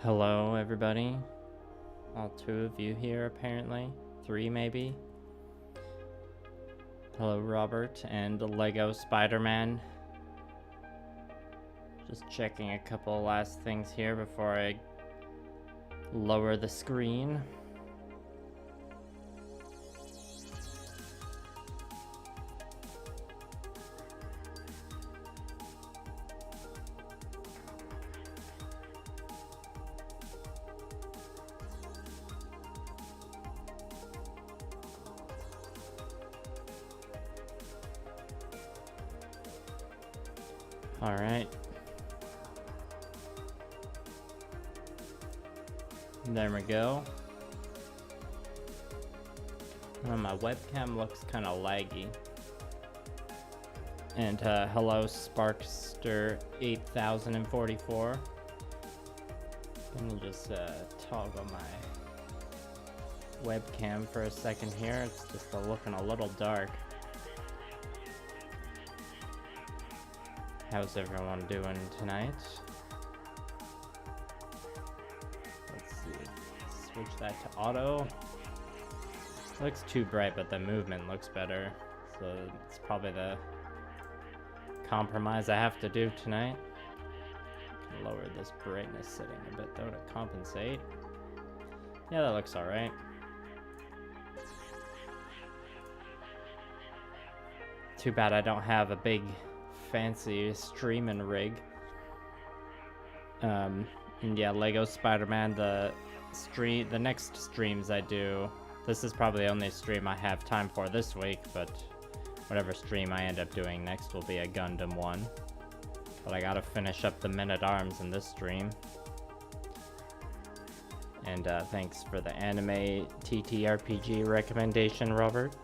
Hello, everybody. All two of you here, apparently. Three, maybe. Hello, Robert and the Lego Spider-Man. Just checking a couple last things here before I lower the screen. All right. There we go. Oh, my webcam looks kind of laggy. And hello, Sparkster 8044. Let me just toggle my webcam for a second here. It's just looking a little dark. How's everyone doing tonight? Let's see. Switch that to auto. Looks too bright, but the movement looks better. So it's probably the compromise I have to do tonight. Can lower this brightness setting a bit though to compensate. Yeah, that looks alright. Too bad I don't have a big fancy streaming rig. And yeah, Lego Spider-Man, the next streams I do, this is probably the only stream I have time for this week, but whatever stream I end up doing next will be a Gundam one. But I gotta finish up the Men-at-Arms in this stream. And thanks for the anime TTRPG recommendation, Robert.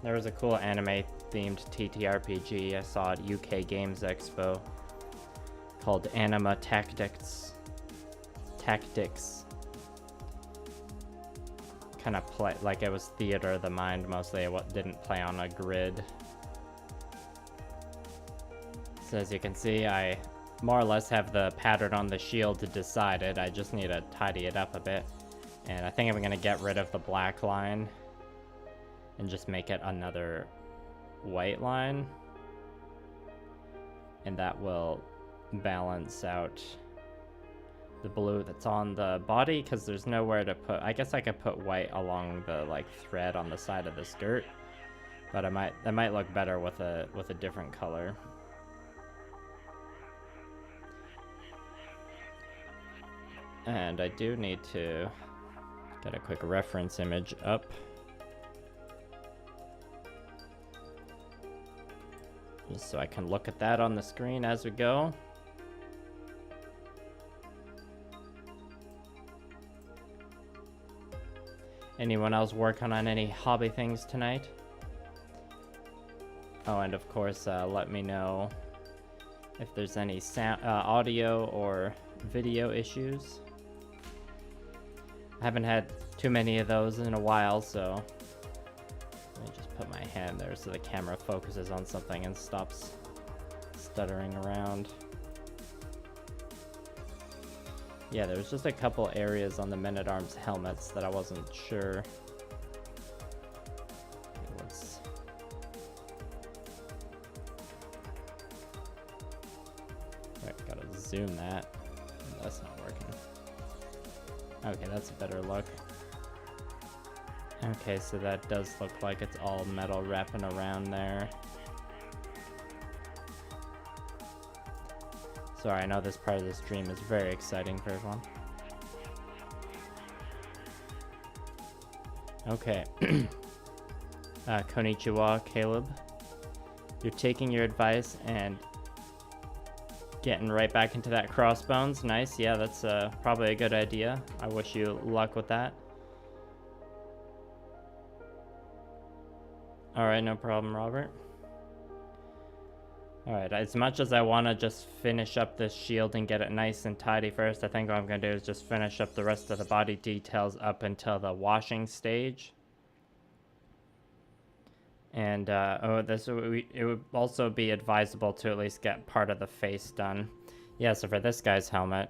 There was a cool anime themed TTRPG I saw at UK Games Expo called Anima Tactics. Kind of play like it was theater of the mind mostly. It didn't play on a grid. So as you can see, I more or less have the pattern on the shield decided. I just need to tidy it up a bit. And I think I'm gonna get rid of the black line and just make it another white line, and that will balance out the blue that's on the body, because there's nowhere to put. I guess I could put white along the like thread on the side of the skirt, but that might look better with a different color. And I do need to get a quick reference image up. Just so I can look at that on the screen as we go. Anyone else working on any hobby things tonight? Oh, and of course, let me know if there's any sound, audio or video issues. I haven't had too many of those in a while, so let me just put my hand there so the camera focuses on something and stops stuttering around. Yeah, there was just a couple areas on the Men-at-Arms helmets that I wasn't sure. Right, gotta zoom that. That's not working. Okay, that's a better look. Okay, so that does look like it's all metal wrapping around there. Sorry, I know this part of the stream is very exciting for everyone. Okay. Konnichiwa, Caleb. You're taking your advice and getting right back into that crossbones. Nice, yeah, that's probably a good idea. I wish you luck with that. Alright, no problem, Robert. Alright, as much as I want to just finish up this shield and get it nice and tidy first, I think what I'm going to do is just finish up the rest of the body details up until the washing stage. And it would also be advisable to at least get part of the face done. Yeah, so for this guy's helmet,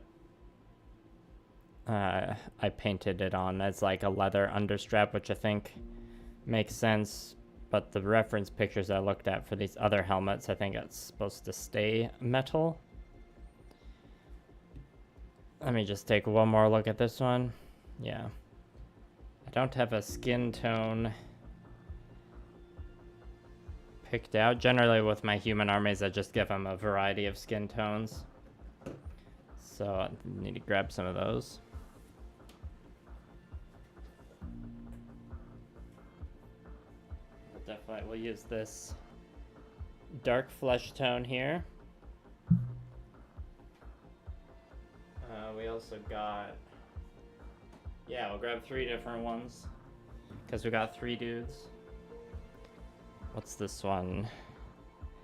I painted it on as like a leather understrap, which I think makes sense. But the reference pictures I looked at for these other helmets, I think it's supposed to stay metal. Let me just take one more look at this one. Yeah. I don't have a skin tone picked out. Generally with my human armies, I just give them a variety of skin tones. So I need to grab some of those. Definitely we'll use this dark flesh tone here. We also got, yeah, we'll grab 3 different ones because we got 3 dudes. What's this one?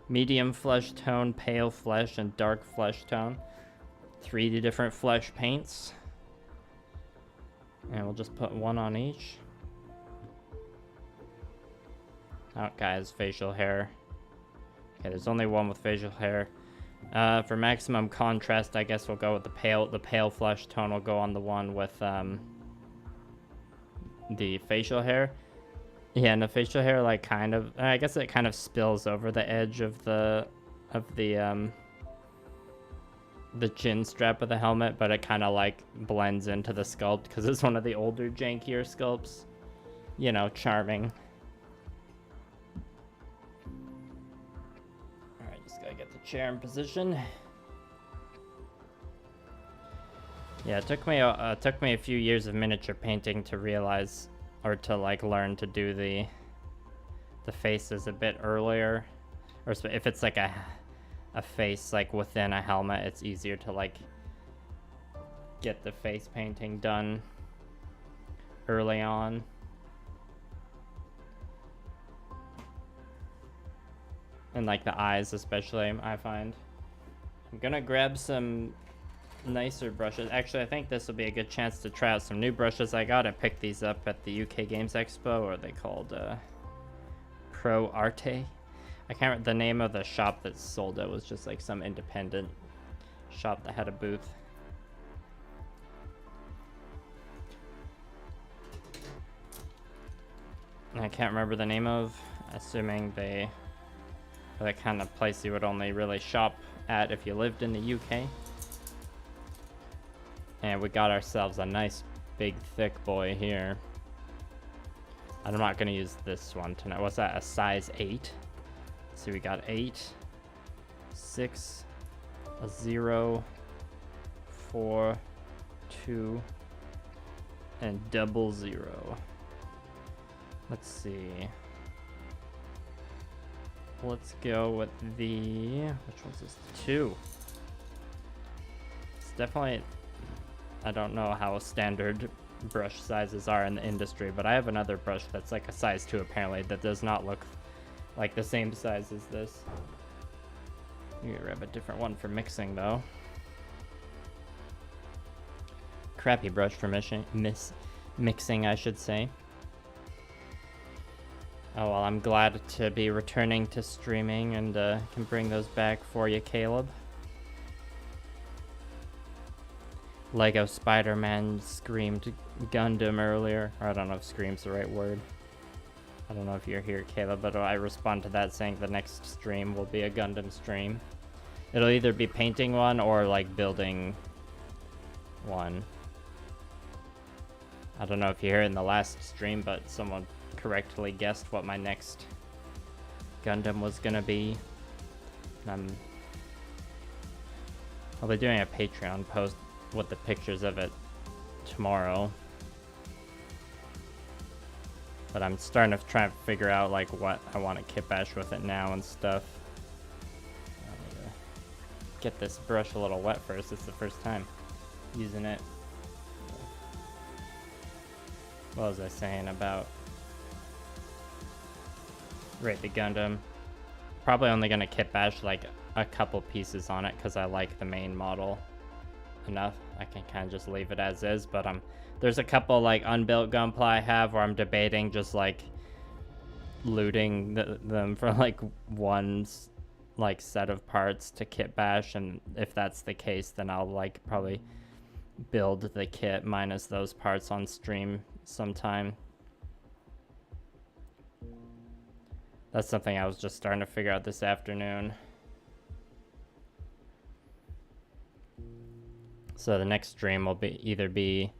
Medium flesh tone, pale flesh, and dark flesh tone. 3 different flesh paints. And we'll just put 1 on each. Oh, guys, facial hair. Okay, there's only 1 with facial hair. For maximum contrast, I guess we'll go with the pale flesh tone will go on the one with the facial hair. Yeah, and the facial hair, like, kind of, I guess it kind of spills over the edge of the chin strap of the helmet, but it kind of like blends into the sculpt because it's one of the older, jankier sculpts. You know, charming. Alright, just gotta get the chair in position. Yeah, it took me a few years of miniature painting to realize, or to like learn to do the faces a bit earlier, or if it's like a face like within a helmet, it's easier to like get the face painting done early on. And like the eyes especially, I find. I'm gonna grab some nicer brushes. Actually, I think this will be a good chance to try out some new brushes I got. I picked these up at the UK Games Expo, or they called Pro Arte. I can't remember the name of the shop that sold it. Was just like some independent shop that had a booth. I can't remember the name of, assuming they're the kind of place you would only really shop at if you lived in the UK. And we got ourselves a nice big thick boy here. I'm not gonna use this one tonight. What's that, a size 8? So we got 8, 6, a 0, 4, 2, and 00. Let's see. Let's go with the, which one's this? 2. It's definitely, I don't know how standard brush sizes are in the industry, but I have another brush that's like a size 2 apparently that does not look like the same size as this. You gotta grab a different one for mixing though. Crappy brush for mixing, I should say. Oh well, I'm glad to be returning to streaming and can bring those back for you, Caleb. Lego Spider-Man screamed Gundam earlier. Or I don't know if scream's the right word. I don't know if you're here, Caleb, but I respond to that saying the next stream will be a Gundam stream. It'll either be painting one or like building one. I don't know if you heard in the last stream, but someone correctly guessed what my next Gundam was gonna be. I'll be doing a Patreon post with the pictures of it tomorrow. But I'm starting to try to figure out like what I want to kit bash with it now and stuff. I need to get this brush a little wet first. It's the first time using it. What was I saying about Right, the Gundam? Probably only gonna kit bash like a couple pieces on it because I like the main model enough. I can kind of just leave it as is, but there's a couple like unbuilt Gunpla I have where I'm debating just like looting them for like one like set of parts to kit bash, and if that's the case then I'll like probably build the kit minus those parts on stream sometime. That's something I was just starting to figure out this afternoon. So the next stream will be either be,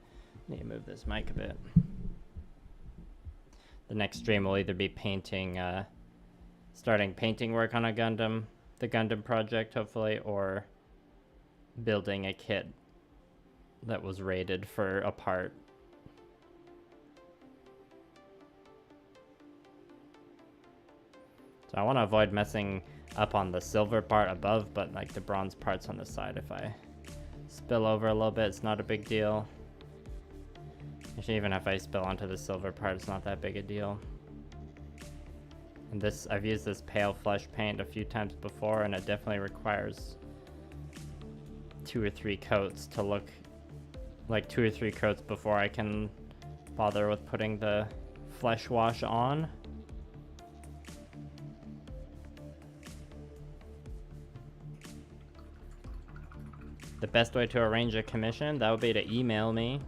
need to move this mic a bit. The next stream will either be painting, starting painting work on a Gundam, the Gundam project hopefully, or building a kit that was rated for a part. So I want to avoid messing up on the silver part above, but like the bronze parts on the side, if I spill over a little bit, it's not a big deal. Actually, even if I spill onto the silver part, it's not that big a deal. And this, I've used this pale flesh paint a few times before, and it definitely requires 2 or 3 coats to look like 2 or 3 coats before I can bother with putting the flesh wash on. The best way to arrange a commission, that would be to email me.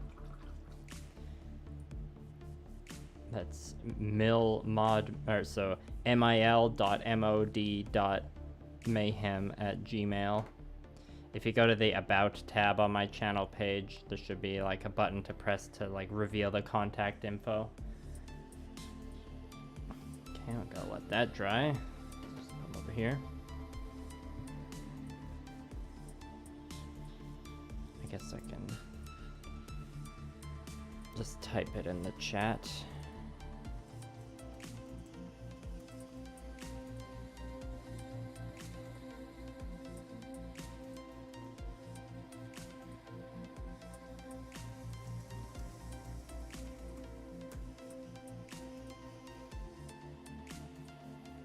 That's mil.mod.mayhem@gmail. If you go to the About tab on my channel page, there should be like a button to press to like reveal the contact info. Okay, I'm gonna let that dry. Just come over here. I guess I can just type it in the chat.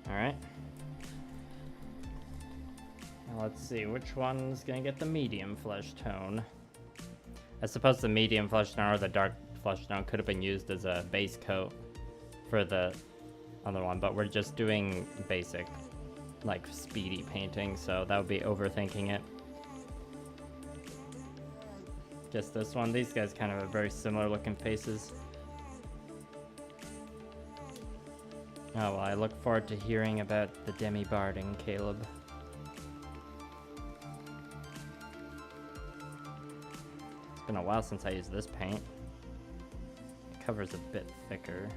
Alright. Now let's see, which one's gonna get the medium flesh tone? I suppose the medium flesh tone or the dark flesh tone could have been used as a base coat for the other one, but we're just doing basic, like, speedy painting, so that would be overthinking it. Just this one. These guys kind of have very similar looking faces. Oh, well, I look forward to hearing about the demi-barding, Caleb. It's been a while since I used this paint. It covers a bit thicker.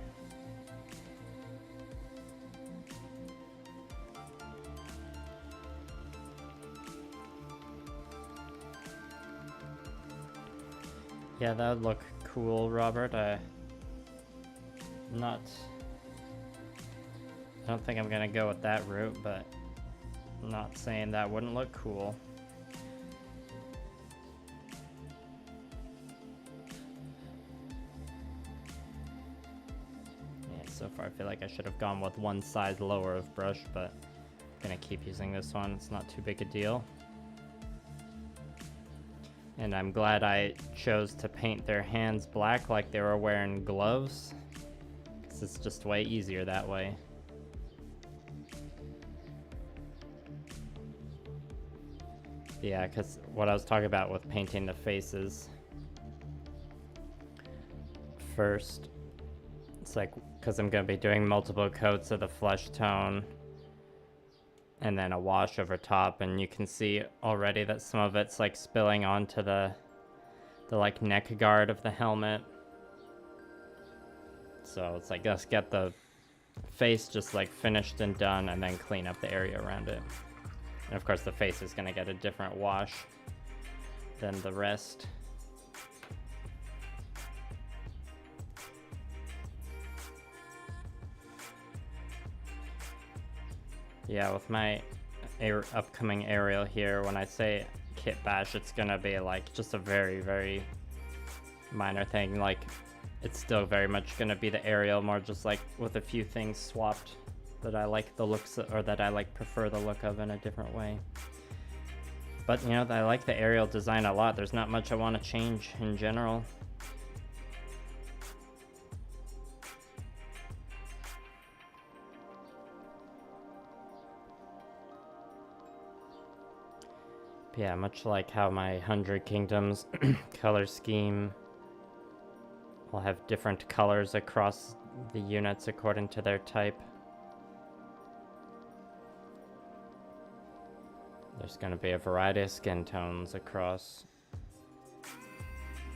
Yeah, that would look cool, Robert. I don't think I'm gonna go with that route, but I'm not saying that wouldn't look cool. Yeah, so far I feel like I should have gone with one size lower of brush, but I'm gonna keep using this one. It's not too big a deal. And I'm glad I chose to paint their hands black like they were wearing gloves, because it's just way easier that way. Yeah, because what I was talking about with painting the faces first, it's like, because I'm going to be doing multiple coats of the flesh tone and then a wash over top, and you can see already that some of it's like spilling onto the like neck guard of the helmet. So it's like, let's get the face just like finished and done and then clean up the area around it. And of course the face is going to get a different wash than the rest. Yeah, with my upcoming aerial here, when I say kit bash, it's going to be like just a very, very minor thing. Like, it's still very much going to be the aerial, more just like with a few things swapped that I like the looks, or that I like prefer the look of in a different way. But you know, I like the aerial design a lot. There's not much I want to change in general. Yeah, much like how my 100 Kingdoms color scheme will have different colors across the units according to their type. There's going to be a variety of skin tones across,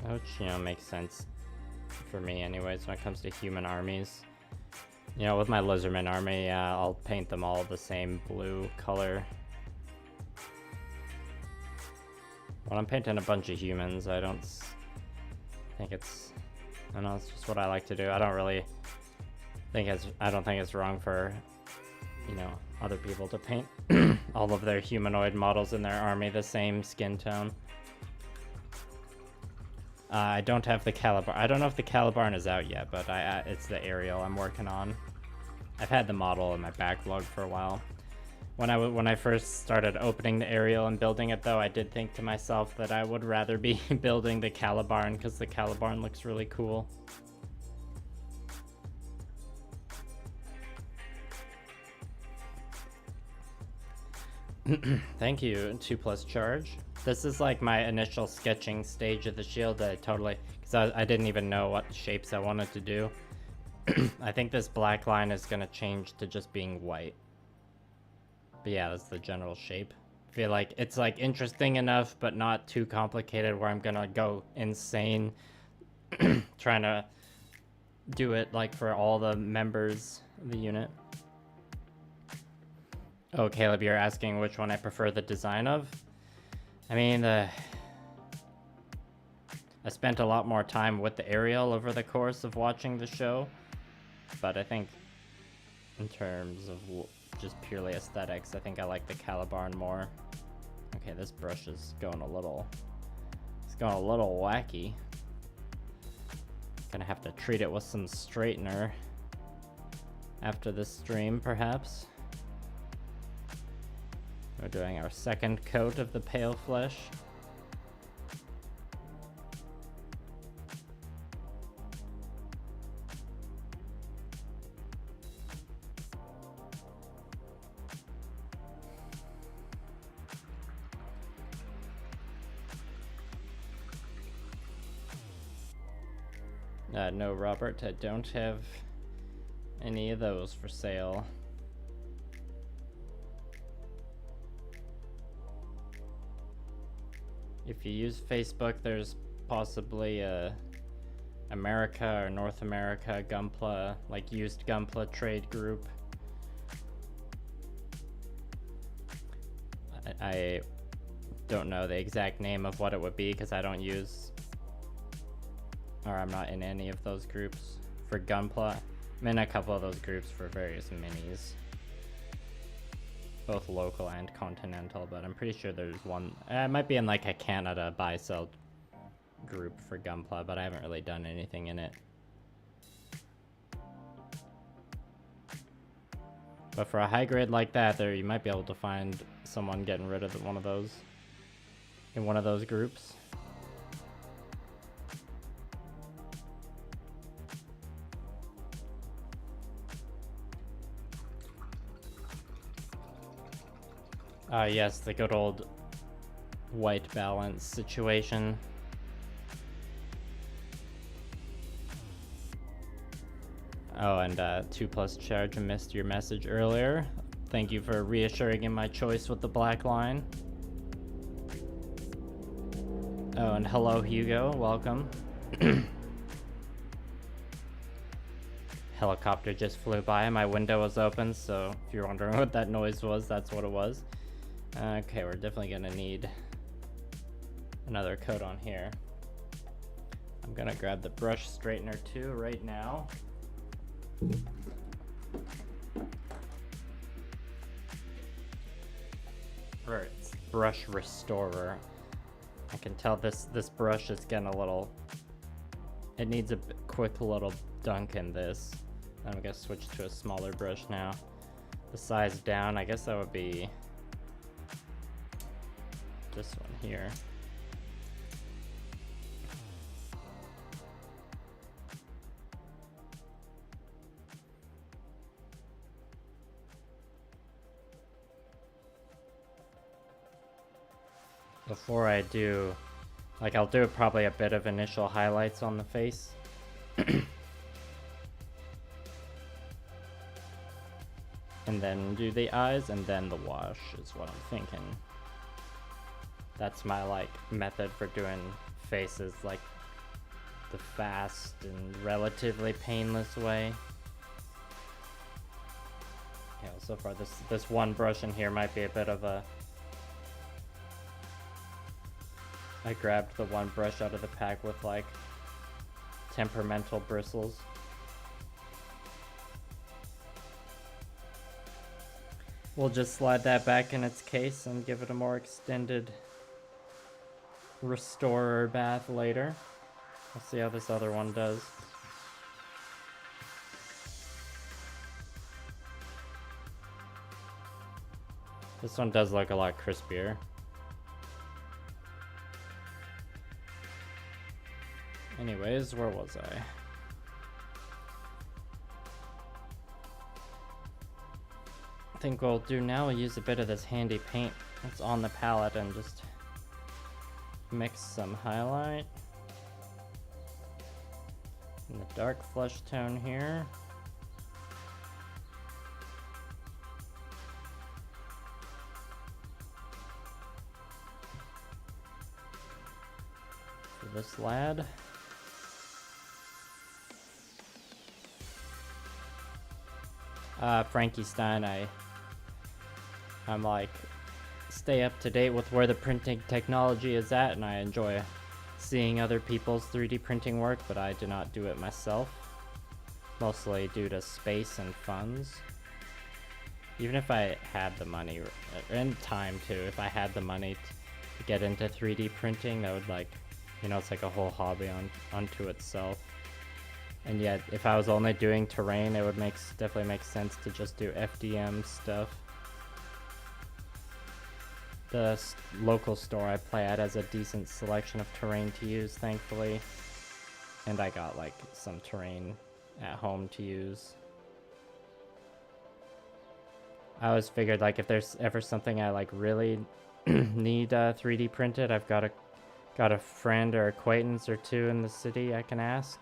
which, you know, makes sense for me anyways when it comes to human armies. You know, with my lizardman army, yeah, I'll paint them all the same blue color. When I'm painting a bunch of humans, I don't think it's, I don't know, it's just what I like to do. I don't really think I don't think it's wrong for, you know, other people to paint all of their humanoid models in their army the same skin tone. I don't have the Calibar. I don't know if the Calibarn is out yet, but it's the aerial I'm working on. I've had the model in my backlog for a while. When I first started opening the aerial and building it, though, I did think to myself that I would rather be building the Calibarn because the Calibarn looks really cool. Thank you, 2+ charge. This is like my initial sketching stage of the shield that I totally, because I didn't even know what shapes I wanted to do. I think this black line is going to change to just being white. But yeah, that's the general shape. I feel like it's like interesting enough, but not too complicated where I'm going to go insane trying to do it like for all the members of the unit. Oh, Caleb, you're asking which one I prefer the design of? I mean, I spent a lot more time with the aerial over the course of watching the show, but I think in terms of just purely aesthetics, I think I like the Calibarn more. Okay, this brush is going a little wacky. Gonna have to treat it with some straightener after this stream, perhaps. We're doing our second coat of the pale flesh. No, Robert, I don't have any of those for sale. If you use Facebook, there's possibly a America or North America Gunpla, like used Gunpla trade group. I don't know the exact name of what it would be because I don't use, or I'm not in any of those groups for Gunpla. I'm in a couple of those groups for various minis, both local and continental, but I'm pretty sure there's one. It might be in like a Canada buy-sell group for Gunpla, but I haven't really done anything in it. But for a high grade like that, there you might be able to find someone getting rid of one of those in one of those groups. Yes, the good old white balance situation. Oh, and 2+ charge, I missed your message earlier. Thank you for reassuring in my choice with the black line. Oh, and hello, Hugo. Welcome. Helicopter just flew by. My window was open, so if you're wondering what that noise was, that's what it was. Okay, we're definitely gonna need another coat on here. I'm gonna grab the brush straightener too right now. Or it's brush restorer. I can tell this brush is getting a little, it needs a quick little dunk in this. I'm gonna switch to a smaller brush now. The size down, I guess that would be this one here. before I do, like I'll do probably a bit of initial highlights on the face. And then do the eyes and then the wash is what I'm thinking. That's my like method for doing faces, like the fast and relatively painless way. Yeah, so far this one brush in here might be a bit of a... I grabbed the one brush out of the pack with like temperamental bristles. We'll just slide that back in its case and give it a more extended restorer bath later. We'll see how this other one does. This one does look a lot crispier. Anyways, where was I? I think what we'll do now, we'll use a bit of this handy paint that's on the palette and just mix some highlight in the dark flesh tone here. For this lad. Franky Stein, I'm like stay up to date with where the printing technology is at, and I enjoy seeing other people's 3D printing work, but I do not do it myself, mostly due to space and funds. Even if I had the money and time too, if I had the money to get into 3D printing, that would, like, you know, it's like a whole hobby unto itself. And yet, if I was only doing terrain, it would definitely make sense to just do FDM stuff. The local store I play at has a decent selection of terrain to use, thankfully. And I got like some terrain at home to use. I always figured, like, if there's ever something I like really need 3D printed, I've got a friend or acquaintance or two in the city I can ask.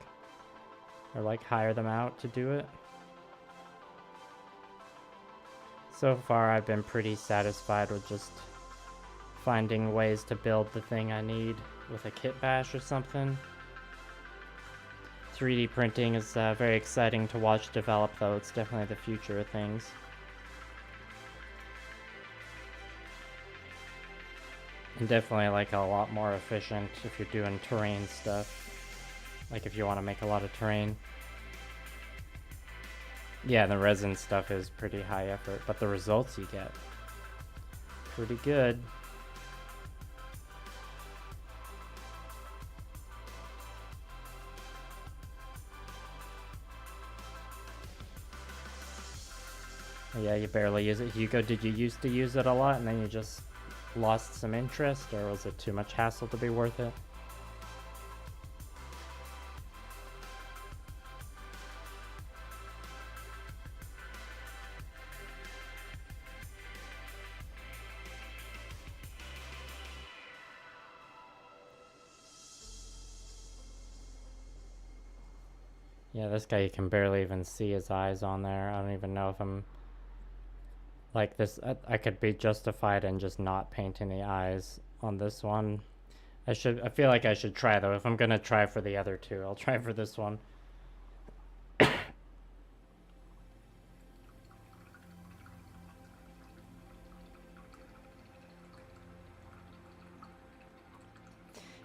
Or like hire them out to do it. So far I've been pretty satisfied with just finding ways to build the thing I need with a kit bash or something. 3D printing is very exciting to watch develop, though. It's definitely the future of things. And definitely like a lot more efficient if you're doing terrain stuff. Like if you want to make a lot of terrain. Yeah, the resin stuff is pretty high effort, but the results you get, pretty good. Yeah, you barely use it. Hugo, did you used to use it a lot and then you just lost some interest, or was it too much hassle to be worth it? Yeah, this guy, you can barely even see his eyes on there. I don't even know if I'm like this. I could be justified in just not painting the eyes on this one. I feel like I should try, though. If I'm gonna try for the other two, I'll try for this one.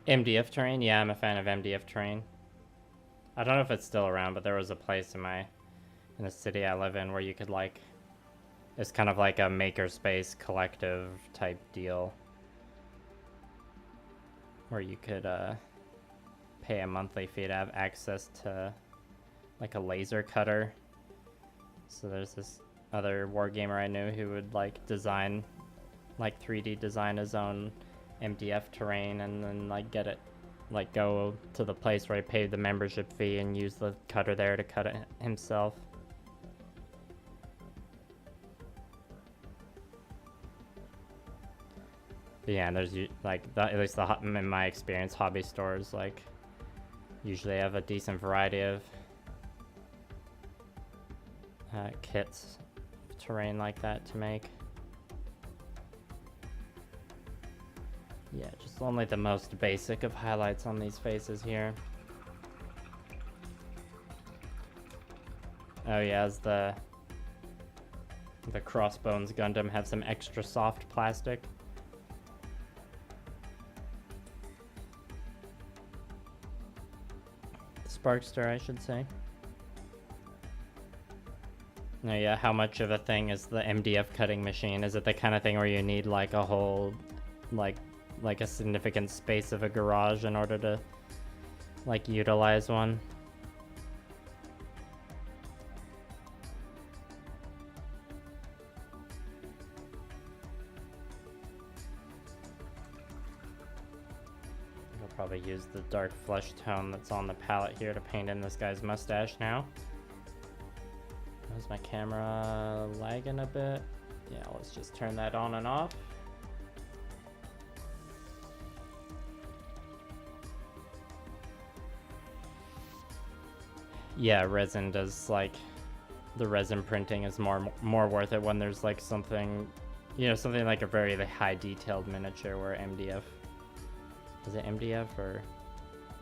MDF terrain? Yeah, I'm a fan of MDF terrain. I don't know if it's still around, but there was a place in the city I live in where you could, like, it's kind of like a makerspace collective type deal where you could pay a monthly fee to have access to like a laser cutter. So there's this other wargamer I knew who would like design, like 3D design his own MDF terrain and then like get it, like go to the place where he paid the membership fee and use the cutter there to cut it himself. But yeah, there's like at least in my experience, hobby stores like usually have a decent variety of kits, terrain like that to make. Yeah, just only the most basic of highlights on these faces here. Oh yeah, as the Crossbones Gundam have some extra soft plastic. Sparkster, I should say. Oh yeah, how much of a thing is the MDF cutting machine? Is it the kind of thing where you need like a whole, like a significant space of a garage in order to like utilize one? I'll probably use the dark flesh tone that's on the palette here to paint in this guy's mustache now. Is my camera lagging a bit? Yeah, let's just turn that on and off. Yeah, resin does, like, the resin printing is more worth it when there's like something, you know, something like a very high detailed miniature where MDF, is it MDF or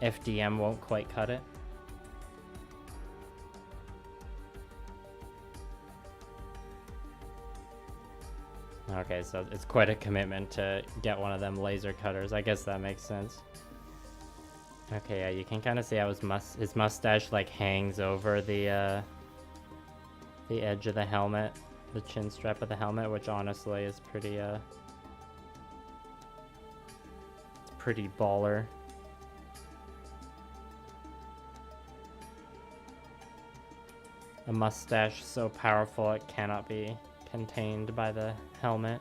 FDM won't quite cut it. Okay, so it's quite a commitment to get one of them laser cutters. I guess that makes sense. Okay, yeah, you can kind of see how his mustache like hangs over the edge of the helmet, the chin strap of the helmet, which honestly is pretty pretty baller. A mustache so powerful it cannot be contained by the helmet.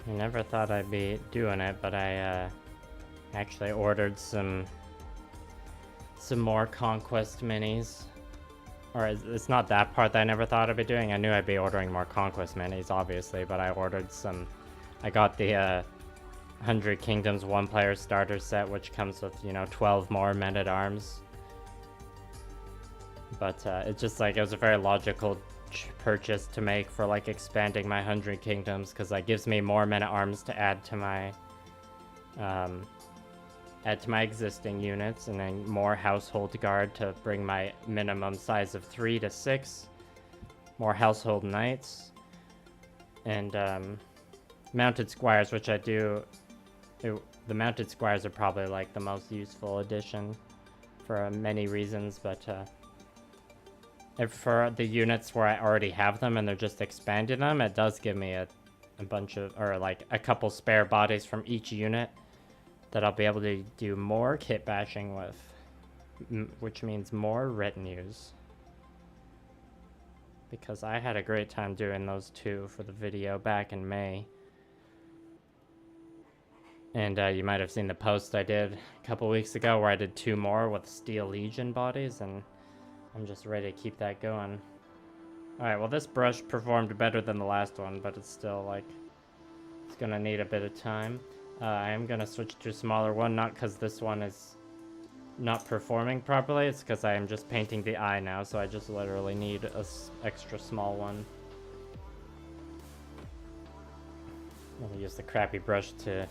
I never thought I'd be doing it, but I actually ordered some more conquest minis. Or it's not that part that I never thought I'd be doing. I knew I'd be ordering more conquest minis, obviously, but I ordered some. I got the 100 Kingdoms one-player starter set, which comes with, you know, 12 more men-at-arms. But it's just like, it was a very logical purchase to make for like expanding my 100 Kingdoms, because that gives me more men-at-arms to add to my existing units, and then more household guard to bring my minimum size of 3 to 6, more household knights, and mounted squires, which I do. The mounted squires are probably like the most useful addition for many reasons, but for the units where I already have them and they're just expanding them, it does give me a bunch of, or like a couple spare bodies from each unit that I'll be able to do more kit bashing with, which means more retinues. Because I had a great time doing those two for the video back in May. And you might have seen the post I did a couple weeks ago where I did 2 more with Steel Legion bodies, and I'm just ready to keep that going. Alright, well this brush performed better than the last one, but it's still like, it's gonna need a bit of time. I am gonna switch to a smaller one, not because this one is not performing properly, it's because I am just painting the eye now, so I just literally need a extra small one. I'll use the crappy brush to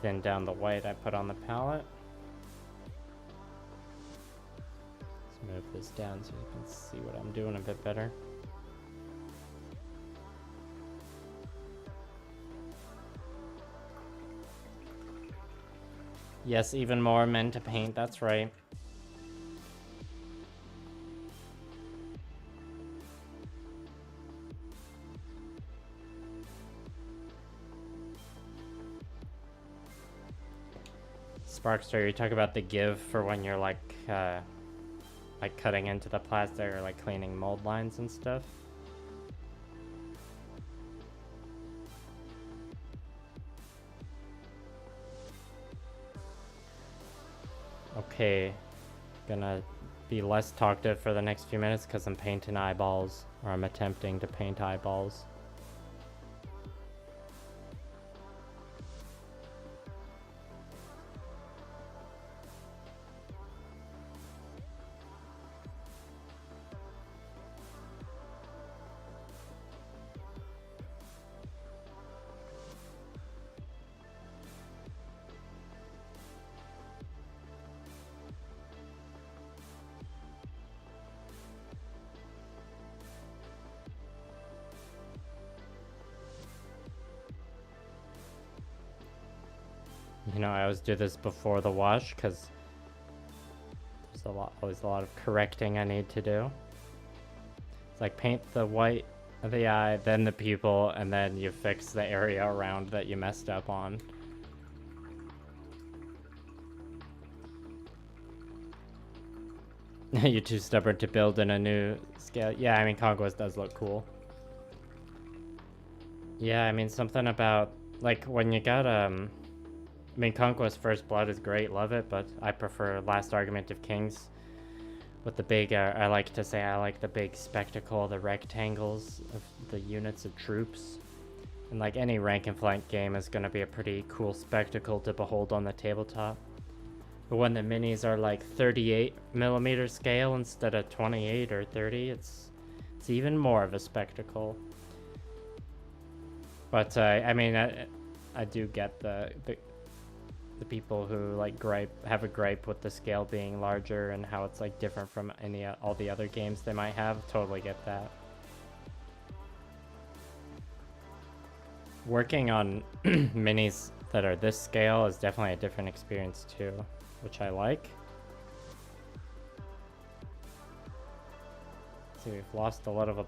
thin down the white I put on the palette. Move this down so you can see what I'm doing a bit better. Yes, even more men to paint, that's right. Sparkster, you talk about the give for when you're like cutting into the plastic or like cleaning mold lines and stuff. Okay, gonna be less talkative for the next few minutes because I'm painting eyeballs, or I'm attempting to paint eyeballs. You know, I always do this before the wash because there's always a lot of correcting I need to do. It's like paint the white of the eye, then the pupil, and then you fix the area around that you messed up on. You're too stubborn to build in a new scale. Yeah, I mean, Conquest does look cool. Yeah, I mean, something about, like, when you got, I mean, Conquest First Blood is great, love it, but I prefer Last Argument of Kings with the big, I like to say I like the big spectacle, the rectangles of the units of troops. And like any rank and flank game is going to be a pretty cool spectacle to behold on the tabletop. But when the minis are like 38mm scale instead of 28 or 30, it's even more of a spectacle. But I mean, I do get the people who like have a gripe with the scale being larger and how it's like different from all the other games they might have. Totally get that. Working on minis that are this scale is definitely a different experience too, which I like. See, we've lost a lot of a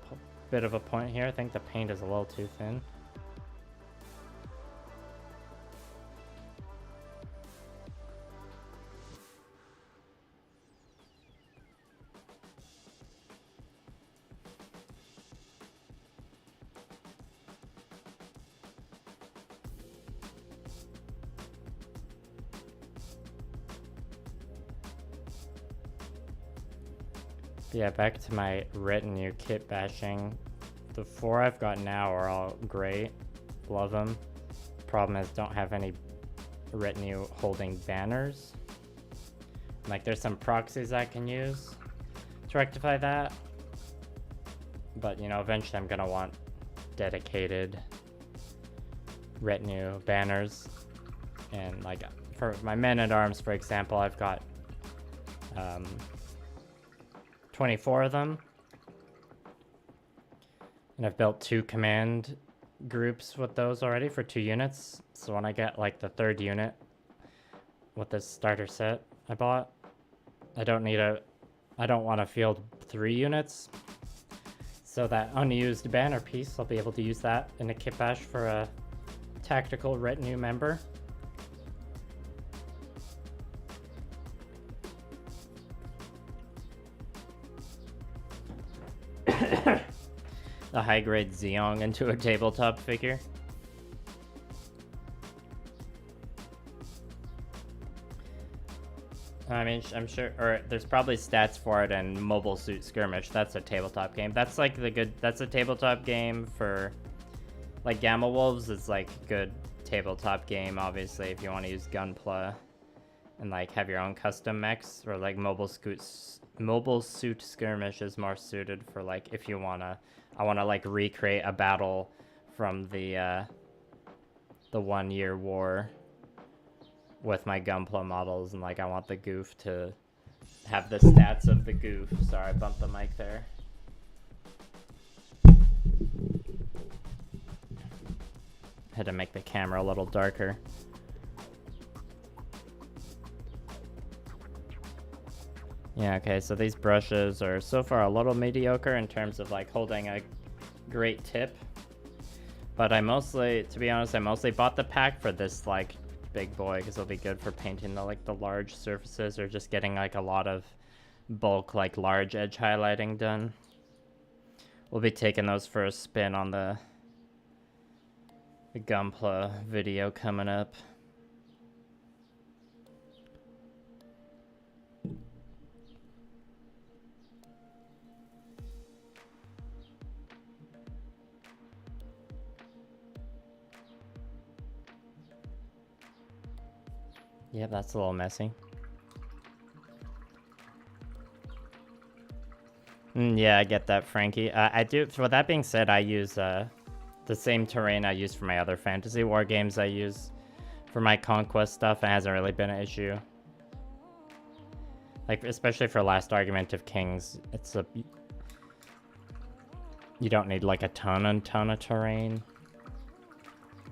bit of a point here. I think the paint is a little too thin. Yeah, back to my retinue kit bashing. The 4 I've got now are all great. Love them. Problem is, don't have any retinue holding banners. Like, there's some proxies I can use to rectify that. But, you know, eventually I'm gonna want dedicated retinue banners. And, like, for my men-at-arms, for example, I've got 24 of them, and I've built 2 command groups with those already for 2 units. So when I get like the 3rd unit with this starter set I bought, I don't want to field 3 units. So that unused banner piece, I'll be able to use that in a kit bash for a tactical retinue member. The high-grade Zeong into a tabletop figure. I mean, I'm sure, or there's probably stats for it in Mobile Suit Skirmish. That's a tabletop game. That's like that's a tabletop game for, like, Gamma Wolves is like good tabletop game, obviously, if you want to use Gunpla and like have your own custom mechs, or like Mobile Suit Skirmish is more suited for like if you wanna, I wanna like recreate a battle from the 1 year war with my Gunpla models, and like I want the goof to have the stats of the goof. Sorry, I bumped the mic there. Had to make the camera a little darker. Yeah, okay, so these brushes are so far a little mediocre in terms of like holding a great tip. But I mostly, to be honest, I mostly bought the pack for this like big boy because it'll be good for painting the like the large surfaces or just getting like a lot of bulk like large edge highlighting done. We'll be taking those for a spin on the Gunpla video coming up. Yep, that's a little messy. Yeah, I get that, Franky. I do. With that being said, I use the same terrain I use for my other fantasy war games. I use for my conquest stuff. It hasn't really been an issue. Like especially for Last Argument of Kings, it's a you don't need like a ton of terrain.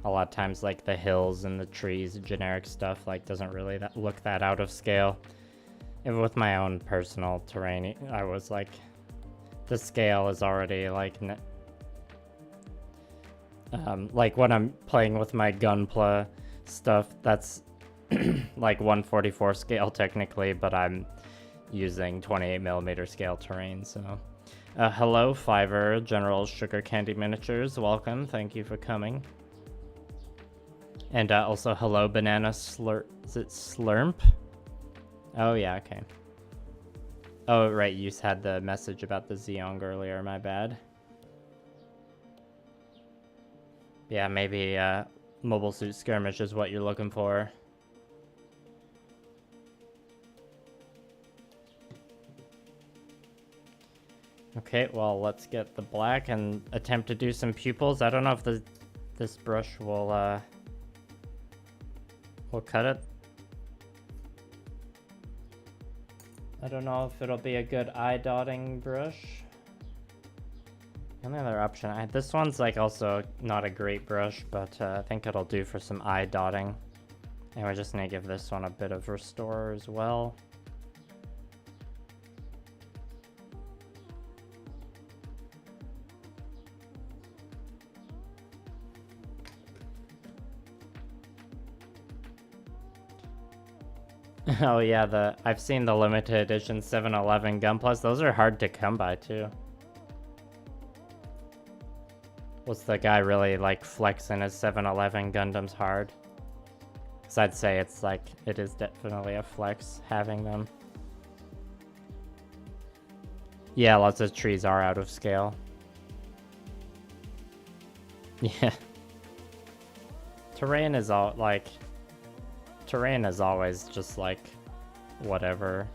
A lot of times, like the hills and the trees, generic stuff, like doesn't really look that out of scale. Even with my own personal terrain, I was like, the scale is already like, like when I'm playing with my Gunpla stuff, that's like 144 scale technically, but I'm using 28mm scale terrain. So, hello, Fiverr, General Sugar Candy Miniatures, welcome. Thank you for coming. And also, hello, Banana Slurp. Is it Slurp? Oh, yeah, okay. Oh, right, you had the message about the Zeong earlier, my bad. Yeah, maybe Mobile Suit Skirmish is what you're looking for. Okay, well, let's get the black and attempt to do some pupils. I don't know if this brush will cut it. I don't know if it'll be a good eye dotting brush. The only other option, this one's like also not a great brush, but I think it'll do for some eye dotting. And we're just gonna give this one a bit of restore as well. Oh yeah, I've seen the limited edition 711 Gunplas. Those are hard to come by too. Was the guy really like flexing his 711 Gundams hard? Because I'd say it's like, it is definitely a flex having them. Yeah, lots of trees are out of scale. Yeah. Terrain is all like... Terrain is always just like whatever.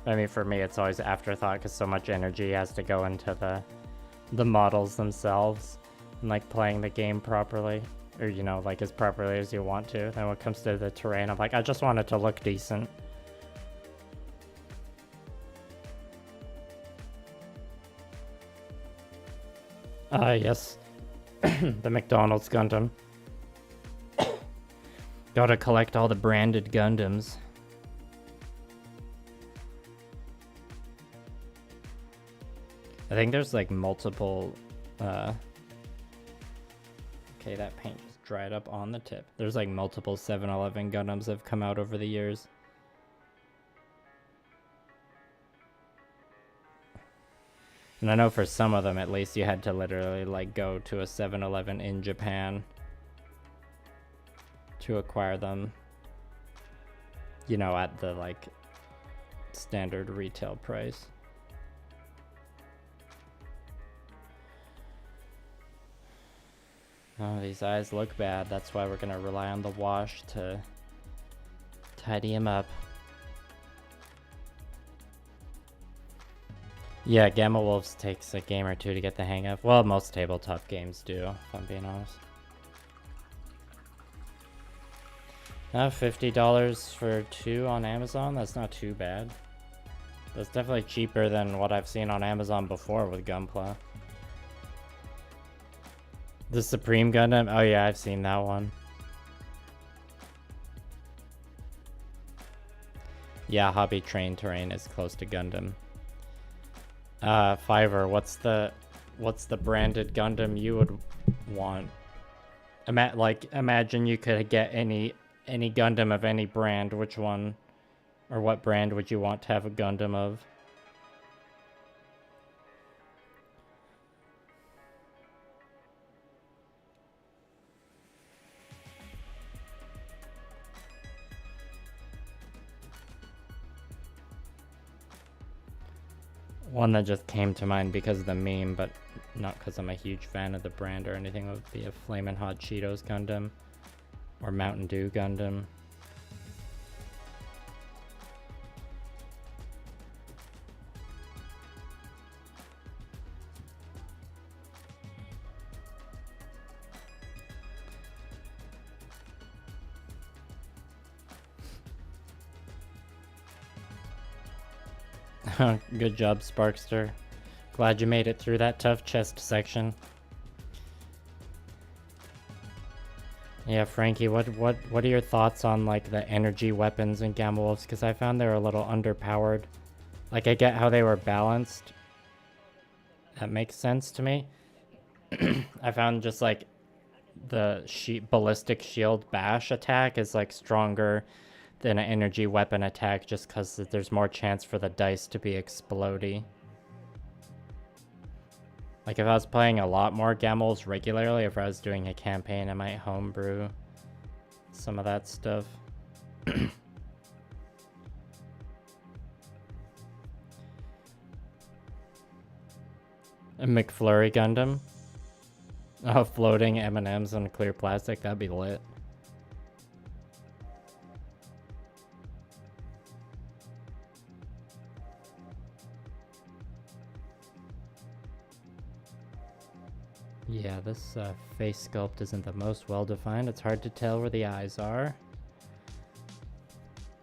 I mean, for me, it's always afterthought because so much energy has to go into the models themselves and like playing the game properly, or you know, like as properly as you want to. Then when it comes to the terrain, I'm like, I just want it to look decent. Yes. The McDonald's Gundam. Gotta collect all the branded Gundams. I think there's like multiple, okay, that paint just dried up on the tip. There's like multiple 711 Gundams that have come out over the years. And I know for some of them at least you had to literally like go to a 711 in Japan to acquire them, you know, at the like standard retail price. Oh, these eyes look bad. That's why we're gonna rely on the wash to tidy them up. Yeah, Gamma Wolves takes a game or two to get the hang of. Well, most tabletop games do, if I'm being honest. $50 for 2 on Amazon, that's not too bad. That's definitely cheaper than what I've seen on Amazon before with Gunpla. The Supreme Gundam? Oh yeah, I've seen that one. Yeah, hobby train terrain is close to Gundam. Fiverr, what's the branded Gundam you would want? Imagine you could get any Gundam of any brand. Which one, or what brand would you want to have a Gundam of? One that just came to mind because of the meme, but not because I'm a huge fan of the brand or anything, would be a Flamin' Hot Cheetos Gundam or Mountain Dew Gundam. Good job, Sparkster. Glad you made it through that tough chest section. Yeah, Franky, what are your thoughts on like the energy weapons in Gamma Wolves? Because I found they were a little underpowered. Like, I get how they were balanced. That makes sense to me. I found just like the ballistic shield bash attack is like stronger than an energy weapon attack, just because there's more chance for the dice to be explodey. Like, if I was playing a lot more Gamels regularly, if I was doing a campaign, I might homebrew some of that stuff. A McFlurry Gundam. Oh, floating M&Ms on clear plastic, that'd be lit. Yeah, this face sculpt isn't the most well-defined. It's hard to tell where the eyes are.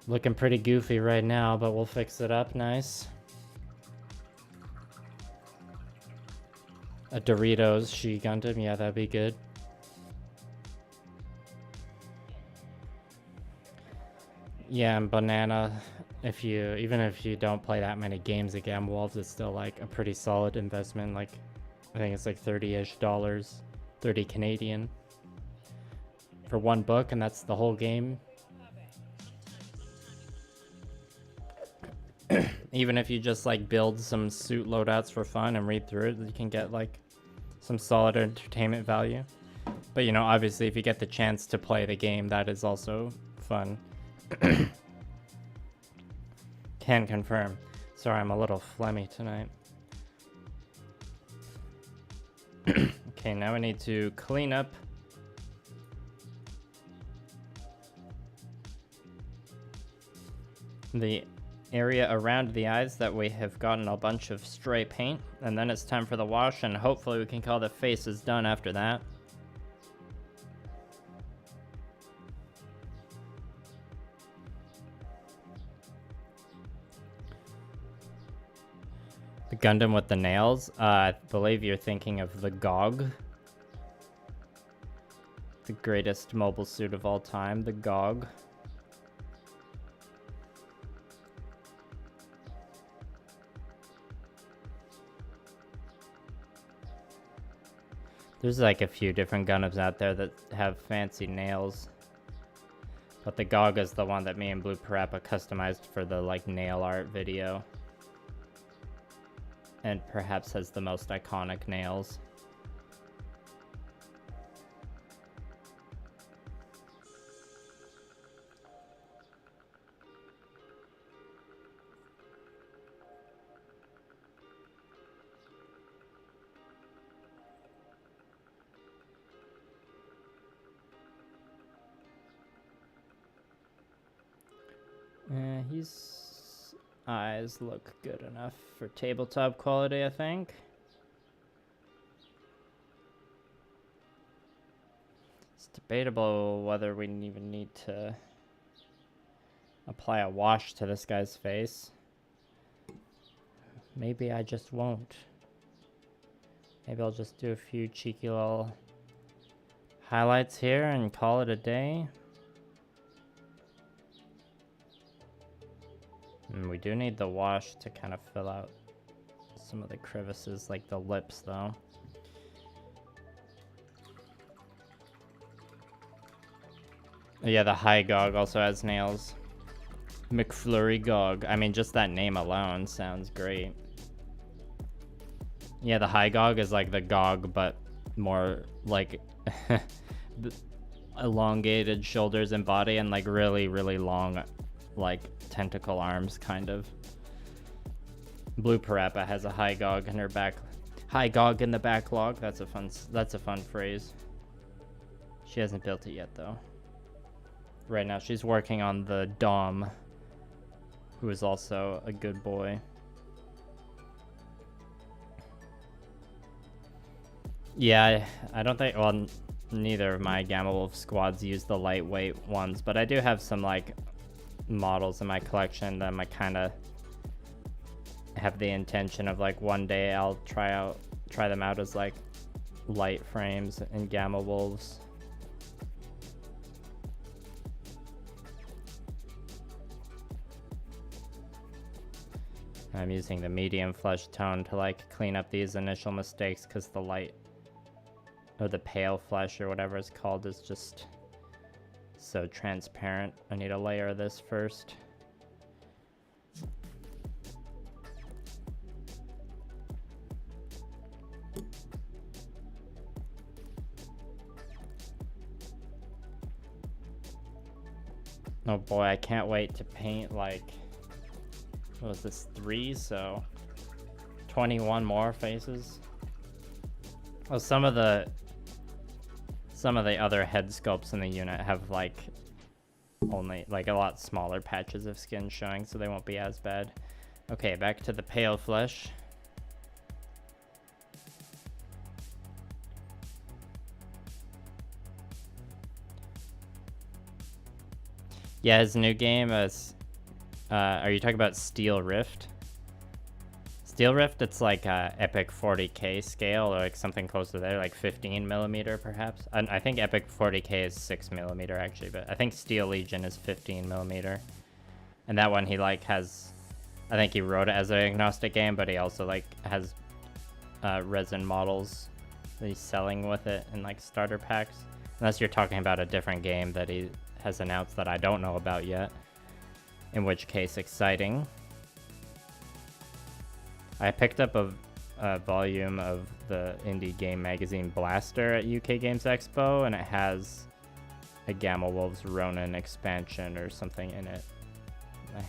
Looking pretty goofy right now, but we'll fix it up nice. A Doritos She Gundam, yeah, that'd be good. Yeah, and Banana, even if you don't play that many games of Gamma Wolves, it's still like a pretty solid investment. Like, I think it's like $30-ish, 30 Canadian for one book, and that's the whole game. Even if you just like build some suit loadouts for fun and read through it, you can get like some solid entertainment value. But you know, obviously if you get the chance to play the game, that is also fun. Can confirm. Sorry, I'm a little phlegmy tonight. Okay, now we need to clean up the area around the eyes that we have gotten a bunch of stray paint, and then it's time for the wash, and hopefully we can call the faces done after that. The Gundam with the nails, I believe you're thinking of the Gogg. The greatest mobile suit of all time, the Gogg. There's like a few different Gundams out there that have fancy nails. But the Gogg is the one that me and Blue Parappa customized for the like nail art video. And perhaps has the most iconic nails. His eyes look good enough for tabletop quality, I think. It's debatable whether we even need to apply a wash to this guy's face. Maybe I just won't. Maybe I'll just do a few cheeky little highlights here and call it a day. And we do need the wash to kind of fill out some of the crevices, like the lips, though. Yeah, the high Gogg also has nails. McFlurry Gogg. I mean, just that name alone sounds great. Yeah, the high Gogg is like the Gogg, but more like elongated shoulders and body, and like really, really long, like tentacle arms, kind of. Blue Parappa has a high Gogg in her back. High Gogg in the backlog. That's a fun phrase. She hasn't built it yet, though. Right now, she's working on the Dom, who is also a good boy. Yeah, I don't think, well, neither of my Gamma Wolf squads use the lightweight ones, but I do have some, like, models in my collection that I kind of have the intention of, like, one day I'll try them out as, like, light frames and Gamma Wolves. I'm using the medium flesh tone to like clean up these initial mistakes because the light or the pale flesh or whatever it's called is just so transparent. I need a layer of this first. Oh boy, I can't wait to paint like, what was this, 3? So 21 more faces. Well, some of the other head sculpts in the unit have like only like a lot smaller patches of skin showing, so they won't be as bad. Okay, back to the pale flesh. Yeah, his new game is, are you talking about Steel Rift? Steel Rift, it's like Epic 40K scale, or like something close to there, like 15mm perhaps. I think Epic 40K is 6mm actually, but I think Steel Legion is 15mm. And that one he like has, I think he wrote it as an agnostic game, but he also like has resin models that he's selling with it in like starter packs. Unless you're talking about a different game that he has announced that I don't know about yet. In which case, exciting. I picked up a volume of the indie game magazine Blaster at UK Games Expo, and it has a Gamma Wolves Ronin expansion or something in it. I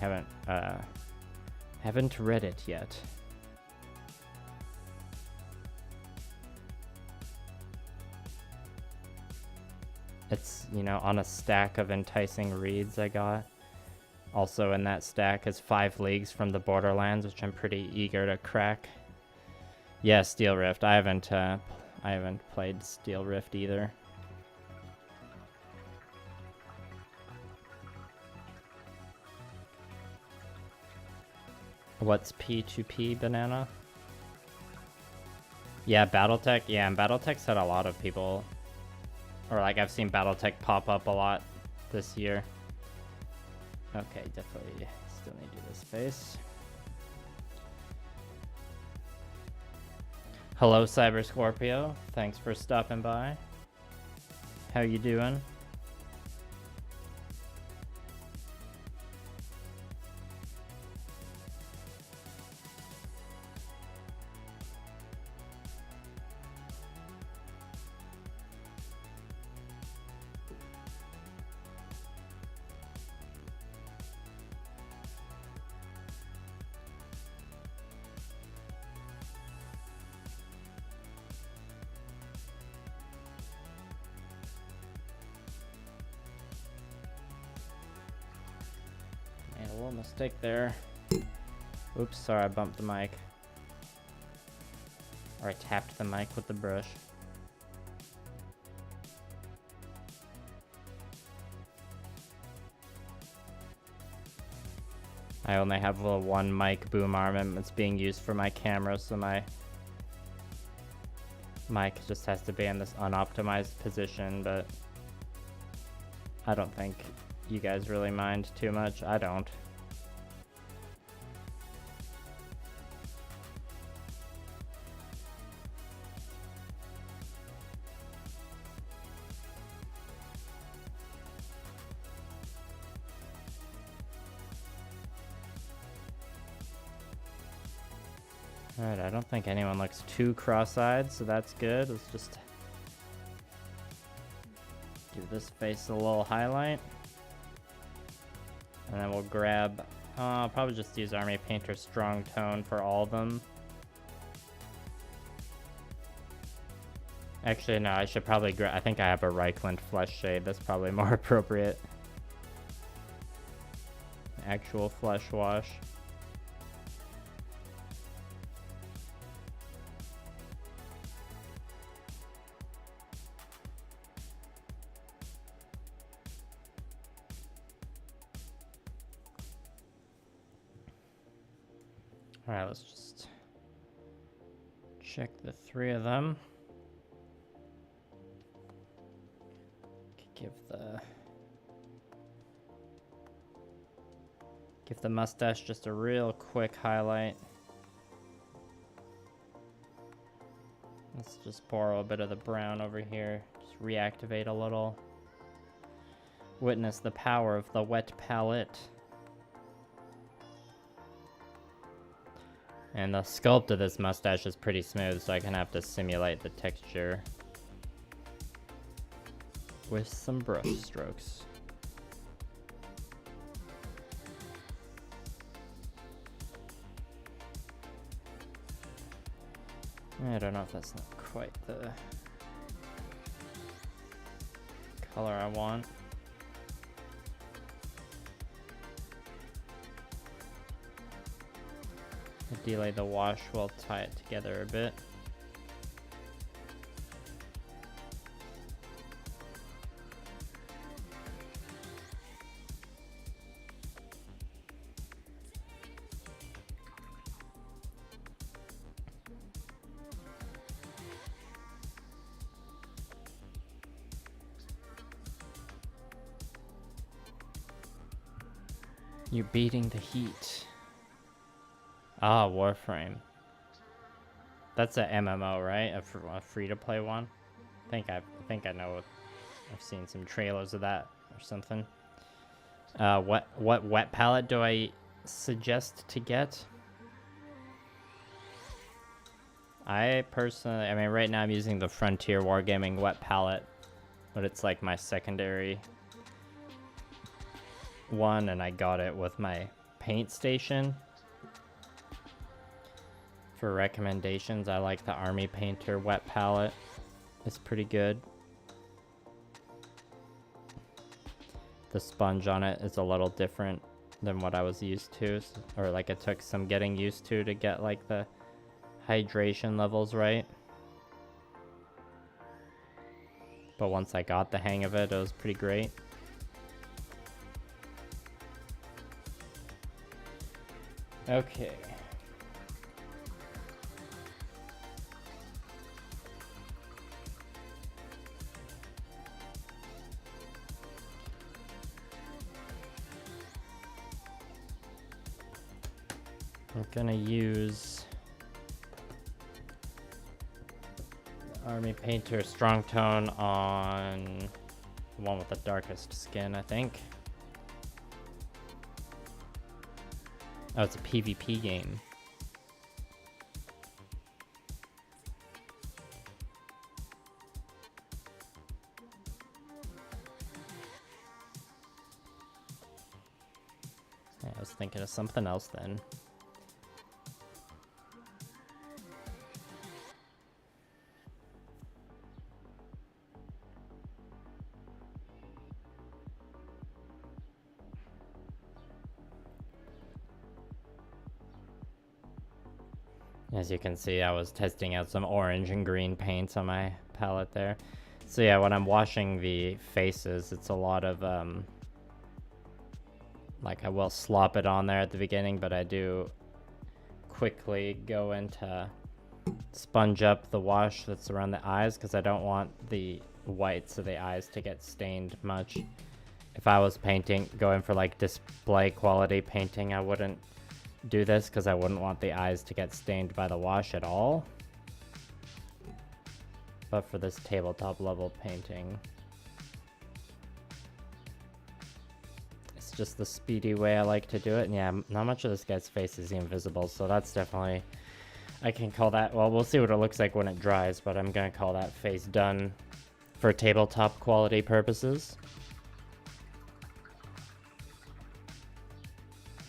haven't read it yet. It's, you know, on a stack of enticing reads I got. Also in that stack is 5 Leagues from the Borderlands, which I'm pretty eager to crack. Yeah, Steel Rift. I haven't played Steel Rift either. What's P2P, Banana? Yeah, Battletech. Yeah, and Battletech's had a lot of people, or like I've seen Battletech pop up a lot this year. Okay, definitely still need to do this face. Hello, Cyber Scorpio. Thanks for stopping by. How you doing? Mistake there. Oops, sorry, I bumped the mic. Or I tapped the mic with the brush. I only have a one mic boom arm and it's being used for my camera, so my mic just has to be in this unoptimized position, but I don't think you guys really mind too much. I don't. Alright, I don't think anyone looks too cross-eyed, so that's good. Let's just give this face a little highlight. And then we'll grab, I'll probably just use Army Painter Strong Tone for all of them. Actually, no, I should probably grab, I think I have a Reichland Flesh Shade. That's probably more appropriate. Actual flesh wash. Alright, let's just check the 3 of them. Give the mustache just a real quick highlight. Let's just borrow a bit of the brown over here. Just reactivate a little. Witness the power of the wet palette. And the sculpt of this mustache is pretty smooth, so I can have to simulate the texture with some brush strokes. I don't know if that's not quite the color I want. Delay the wash, we'll tie it together a bit. You're beating the heat. Ah, Warframe. That's a MMO, right? A free-to-play one. I think I know. I've seen some trailers of that or something. What wet palette do I suggest to get? I personally, I mean, right now I'm using the Frontier Wargaming wet palette, but it's like my secondary one, and I got it with my paint station. For recommendations, I like the Army Painter wet palette. It's pretty good. The sponge on it is a little different than what I was used to, or like it took some getting used to get like the hydration levels right. But once I got the hang of it, it was pretty great. Okay. I'm gonna use Army Painter Strong Tone on the one with the darkest skin, I think. Oh, it's a PvP game. Yeah, I was thinking of something else then. As you can see, I was testing out some orange and green paints on my palette there. So yeah, when I'm washing the faces, it's a lot of, like I will slop it on there at the beginning, but I do quickly go into sponge up the wash that's around the eyes, because I don't want the whites of the eyes to get stained much. If I was going for like display quality painting, I wouldn't do this because I wouldn't want the eyes to get stained by the wash at all. But for this tabletop level painting, it's just the speedy way I like to do it. And yeah, not much of this guy's face is invisible, so that's definitely I can call that, well, we'll see what it looks like when it dries, but I'm gonna call that face done for tabletop quality purposes.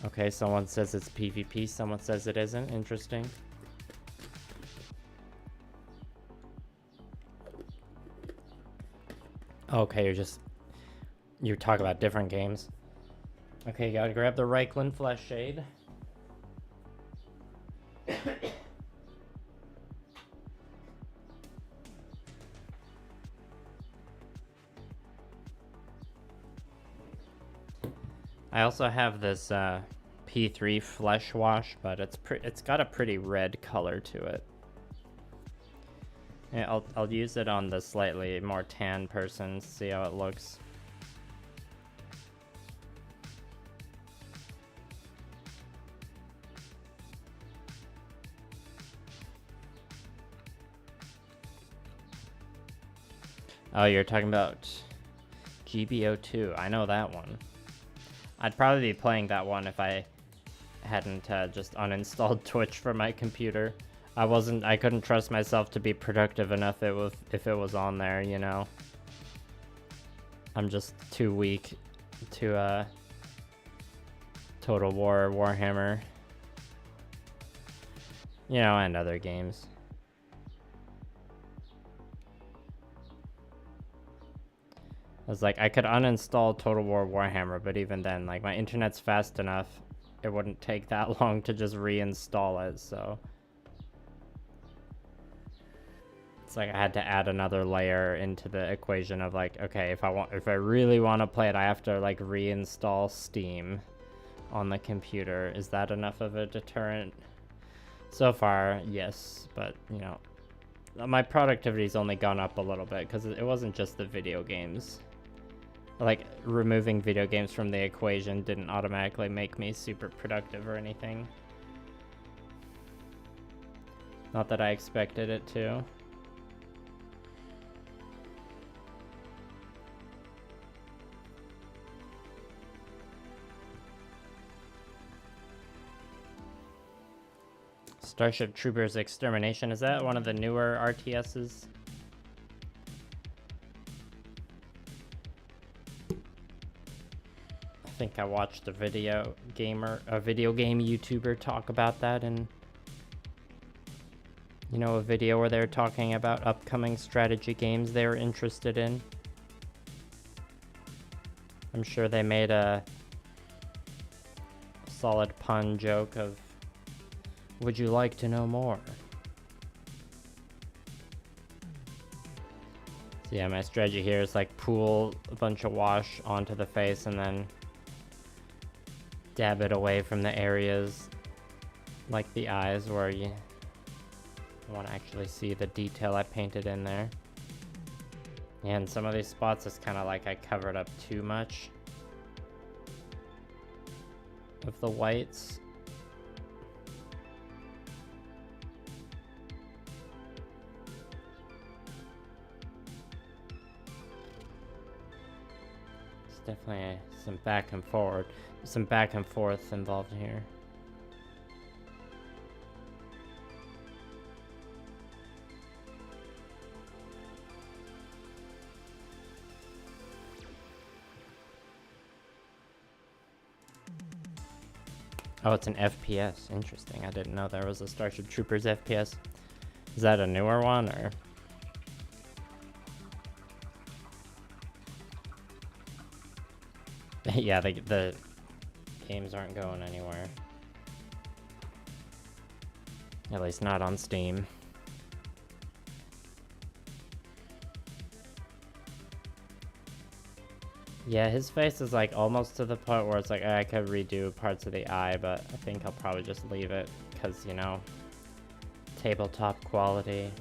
Okay, someone says it's PvP, someone says it isn't. Interesting. Okay, you're talking about different games. Okay, you gotta grab the Reichland Flesh Shade. I also have this P3 Flesh Wash, but it's got a pretty red color to it. Yeah, I'll use it on the slightly more tan person, see how it looks. Oh, you're talking about GBO2. I know that one. I'd probably be playing that one if I hadn't just uninstalled Twitch from my computer. I couldn't trust myself to be productive enough if it was on there, you know. I'm just too weak to Total War, Warhammer, you know, and other games. I was like, I could uninstall Total War Warhammer, but even then, like, my internet's fast enough, it wouldn't take that long to just reinstall it, so. It's like I had to add another layer into the equation of like, okay, if I really want to play it, I have to like reinstall Steam on the computer. Is that enough of a deterrent? So far, yes, but you know, my productivity's only gone up a little bit because it wasn't just the video games. Like, removing video games from the equation didn't automatically make me super productive or anything. Not that I expected it to. Starship Troopers Extermination, is that one of the newer RTSs? I think I watched a video game YouTuber talk about that in, you know, a video where they're talking about upcoming strategy games they were interested in. I'm sure they made a solid pun joke of, would you like to know more? So yeah, my strategy here is like pool a bunch of wash onto the face and then dab it away from the areas like the eyes where you want to actually see the detail I painted in there. And some of these spots it's kind of like I covered up too much of the whites. Definitely some back and forth involved here. Oh, it's an FPS. Interesting. I didn't know there was a Starship Troopers FPS. Is that a newer one or? Yeah, the games aren't going anywhere. At least not on Steam. Yeah, his face is like almost to the point where it's like I could redo parts of the eye, but I think I'll probably just leave it because, you know, tabletop quality.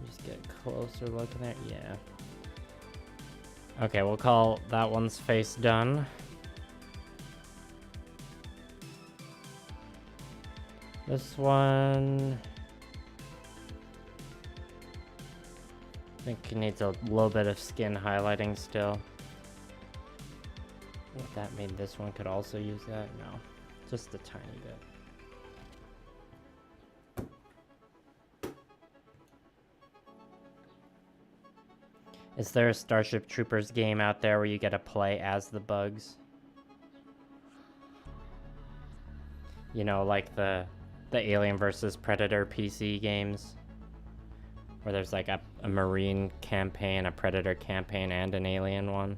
Just get a closer look in there. Yeah. Okay, we'll call that one's face done. This one, I think it needs a little bit of skin highlighting still. Would that mean this one could also use that? No, just a tiny bit. Is there a Starship Troopers game out there where you get to play as the bugs? You know, like the Alien vs. Predator PC games? Where there's like a Marine campaign, a Predator campaign, and an Alien one?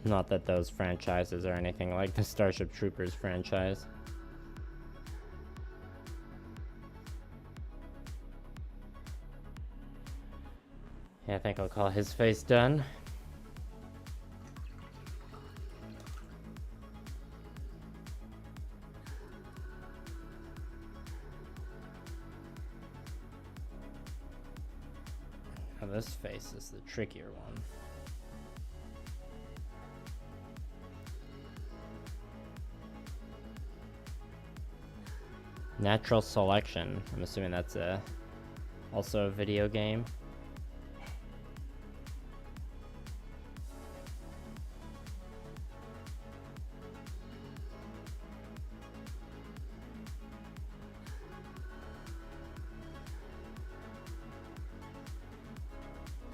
Not that those franchises are anything like the Starship Troopers franchise. Yeah, I think I'll call his face done. Now this face is the trickier one. Natural Selection. I'm assuming that's also a video game.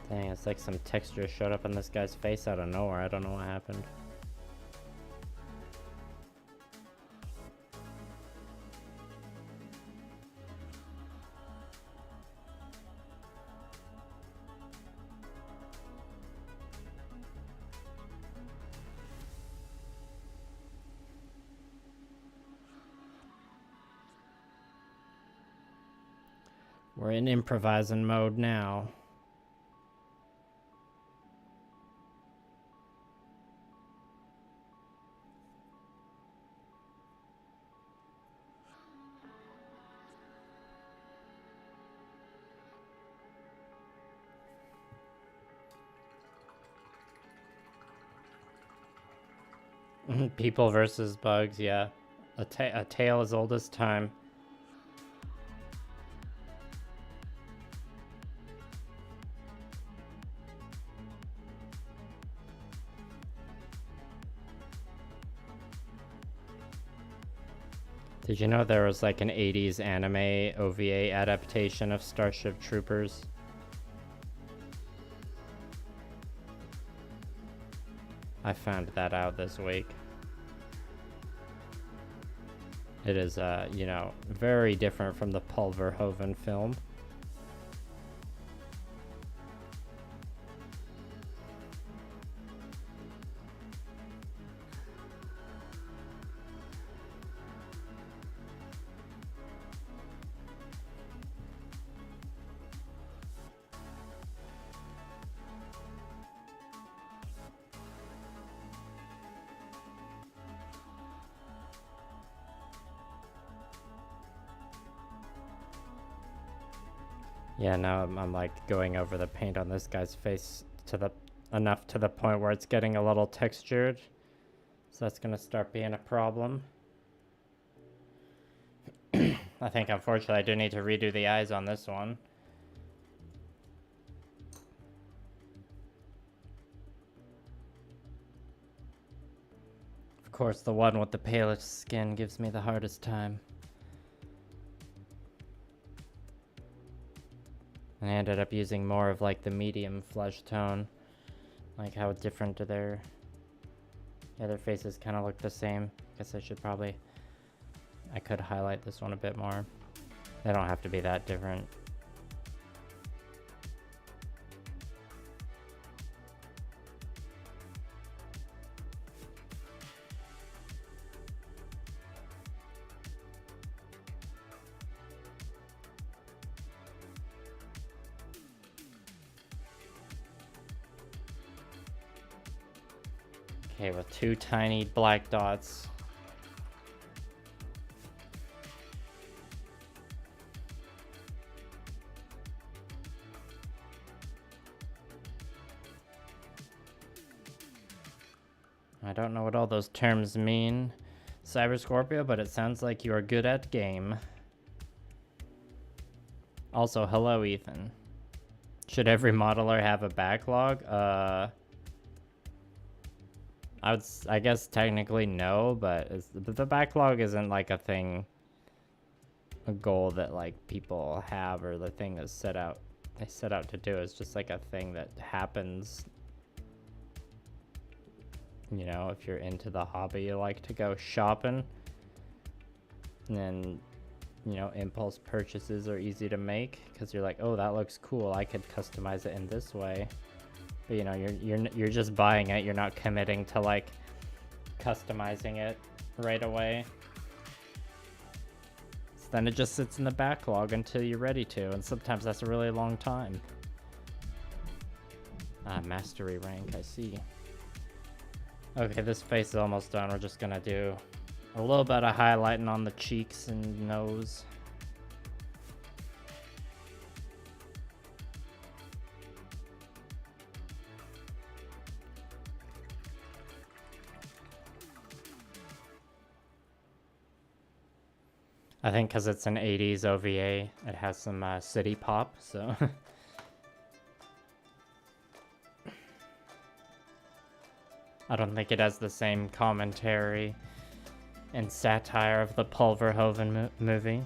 Dang, it's like some texture showed up on this guy's face out of nowhere. I don't know what happened. We're in improvising mode now. People versus bugs, yeah. A tale as old as time. Did you know there was like an 80s anime OVA adaptation of Starship Troopers? I found that out this week. It is, you know, very different from the Paul Verhoeven film. Yeah, now I'm like going over the paint on this guy's face to enough to the point where it's getting a little textured. So that's gonna start being a problem. I think unfortunately I do need to redo the eyes on this one. Of course, the one with the palest skin gives me the hardest time. I ended up using more of like the medium flesh tone. Like how different do their faces kind of look the same. Guess I should probably, I could highlight this one a bit more. They don't have to be that different. Okay, with two tiny black dots. I don't know what all those terms mean, Cyber Scorpio, but it sounds like you are good at game. Also, hello, Ethan. Should every modeler have a backlog? I guess technically no, but the backlog isn't like a thing, a goal that like people have, or the thing that's they set out to do. It's just like a thing that happens. You know, if you're into the hobby, you like to go shopping, and then, you know, impulse purchases are easy to make because you're like, oh, that looks cool, I could customize it in this way. But you know, you're just buying it. You're not committing to like customizing it right away. So then it just sits in the backlog until you're ready to, and sometimes that's a really long time. Ah, mastery rank, I see. Okay, this face is almost done. We're just gonna do a little bit of highlighting on the cheeks and nose. I think because it's an 80s OVA, it has some city pop, so... I don't think it has the same commentary and satire of the Paul Verhoeven movie.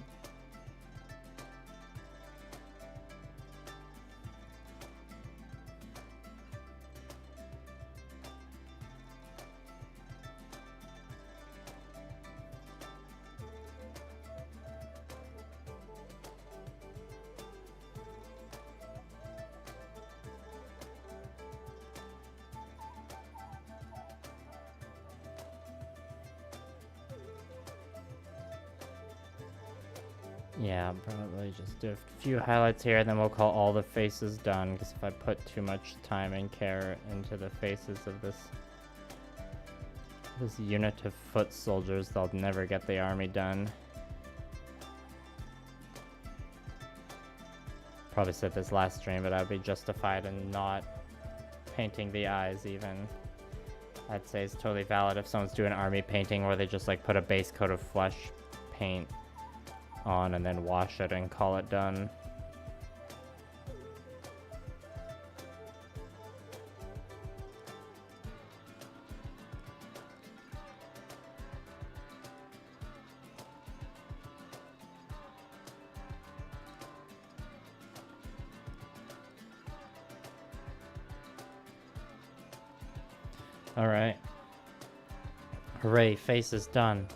Yeah, probably just do a few highlights here, and then we'll call all the faces done, because if I put too much time and care into the faces of this unit of foot soldiers, they'll never get the army done. Probably said this last stream, but I'd be justified in not painting the eyes even. I'd say it's totally valid if someone's doing army painting where they just like put a base coat of flesh paint on and then wash it and call it done. All right. Hooray, face is done.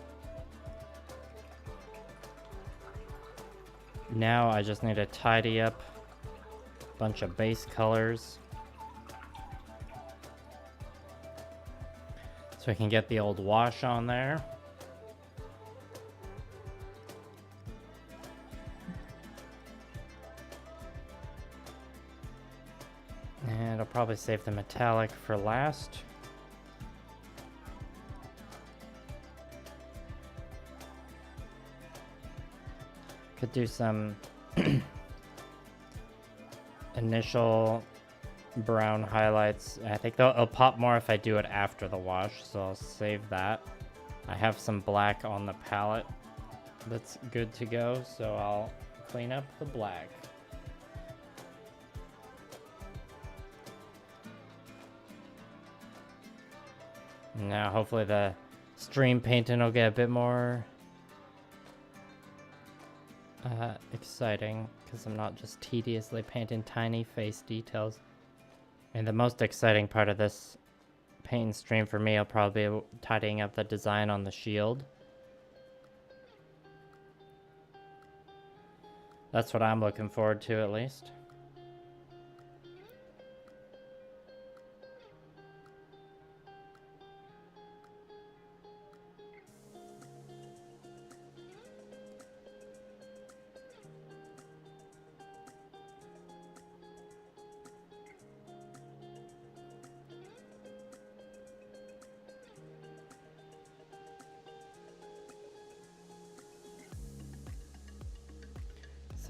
Now I just need to tidy up a bunch of base colors so I can get the old wash on there. And I'll probably save the metallic for last. Could do some initial brown highlights. I think it'll pop more if I do it after the wash, so I'll save that. I have some black on the palette that's good to go, so I'll clean up the black. Now hopefully the stream painting will get a bit more exciting, because I'm not just tediously painting tiny face details. And the most exciting part of this paint stream for me will probably be tidying up the design on the shield. That's what I'm looking forward to, at least.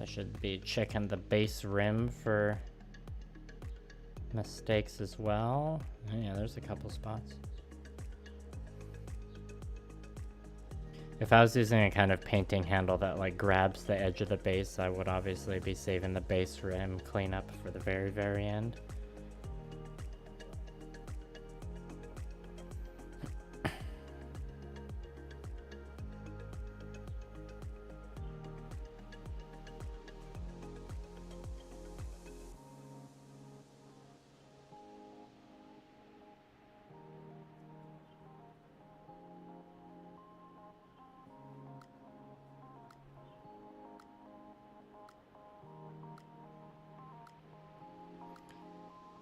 I should be checking the base rim for mistakes as well. Yeah, there's a couple spots. If I was using a kind of painting handle that like grabs the edge of the base, I would obviously be saving the base rim cleanup for the very, very end.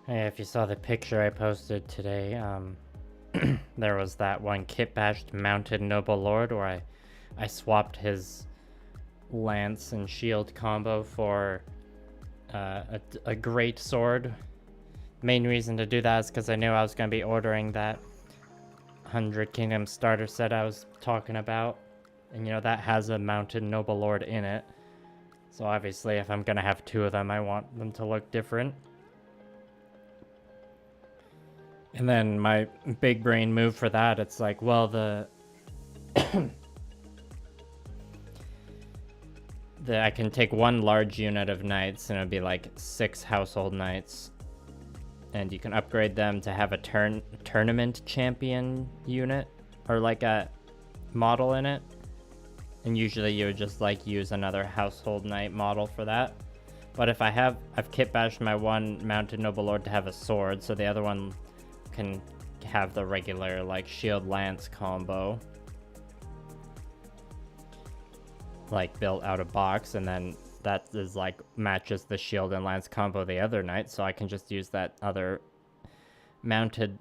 Hey, if you saw the picture I posted today, there was that one kit bashed mounted noble lord where I swapped his lance and shield combo for a great sword. Main reason to do that is because I knew I was going to be ordering that 100 Kingdom starter set I was talking about. And you know, that has a mounted noble lord in it. So obviously if I'm going to have two of them, I want them to look different. And then my big brain move for that, it's like, well, I can take one large unit of knights and it'd be like 6 household knights. And you can upgrade them to have a tournament champion unit or like a model in it. And usually you would just like use another household knight model for that. But if I've kit bashed my one mounted noble lord to have a sword, so the other one can have the regular like shield lance combo, like built out of box, and then that is like matches the shield and lance combo the other night, so I can just use that other mounted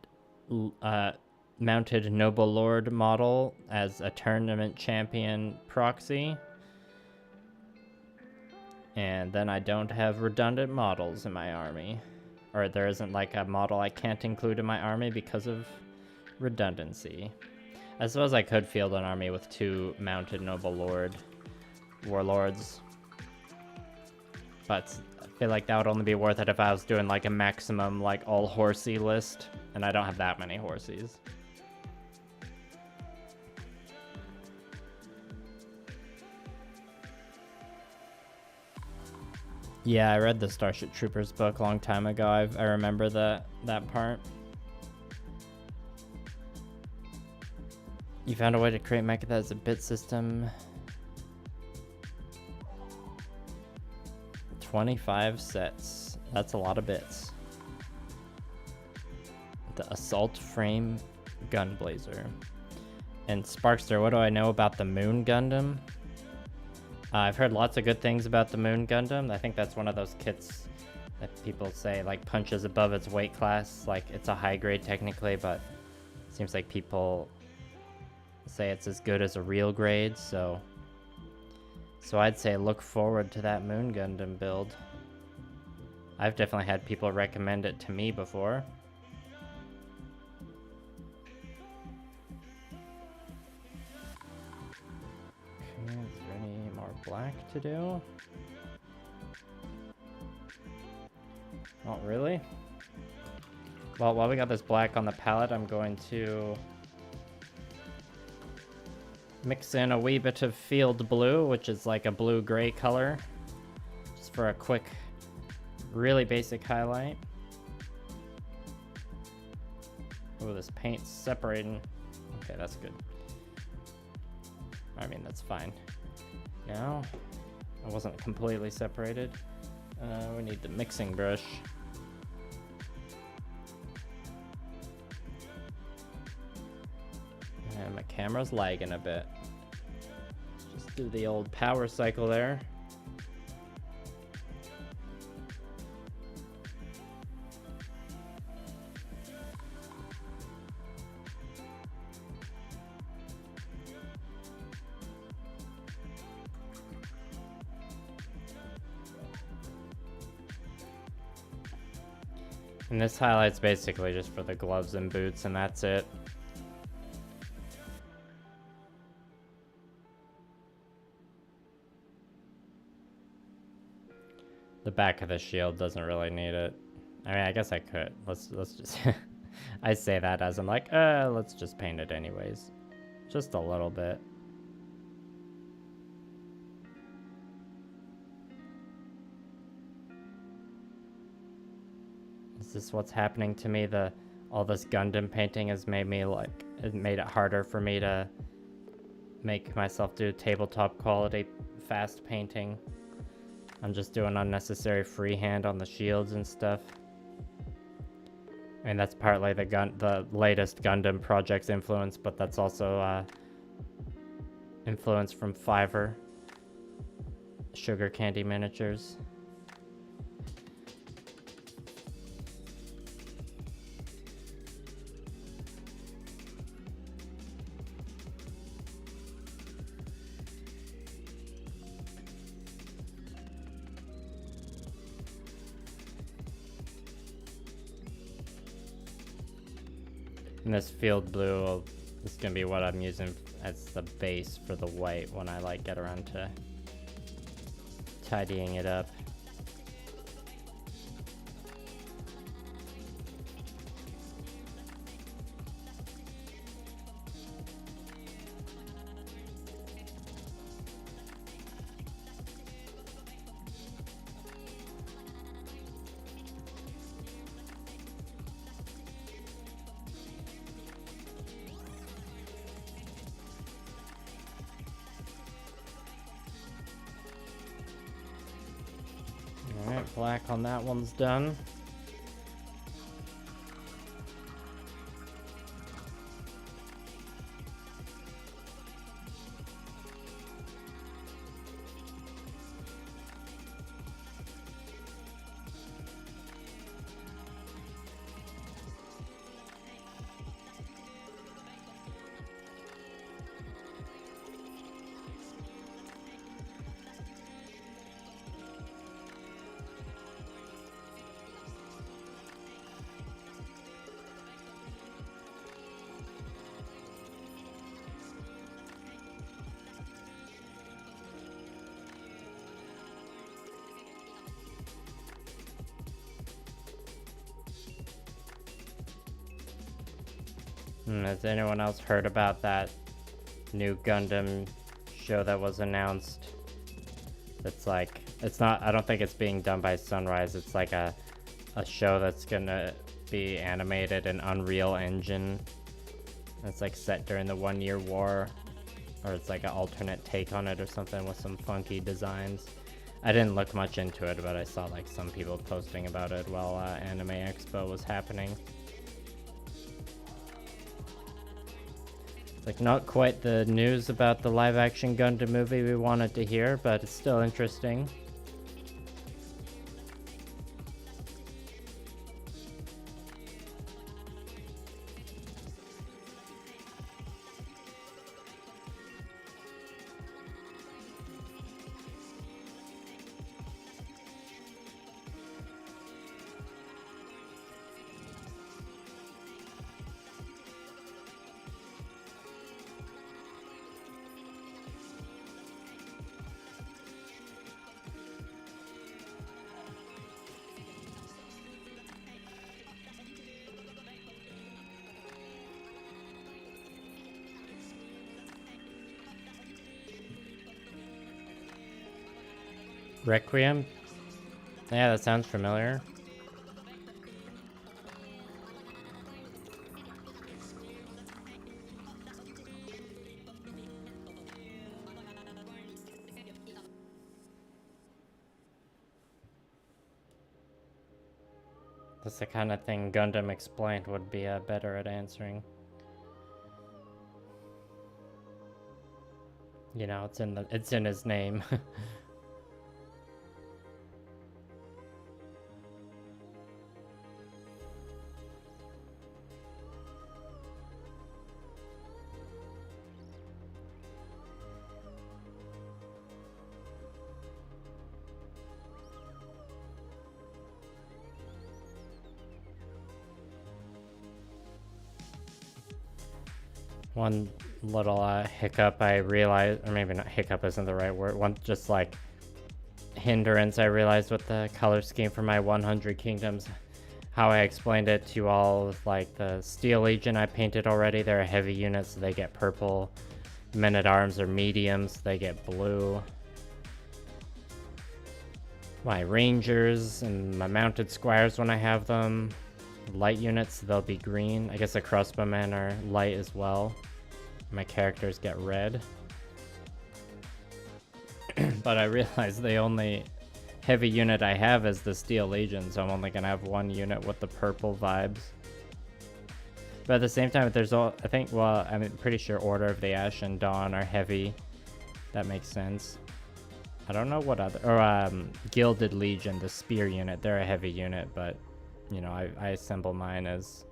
noble lord model as a tournament champion proxy, and then I don't have redundant models in my army, or there isn't like a model I can't include in my army because of redundancy. I suppose I could field an army with 2 mounted noble lord warlords, but I feel like that would only be worth it if I was doing like a maximum like all horsey list, and I don't have that many horsies. Yeah, I read the Starship Troopers book a long time ago. I remember that part. You found a way to create mecha that is a bit system. 25 sets. That's a lot of bits. The Assault Frame Gunblazer. And Sparkster, what do I know about the Moon Gundam? I've heard lots of good things about the Moon Gundam. I think that's one of those kits that people say like punches above its weight class. Like it's a high grade technically, but it seems like people say it's as good as a real grade. So I'd say look forward to that Moon Gundam build. I've definitely had people recommend it to me before. Okay, is there any more black to do? Not really. Well, while we got this black on the palette, I'm going to mix in a wee bit of field blue, which is like a blue-gray color, just for a quick, really basic highlight. Oh, this paint's separating. Okay, that's good. I mean, that's fine. Now, it wasn't completely separated. We need the mixing brush. And my camera's lagging a bit. Just do the old power cycle there. And this highlight's basically just for the gloves and boots, and that's it. The back of the shield doesn't really need it. I mean, I guess I could. Let's just... I say that as I'm like, let's just paint it anyways. Just a little bit. Is this what's happening to me? All this Gundam painting has made me like... It made it harder for me to make myself do tabletop quality fast painting. I'm just doing unnecessary freehand on the shields and stuff. I mean, that's partly the latest Gundam project's influence, but that's also influence from Fiverr. Sugar Candy Miniatures. And this field blue is gonna be what I'm using as the base for the white when I like get around to tidying it up. Alright, black on that one's done. Has anyone else heard about that new Gundam show that was announced? It's like, it's not, I don't think it's being done by Sunrise. It's like a show that's gonna be animated in Unreal Engine. It's like set during the 1 Year War, or it's like an alternate take on it or something with some funky designs. I didn't look much into it, but I saw like some people posting about it while Anime Expo was happening. Like, not quite the news about the live-action Gundam movie we wanted to hear, but it's still interesting. Requiem? Yeah, that sounds familiar. That's the kind of thing Gundam Explained would be better at answering. You know, it's in his name. One little hiccup I realized, or maybe not hiccup isn't the right word, one just like hindrance I realized with the color scheme for my 100 Kingdoms, how I explained it to you all with like the Steel Legion I painted already. They're a heavy unit, so they get purple. Men-at-Arms are mediums, they get blue. My Rangers and my Mounted Squires, when I have them, light units, they'll be green. I guess the crossbowmen are light as well. My characters get red. But I realized the only heavy unit I have is the Steel Legion, so I'm only gonna have one unit with the purple vibes. But at the same time, there's all, I think, well, I'm pretty sure Order of the Ash and Dawn are heavy. That makes sense. I don't know what other, or Gilded Legion, the spear unit, they're a heavy unit, but you know, I assemble mine as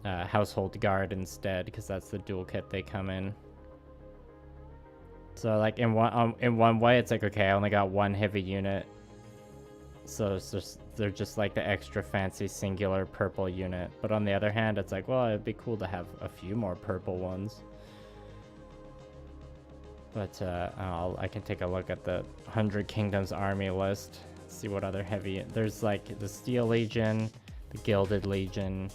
Household Guard instead, because that's the dual kit they come in. So like in one way, it's like, okay, I only got one heavy unit, So they're just like the extra fancy singular purple unit. But on the other hand, it's like, well, it'd be cool to have a few more purple ones. But I can take a look at the 100 Kingdoms army list. See what other heavy... There's like the Steel Legion, the Gilded Legion,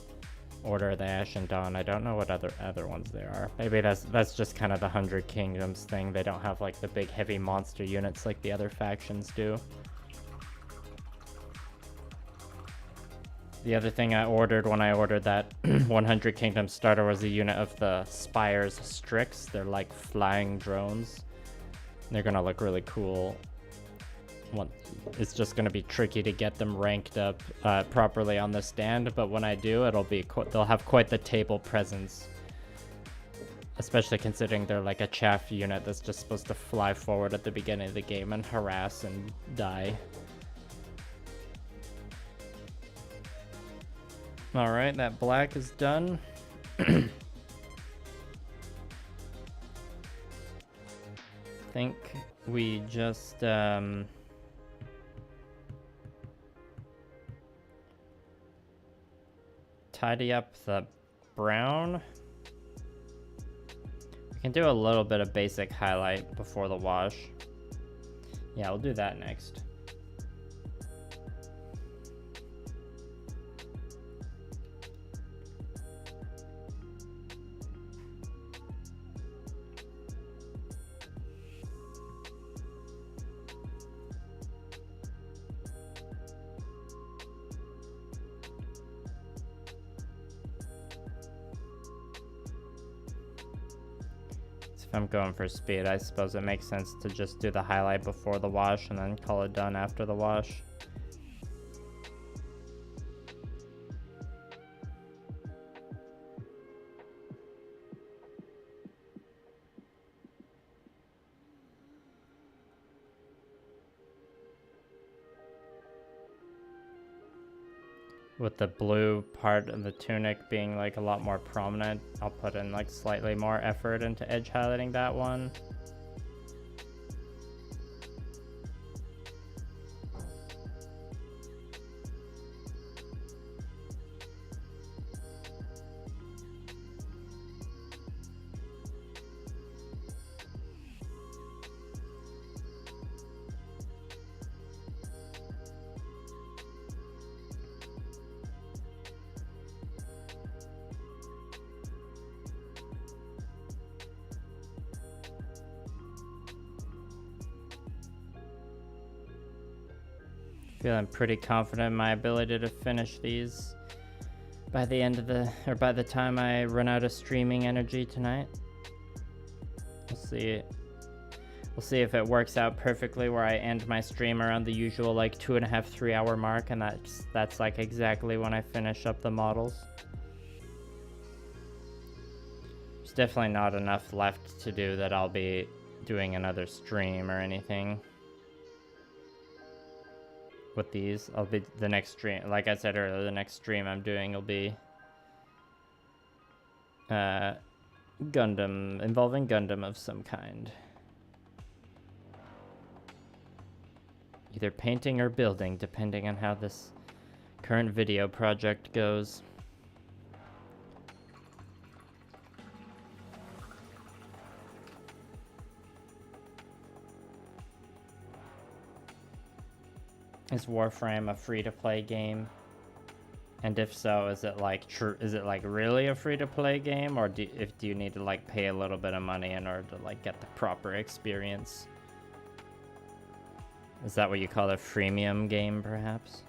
Order of the Ashen Dawn. I don't know what other ones there are. Maybe that's just kind of the 100 Kingdoms thing. They don't have like the big heavy monster units like the other factions do. The other thing I ordered when I ordered that 100 Kingdom starter was a unit of the Spire's Strix. They're like flying drones. They're gonna look really cool. It's just gonna be tricky to get them ranked up properly on the stand, but when I do, they'll have quite the table presence. Especially considering they're like a chaff unit that's just supposed to fly forward at the beginning of the game and harass and die. Alright, that black is done. Think we just tidy up the brown. We can do a little bit of basic highlight before the wash. Yeah, we'll do that next. If I'm going for speed, I suppose it makes sense to just do the highlight before the wash and then call it done after the wash. With the blue part of the tunic being like a lot more prominent, I'll put in like slightly more effort into edge highlighting that one. Feeling pretty confident in my ability to finish these by the end of by the time I run out of streaming energy tonight. We'll see. We'll see if it works out perfectly where I end my stream around the usual like 2.5–3 hour mark, and that's like exactly when I finish up the models. There's definitely not enough left to do that I'll be doing another stream or anything. With these, I'll be the next stream, like I said earlier, the next stream I'm doing will be Gundam, involving Gundam of some kind. Either painting or building, depending on how this current video project goes. Is Warframe a free-to-play game? And if so, is it like really a free-to-play game, or do you need to like pay a little bit of money in order to like get the proper experience? Is that what you call a freemium game, perhaps?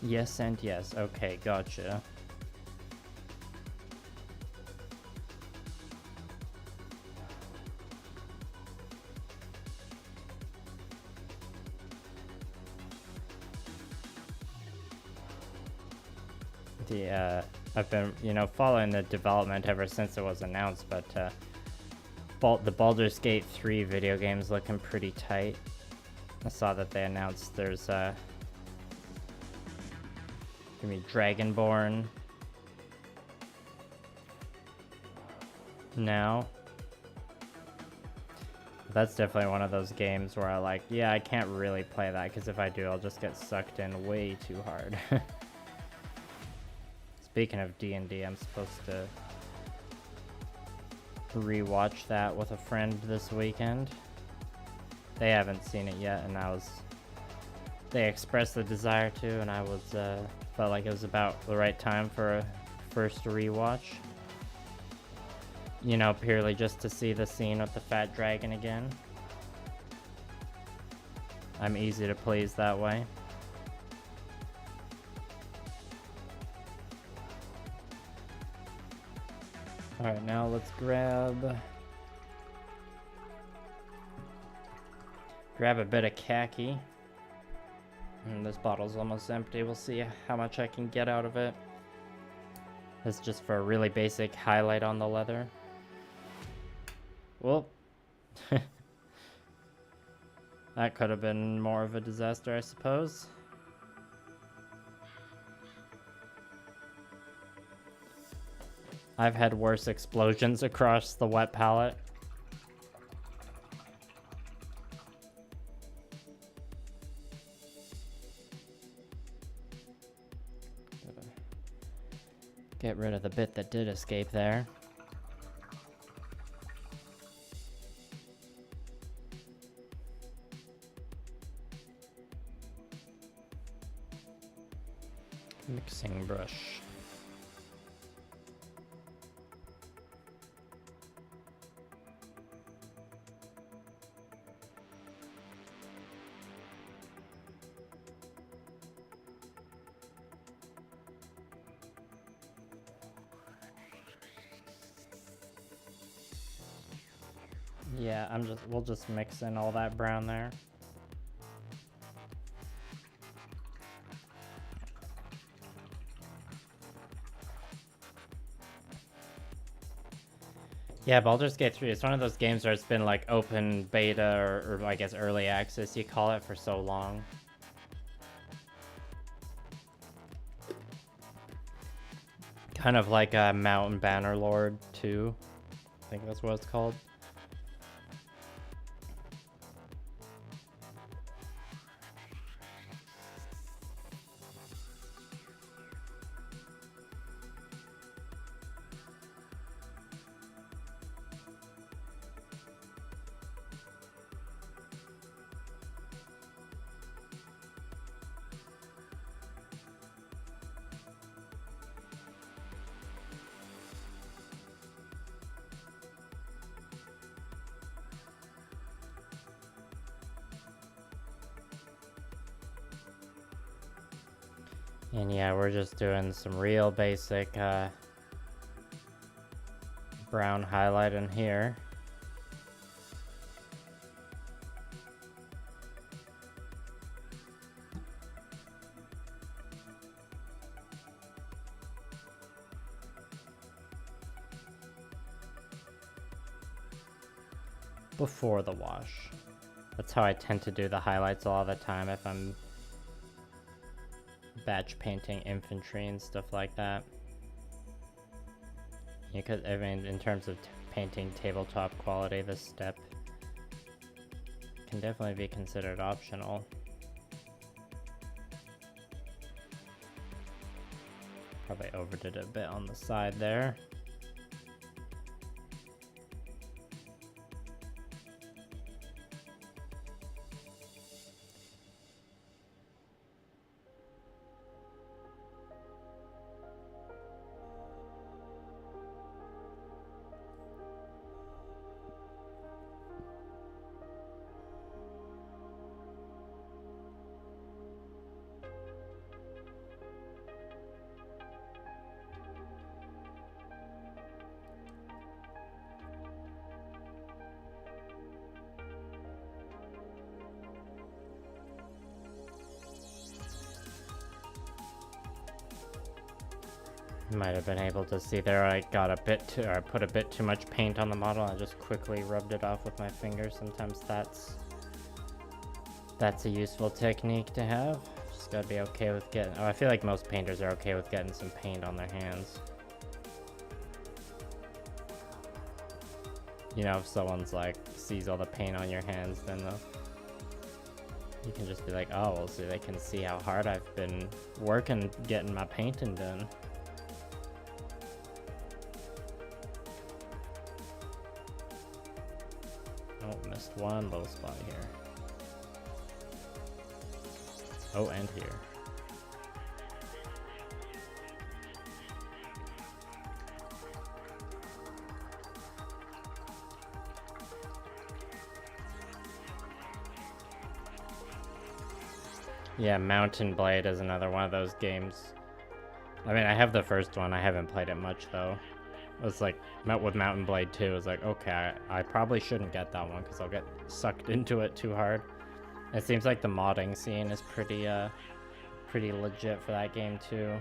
Yes and yes. Okay, gotcha. I've been, following the development ever since it was announced, but the Baldur's Gate 3 video game's looking pretty tight. I saw that they announced there's gonna be Dragonborn now. That's definitely one of those games where I like, yeah, I can't really play that because if I do, I'll just get sucked in way too hard. Speaking of D&D, I'm supposed to rewatch that with a friend this weekend. They haven't seen it yet, and they expressed the desire to, and I was felt like it was about the right time for a first rewatch. Purely just to see the scene with the fat dragon again. I'm easy to please that way. Alright, now let's grab a bit of khaki. And this bottle's almost empty. We'll see how much I can get out of it. This is just for a really basic highlight on the leather. Well, that could have been more of a disaster, I suppose. I've had worse explosions across the wet palette. Get rid of the bit that did escape there. Mixing brush. Yeah, we'll just mix in all that brown there. Yeah, Baldur's Gate 3, it's one of those games where it's been like open beta or I guess early access, you call it, for so long. Kind of like a Mountain Bannerlord 2. I think that's what it's called. And yeah, we're just doing some real basic brown highlight in here. Before the wash. That's how I tend to do the highlights all the time if I'm batch painting infantry and stuff like that. Because I mean, in terms of painting tabletop quality, this step can definitely be considered optional. Probably overdid it a bit on the side there. Might have been able to see there I got a bit too, or I put a bit too much paint on the model. I just quickly rubbed it off with my finger. Sometimes that's a useful technique to have. Just gotta be okay with getting, oh, I feel like most painters are okay with getting some paint on their hands. You know, if someone's like, sees all the paint on your hands, then you can just be like, oh, well, so they can see how hard I've been working getting my painting done. Oh, missed one little spot here. Oh, and here. Yeah, Mountain Blade is another one of those games. I mean, I have the first one. I haven't played it much, though. It was like, with Mountain Blade 2, it was like, okay, I probably shouldn't get that one because I'll get sucked into it too hard. It seems like the modding scene is pretty legit for that game, too.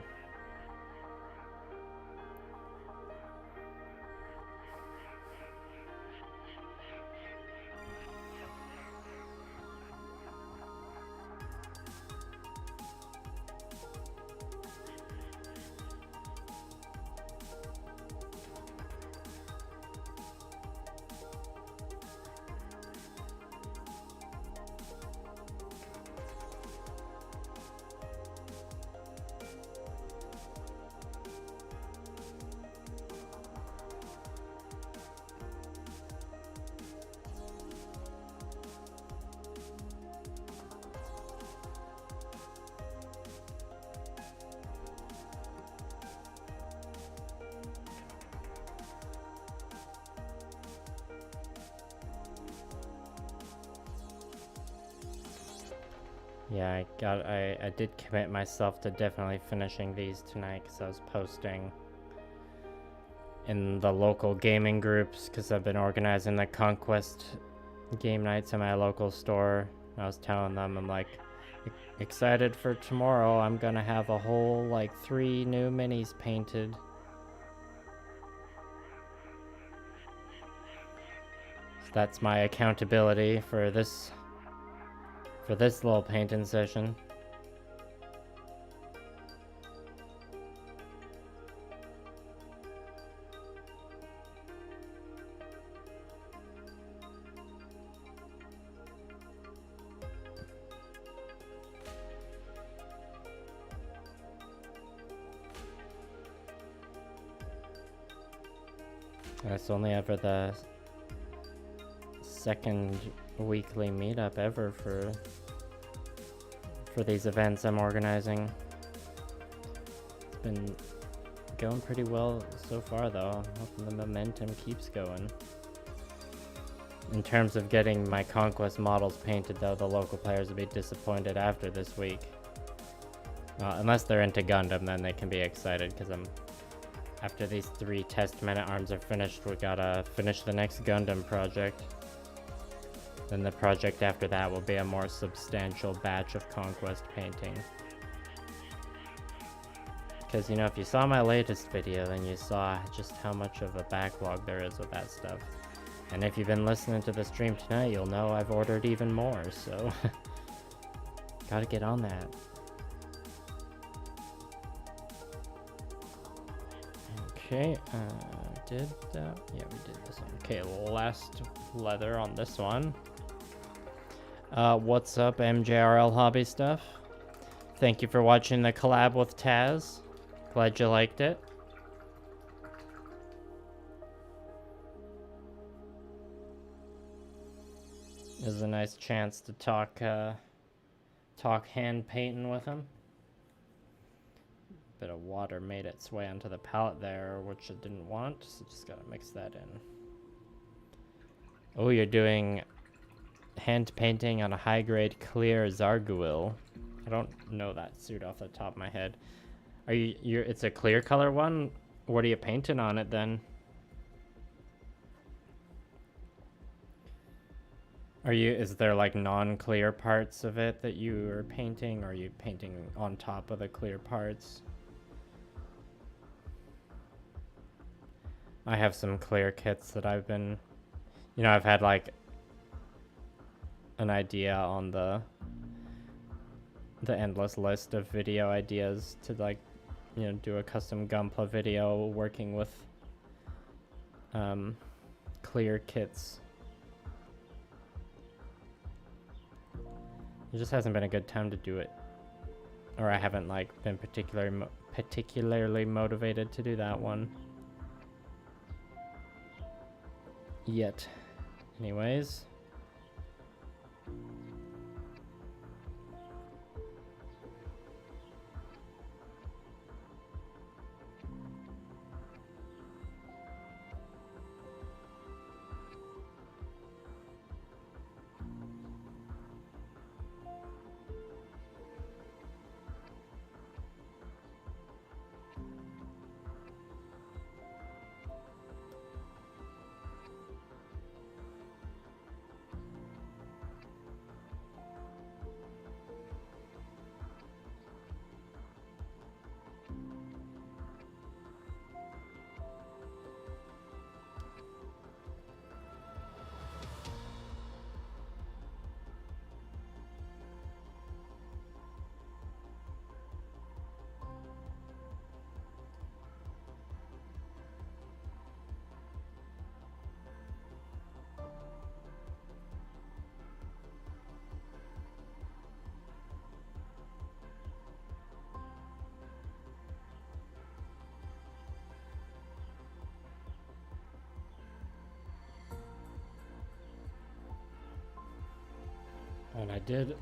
Yeah, I did commit myself to definitely finishing these tonight because I was posting in the local gaming groups because I've been organizing the Conquest game nights in my local store. I was telling them, I'm like, excited for tomorrow. I'm gonna have a whole, like, 3 new minis painted. So that's my accountability for this little painting session. It's only ever the second weekly meetup ever for these events I'm organizing. It's been going pretty well so far, though. I'm hoping the momentum keeps going. In terms of getting my Conquest models painted, though, the local players will be disappointed after this week. Unless they're into Gundam, then they can be excited, because after these 3 test men-at-arms are finished, we gotta finish the next Gundam project. Then the project after that will be a more substantial batch of Conquest painting. Because, you know, if you saw my latest video, then you saw just how much of a backlog there is with that stuff. And if you've been listening to the stream tonight, you'll know I've ordered even more, so gotta get on that. Okay, did that? Yeah, we did this one. Okay, last leather on this one. What's up, MJRL Hobby Stuff? Thank you for watching the collab with Taz. Glad you liked it. It was a nice chance to talk hand painting with him. Bit of water made its way onto the palette there, which I didn't want, so just gotta mix that in. Oh, you're doing hand painting on a high-grade clear Zarguil. I don't know that suit off the top of my head. Are you're it's a clear color one? What are you painting on it then? Is there like non-clear parts of it that you are painting, or are you painting on top of the clear parts? I have some clear kits that I've been, you know, I've had like an idea on the endless list of video ideas to like, you know, do a custom Gunpla video working with clear kits. It just hasn't been a good time to do it, or I haven't like been particularly motivated to do that one yet. Anyways, and I did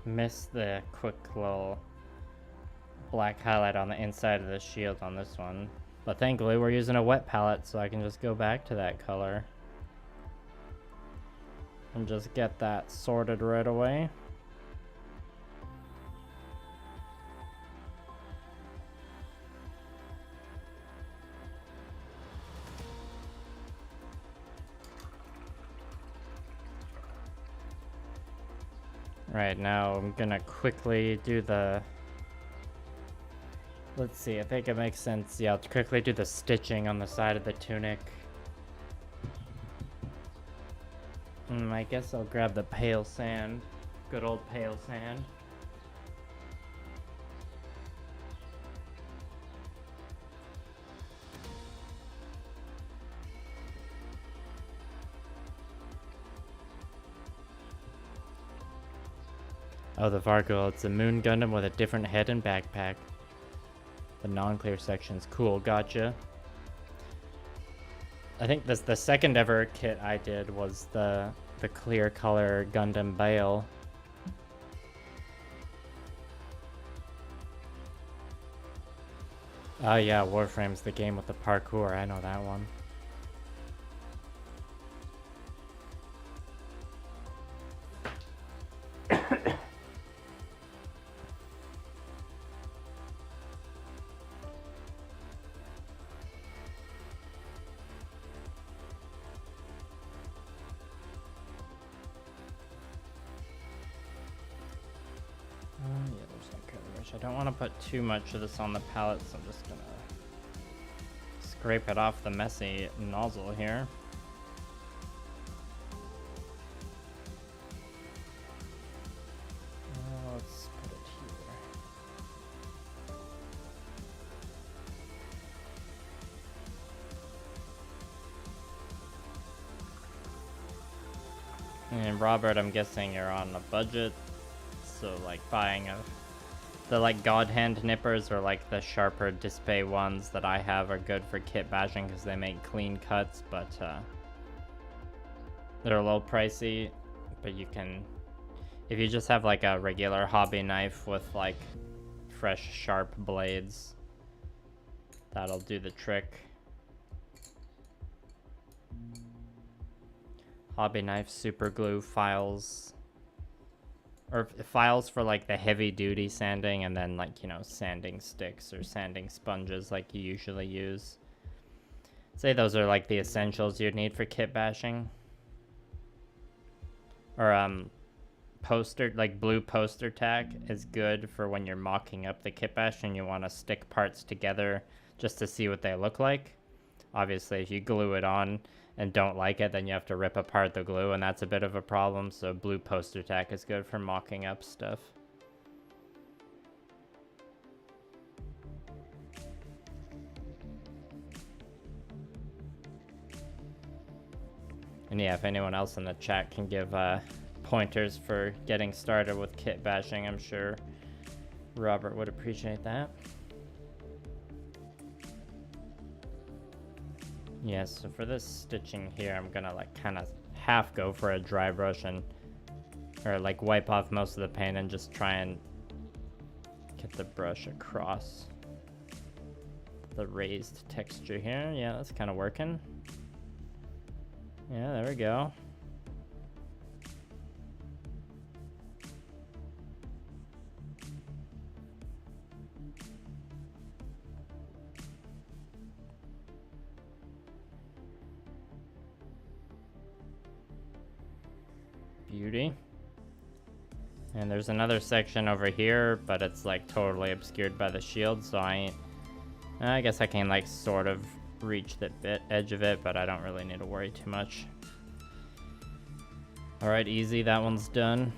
miss the quick little black highlight on the inside of the shield on this one, but thankfully we're using a wet palette, so I can just go back to that color and just get that sorted right away. Right, now I'm gonna quickly do the, let's see, I think it makes sense. Yeah, I'll quickly do the stitching on the side of the tunic. I guess I'll grab the pale sand. Good old pale sand. Oh, the Vargul, it's a Moon Gundam with a different head and backpack. The non-clear section's cool, gotcha. I think this the second ever kit I did was the clear color Gundam Bale. Oh yeah, Warframe's the game with the parkour, I know that one. I don't want to put too much of this on the palette, so I'm just gonna scrape it off the messy nozzle here. Let's put it here. And Robert, I'm guessing you're on a budget, so like buying the like God Hand nippers or like the sharper display ones that I have are good for kit bashing because they make clean cuts, but they're a little pricey. But you can, if you just have like a regular hobby knife with like fresh sharp blades, that'll do the trick. Hobby knife, super glue, files. Or files for like the heavy duty sanding, and then like, you know, sanding sticks or sanding sponges like you usually use. Say those are like the essentials you'd need for kit bashing. Or poster, like blue poster tack is good for when you're mocking up the kit bash and you want to stick parts together just to see what they look like. obviously if you glue it on and don't like it, then you have to rip apart the glue, and that's a bit of a problem. So blue poster tack is good for mocking up stuff. And yeah, if anyone else in the chat can give pointers for getting started with kit bashing, I'm sure Robert would appreciate that. Yeah, so for this stitching here, I'm gonna like kind of half go for a dry brush and, or like wipe off most of the paint and just try and get the brush across the raised texture here. Yeah, that's kind of working. Yeah, there we go. Beauty. And there's another section over here, but it's like totally obscured by the shield, so I guess I can like sort of reach the edge of it, but I don't really need to worry too much. All right, easy, that one's done.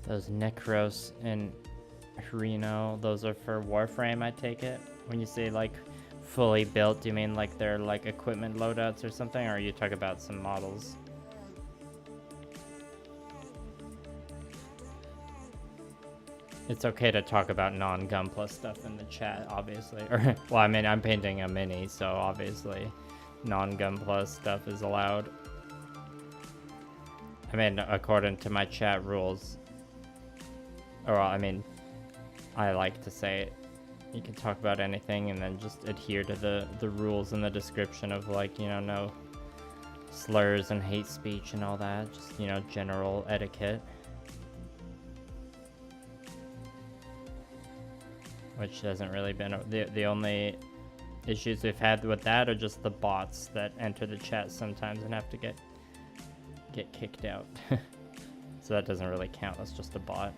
Those Necros and Reno, those are for Warframe, I take it? When you say like fully built, do you mean like they're like equipment loadouts or something, or are you talking about some models? It's okay to talk about non-Gunpla stuff in the chat, obviously. Or, well, I mean, I'm painting a mini, so obviously non-Gunpla stuff is allowed. I mean, according to my chat rules. Or, I mean, I like to say you can talk about anything and then just adhere to the rules in the description of, like, you know, no slurs and hate speech and all that. Just, you know, general etiquette. Which hasn't really been the only issues we've had with that are just the bots that enter the chat sometimes and have to get kicked out. So that doesn't really count, that's just a bot.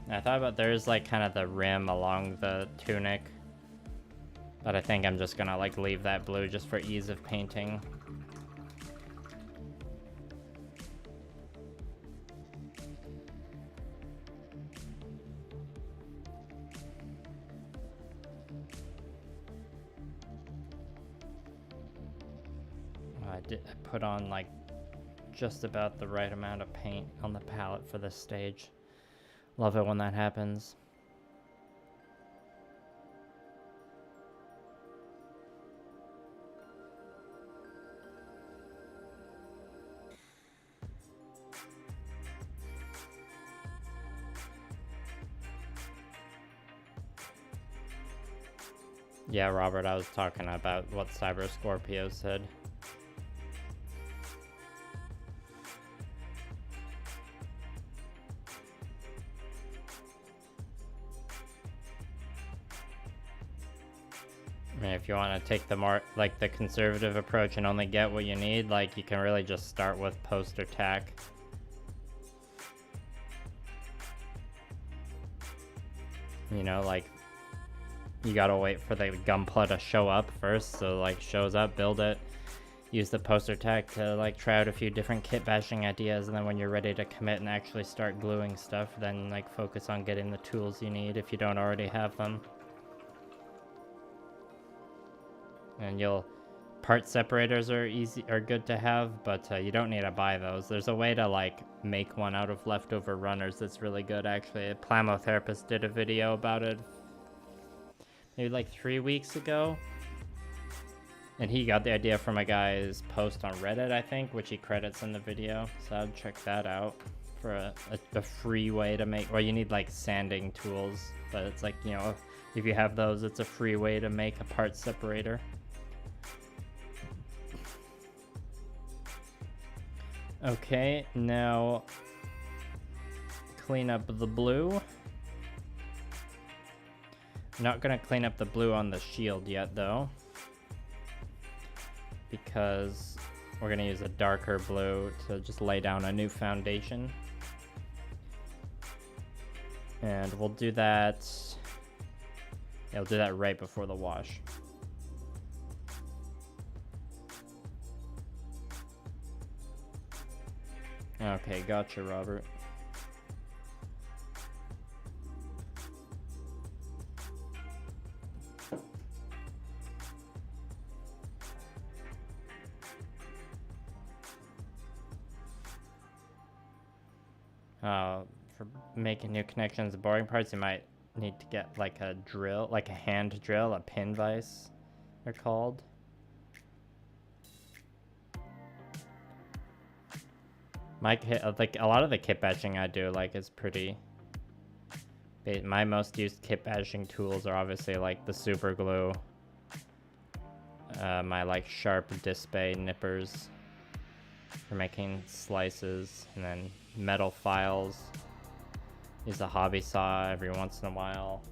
I thought about there's like kind of the rim along the tunic, but I think I'm just gonna like leave that blue just for ease of painting. I put on like just about the right amount of paint on the palette for this stage. Love it when that happens. Yeah, Robert, I was talking about what Cyber Scorpio said. I mean, if you want to take the more, like, the conservative approach and only get what you need, like, you can really just start with poster tack. You know, like, you gotta wait for the Gunpla to show up first, so, like, shows up, build it, use the poster tack to, like, try out a few different kit bashing ideas, and then when you're ready to commit and actually start gluing stuff, then, like, focus on getting the tools you need if you don't already have them. And part separators are good to have, but you don't need to buy those. There's a way to like make one out of leftover runners that's really good actually. A Plamotherapist did a video about it maybe like 3 weeks ago. And he got the idea from a guy's post on Reddit, I think, which he credits in the video. So I'd check that out. for a free way to make, or you need like sanding tools, but it's like, you know, if you have those, it's a free way to make a part separator. Okay, now clean up the blue. Not gonna clean up the blue on the shield yet though, because we're gonna use a darker blue to just lay down a new foundation. And we'll do that, yeah, we'll do that right before the wash. Okay, gotcha, Robert. For making new connections, boring parts, you might need to get like a drill, like a hand drill, a pin vise, they're called. My kit, like a lot of the kit bashing I do, like is pretty. My most used kit bashing tools are obviously like the super glue, my like sharp display nippers for making slices, and then metal files. Use a hobby saw every once in a while.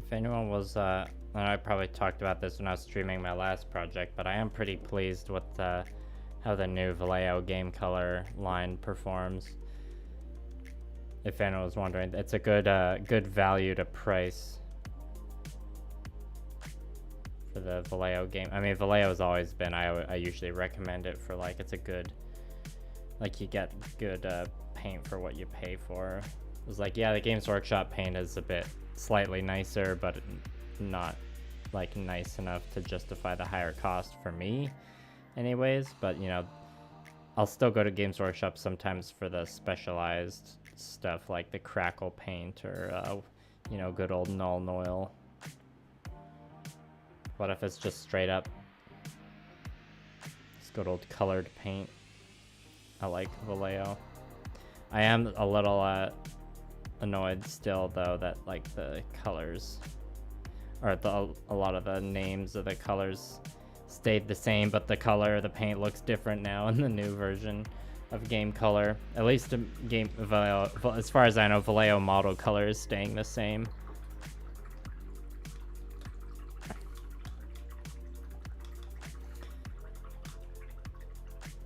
If anyone was, and I probably talked about this when I was streaming my last project, but I am pretty pleased with how the new Vallejo game color line performs. If anyone was wondering, it's a good value to price for the Vallejo game. I mean, Vallejo's always been, I usually recommend it for like, it's a good, like you get good paint for what you pay for. It was like, yeah, the Games Workshop paint is a bit slightly nicer, but not like nice enough to justify the higher cost for me anyways. But you know, I'll still go to Games Workshop sometimes for the specialized stuff like the crackle paint or you know, good old null and oil. What if it's just straight up this good old colored paint? I like Vallejo. I am a little annoyed still though that like the colors, or a lot of the names of the colors stayed the same, but the color of the paint looks different now in the new version of game color. At least game Vallejo, as far as I know, Vallejo model color is staying the same.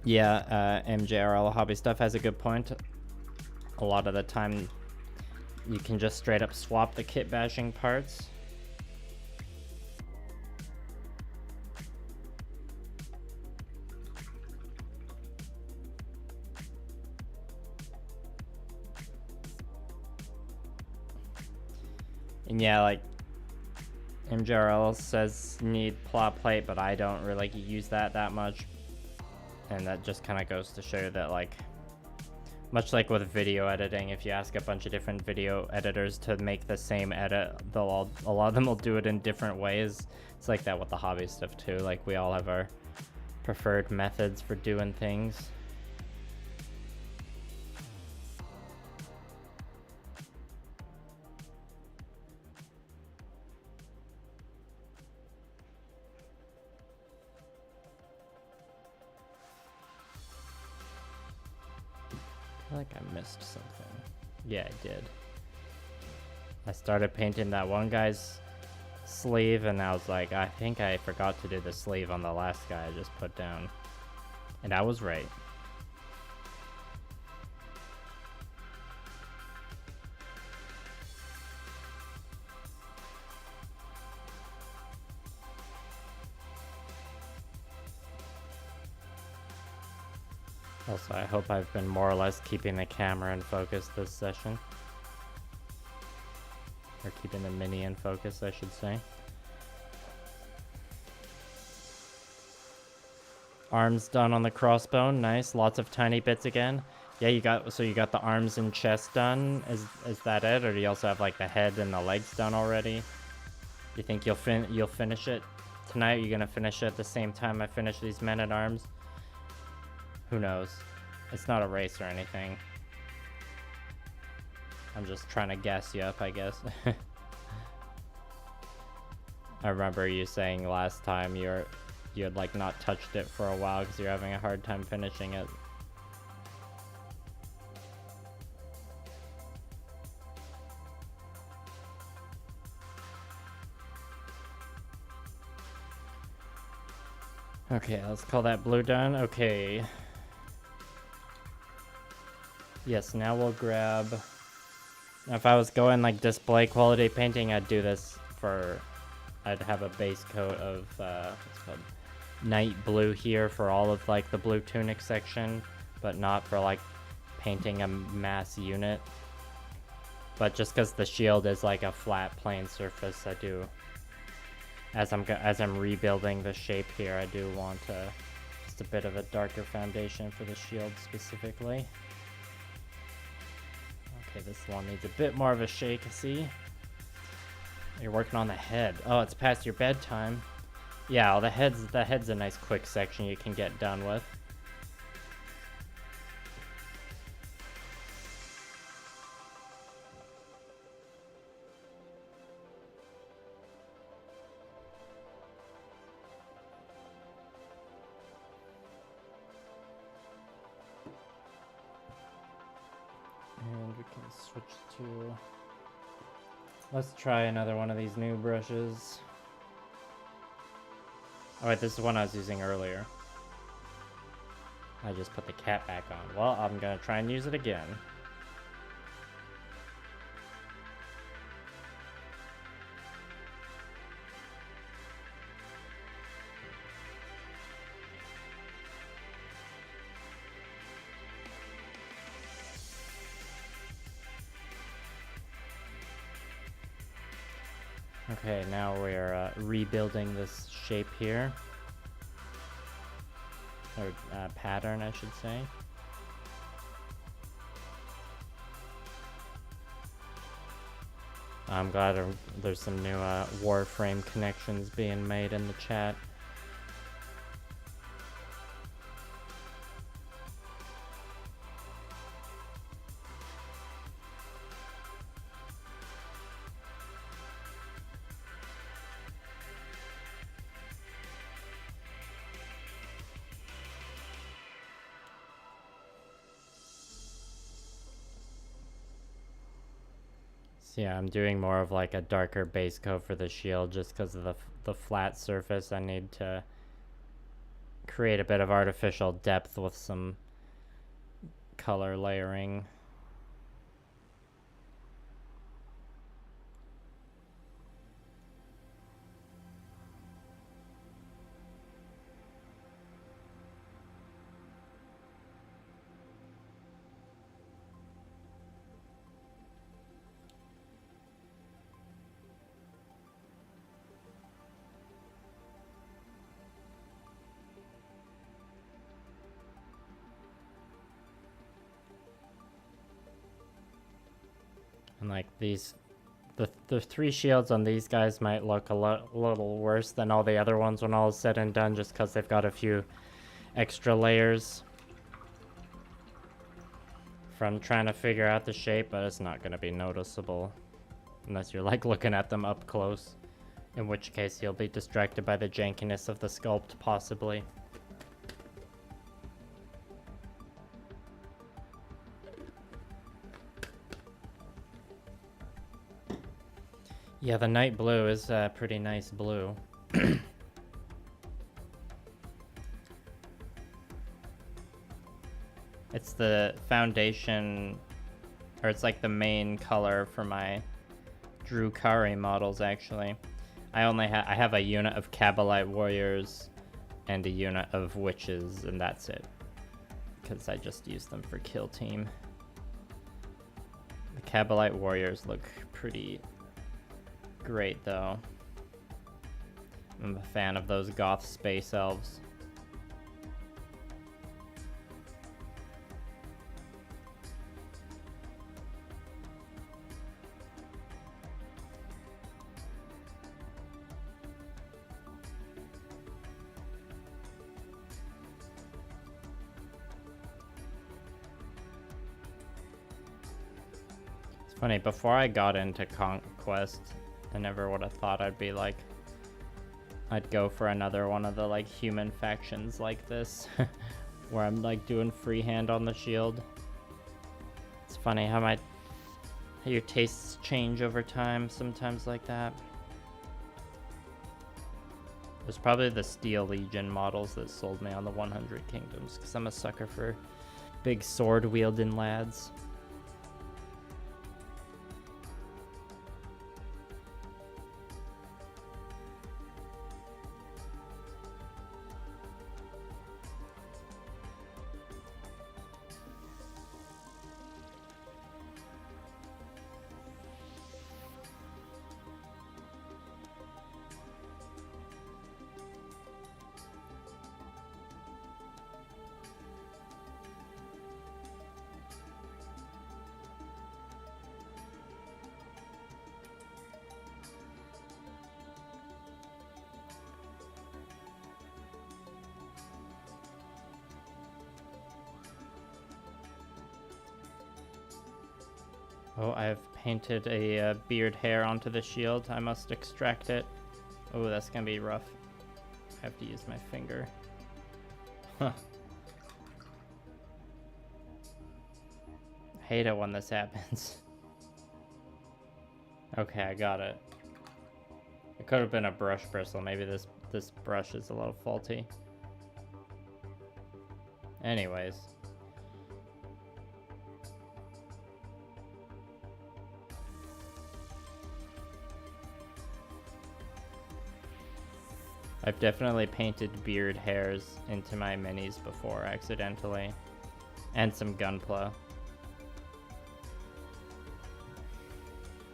Yeah, MJRL Hobby Stuff has a good point. A lot of the time you can just straight up swap the kit bashing parts. And yeah, like MJRL says need plot plate, but I don't really use that much. And that just kind of goes to show that, like, much like with video editing, if you ask a bunch of different video editors to make the same edit, a lot of them will do it in different ways. It's like that with the hobby stuff too. Like, we all have our preferred methods for doing things. I feel like I missed something. Yeah, I did. I started painting that one guy's sleeve, and I was like, I think I forgot to do the sleeve on the last guy I just put down. And I was right. Also, I hope I've been more or less keeping the camera in focus this session. Or keeping the mini in focus, I should say. Arms done on the crossbone, nice. Lots of tiny bits again. Yeah, you got the arms and chest done. Is that it, or do you also have like the head and the legs done already? You think you'll finish it tonight? Are you gonna finish it at the same time I finish these men at arms? Who knows? It's not a race or anything. I'm just trying to gas you up, I guess. I remember you saying last time you had like not touched it for a while because you're having a hard time finishing it. Okay, let's call that blue done. Okay. Yes, now we'll grab... Now if I was going like display quality painting, I'd do this for... I'd have a base coat of, what's it called? Night blue here for all of like the blue tunic section, but not for like painting a mass unit. But just because the shield is like a flat plain surface, I do... As I'm rebuilding the shape here, I do want just a bit of a darker foundation for the shield specifically. Okay, this one needs a bit more of a shake, see? You're working on the head. Oh, it's past your bedtime. Yeah, well, the head's a nice quick section you can get done with. And we can switch to... Let's try another one of these new brushes. Oh wait, this is one I was using earlier. I just put the cap back on. Well, I'm gonna try and use it again. Okay, now we're rebuilding this shape here. Or pattern, I should say. I'm glad there's some new Warframe connections being made in the chat. So yeah, I'm doing more of like a darker base coat for the shield just because of the flat surface. I need to create a bit of artificial depth with some color layering. And like these, the three shields on these guys might look a little worse than all the other ones when all is said and done, just because they've got a few extra layers from trying to figure out the shape, but it's not going to be noticeable unless you're like looking at them up close, in which case you'll be distracted by the jankiness of the sculpt, possibly. Yeah, the night blue is a pretty nice blue. It's the foundation, or it's like the main color for my Drukari models, actually. I have a unit of Kabbalite warriors and a unit of witches, and that's it. because I just used them for kill team. The Kabalite warriors look pretty great though. I'm a fan of those goth space elves. Funny, before I got into Conquest, I never would have thought I'd be like, I'd go for another one of the like human factions like this, where I'm like doing freehand on the shield. It's funny how your tastes change over time, sometimes like that. It was probably the Steel Legion models that sold me on the 100 Kingdoms, because I'm a sucker for big sword wielding lads. Oh, I've painted a beard hair onto the shield. I must extract it. Oh, that's gonna be rough. I have to use my finger. Huh. Hate it when this happens. Okay, I got it. It could have been a brush bristle. Maybe this brush is a little faulty. Anyways. I've definitely painted beard hairs into my minis before accidentally. And some gunpla.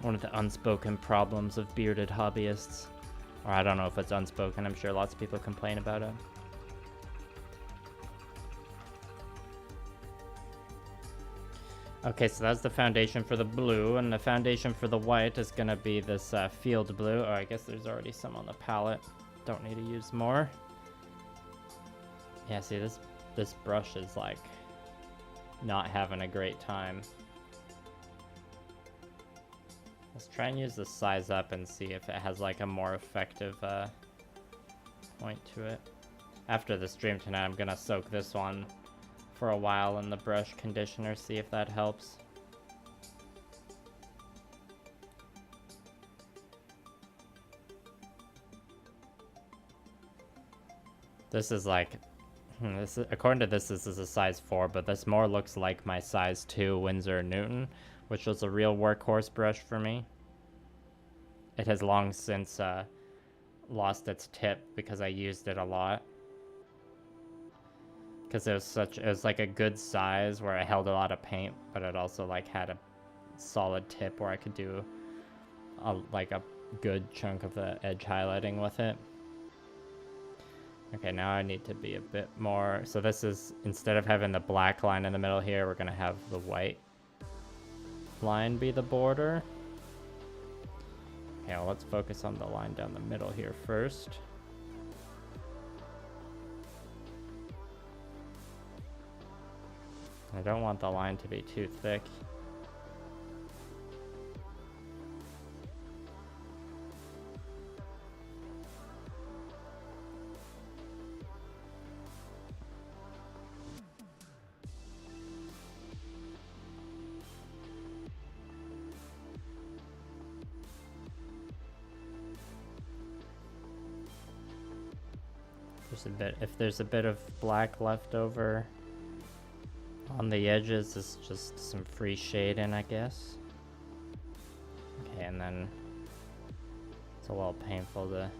One of the unspoken problems of bearded hobbyists. Or I don't know if it's unspoken, I'm sure lots of people complain about it. Okay, so that's the foundation for the blue, and the foundation for the white is gonna be this field blue. Oh, I guess there's already some on the palette. Don't need to use more. Yeah, see, this brush is like not having a great time. Let's try and use the size up and see if it has like a more effective point to it. After the stream tonight, I'm gonna soak this one for a while in the brush conditioner, see if that helps. This is like, according to this is a size 4, but this more looks like my size 2 Winsor & Newton, which was a real workhorse brush for me. It has long since lost its tip because I used it a lot. Because it was like a good size where I held a lot of paint, but it also like had a solid tip where I could do like a good chunk of the edge highlighting with it. Okay, now I need to be a bit more, so this is, instead of having the black line in the middle here, we're gonna have the white line be the border. Okay, well, let's focus on the line down the middle here first. I don't want the line to be too thick. If there's a bit of black left over on the edges, it's just some free shading, I guess. Okay, and then it's a little painful to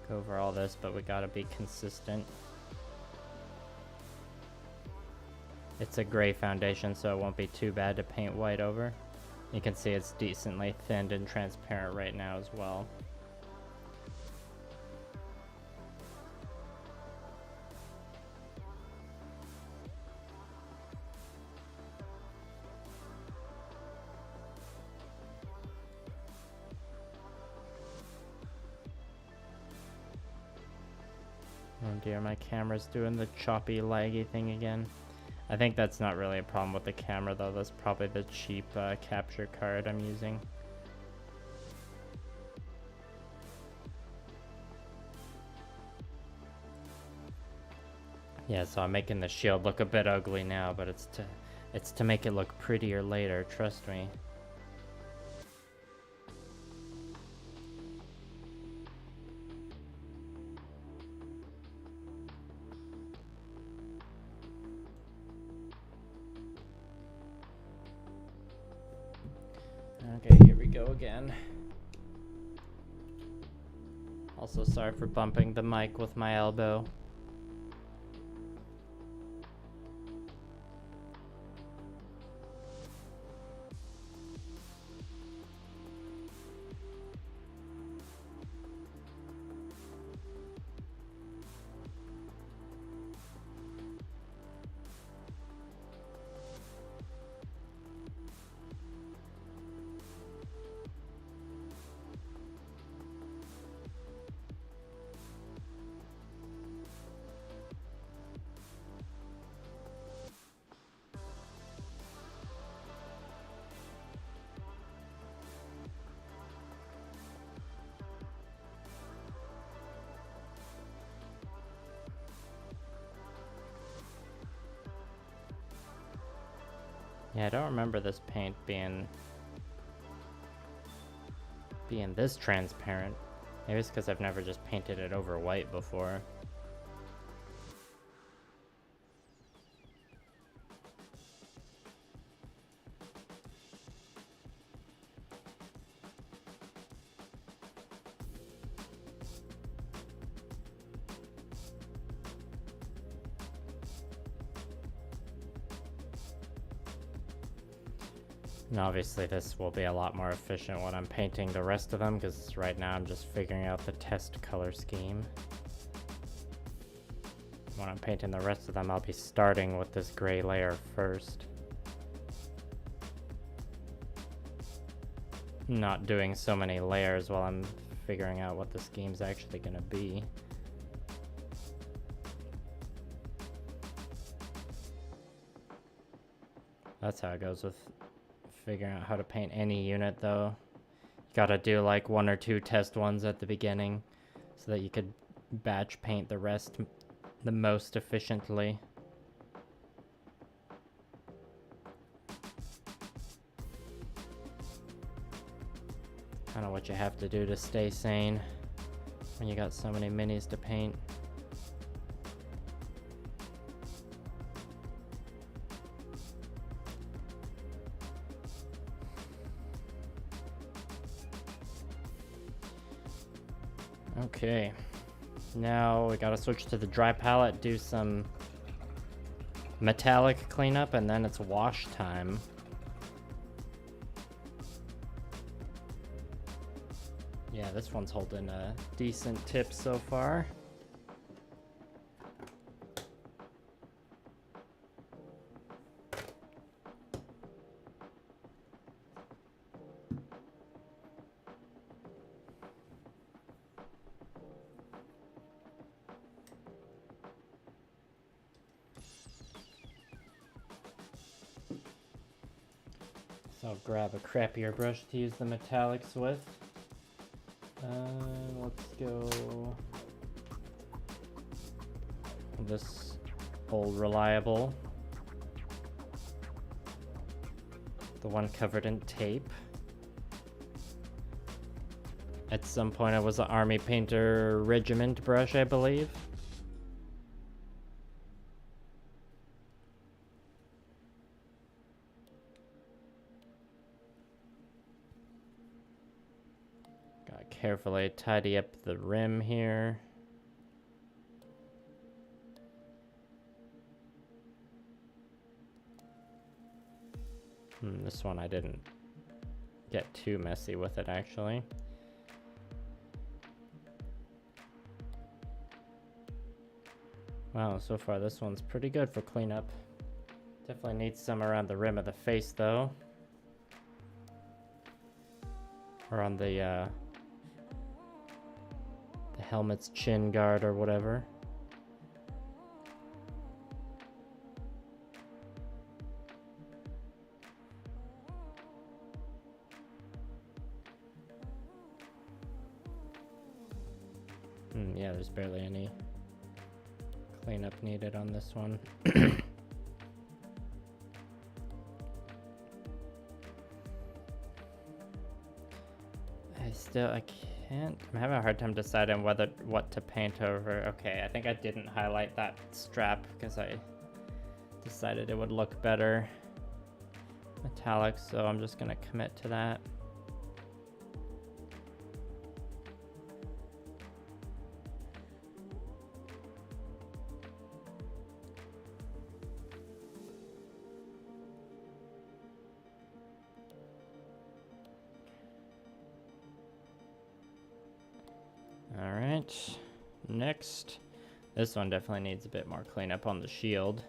go over all this, but we gotta be consistent. It's a gray foundation, so it won't be too bad to paint white over. You can see it's decently thinned and transparent right now as well. Oh dear, my camera's doing the choppy, laggy thing again. I think that's not really a problem with the camera though, that's probably the cheap capture card I'm using. Yeah, so I'm making the shield look a bit ugly now, but it's to make it look prettier later, trust me. Okay, here we go again. Also, sorry for bumping the mic with my elbow. Yeah, I don't remember this paint being this transparent. Maybe it's because I've never just painted it over white before. And obviously this will be a lot more efficient when I'm painting the rest of them, because right now I'm just figuring out the test color scheme. When I'm painting the rest of them, I'll be starting with this gray layer first. Not doing so many layers while I'm figuring out what the scheme's actually gonna be. That's how it goes with figuring out how to paint any unit though. You gotta do like 1 or 2 test ones at the beginning so that you could batch paint the rest the most efficiently. Kinda what you have to do to stay sane when you got so many minis to paint. Okay, now we gotta switch to the dry palette, do some metallic cleanup, and then it's wash time. Yeah, this one's holding a decent tip so far. So I'll grab a crappier brush to use the metallics with. Let's go this old reliable, the one covered in tape. At some point it was an Army Painter Regiment brush, I believe. Carefully tidy up the rim here. This one I didn't get too messy with it actually. Wow, so far this one's pretty good for cleanup. Definitely needs some around the rim of the face though. Or on the helmet's chin guard or whatever. Yeah, there's barely any cleanup needed on this one. I can't, I'm having a hard time deciding what to paint over. Okay, I think I didn't highlight that strap because I decided it would look better metallic, so I'm just gonna commit to that. Alright, next. This one definitely needs a bit more cleanup on the shield.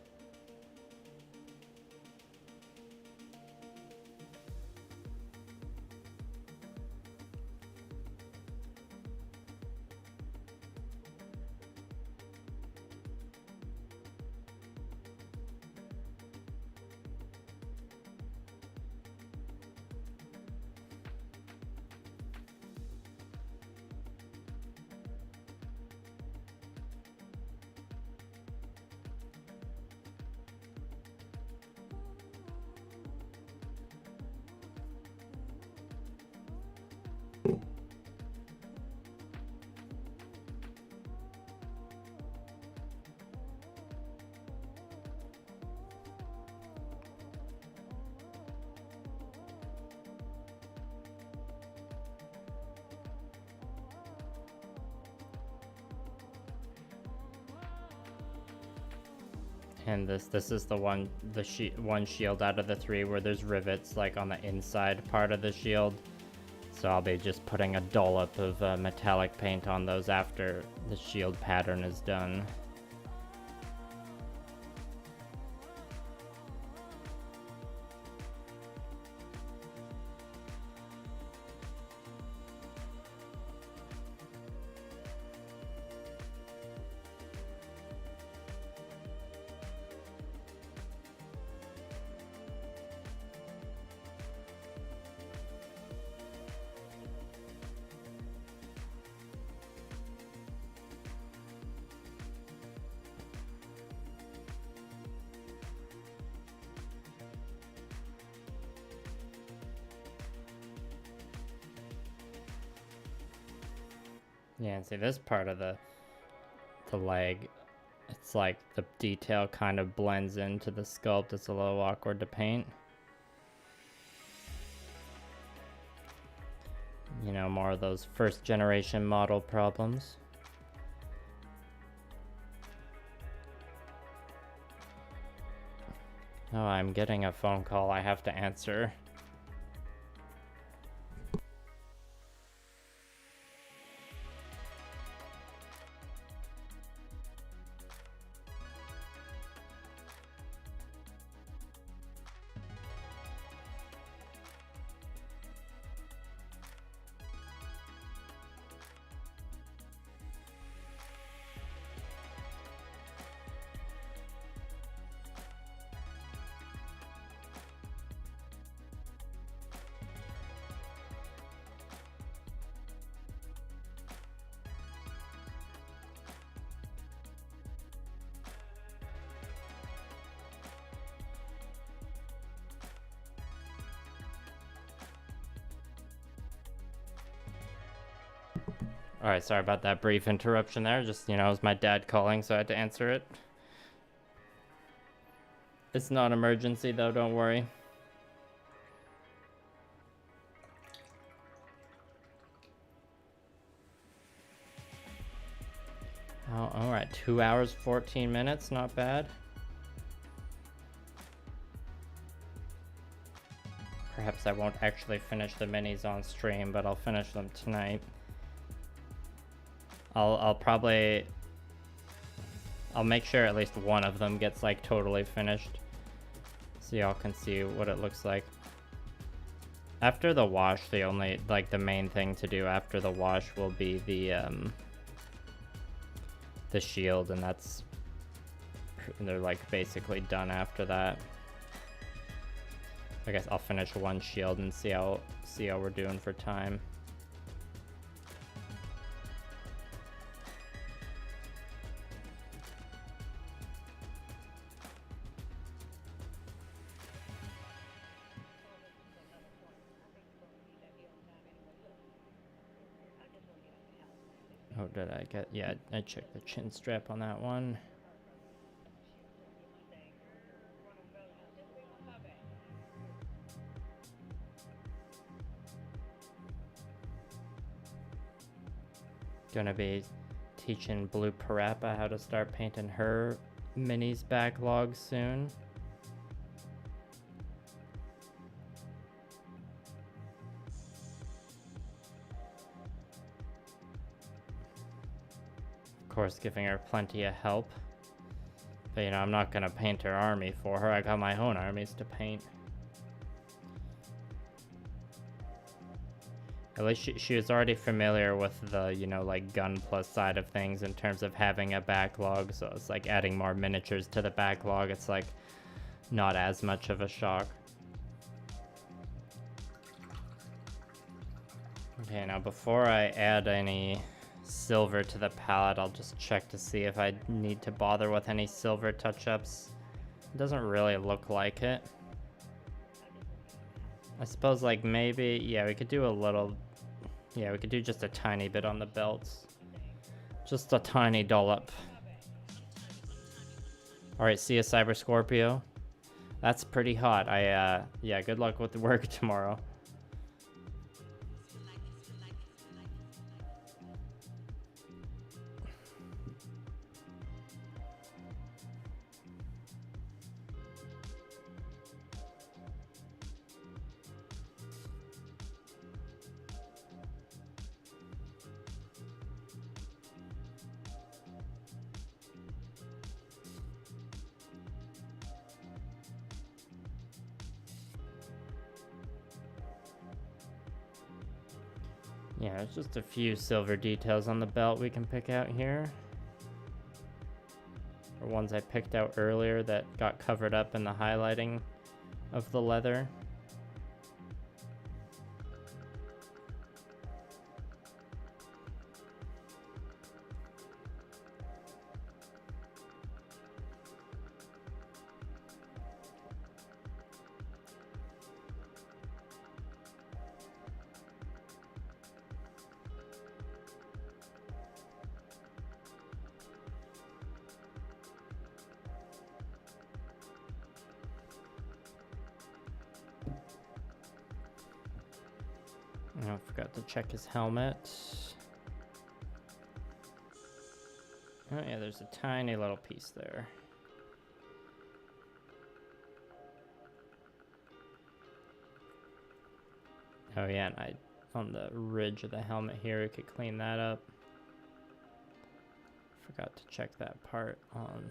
And this is the one shield out of the three where there's rivets like on the inside part of the shield. So I'll be just putting a dollop of metallic paint on those after the shield pattern is done. Yeah, and see this part of the leg, it's like the detail kind of blends into the sculpt. It's a little awkward to paint. You know, more of those first generation model problems. Oh, I'm getting a phone call I have to answer. Alright, sorry about that brief interruption there. Just, you know, it was my dad calling, so I had to answer it. It's not emergency, though, don't worry. Oh, alright, 2 hours, 14 minutes, not bad. Perhaps I won't actually finish the minis on stream, but I'll finish them tonight. I'll make sure at least one of them gets like totally finished, so y'all can see what it looks like. After the wash, the main thing to do after the wash will be the shield, and they're like basically done after that. I guess I'll finish one shield and see how we're doing for time. Oh, did I get? Yeah, I checked the chin strap on that one. Gonna be teaching Blue Parappa how to start painting her minis backlog soon. Of course, giving her plenty of help. But you know, I'm not gonna paint her army for her. I got my own armies to paint. At least she was already familiar with the, you know, like gun plus side of things in terms of having a backlog, so it's like adding more miniatures to the backlog. It's like not as much of a shock. Okay, now before I add any silver to the palette, I'll just check to see if I need to bother with any silver touch-ups. It doesn't really look like it. I suppose like maybe, yeah, we could do a little, yeah, we could do just a tiny bit on the belts. Just a tiny dollop. Alright, see you, Cyber Scorpio. That's pretty hot. Yeah, good luck with the work tomorrow. Yeah, there's just a few silver details on the belt we can pick out here. Or ones I picked out earlier that got covered up in the highlighting of the leather. I forgot to check his helmet. Oh yeah, there's a tiny little piece there. Oh yeah, and on the ridge of the helmet here, we could clean that up. Forgot to check that part on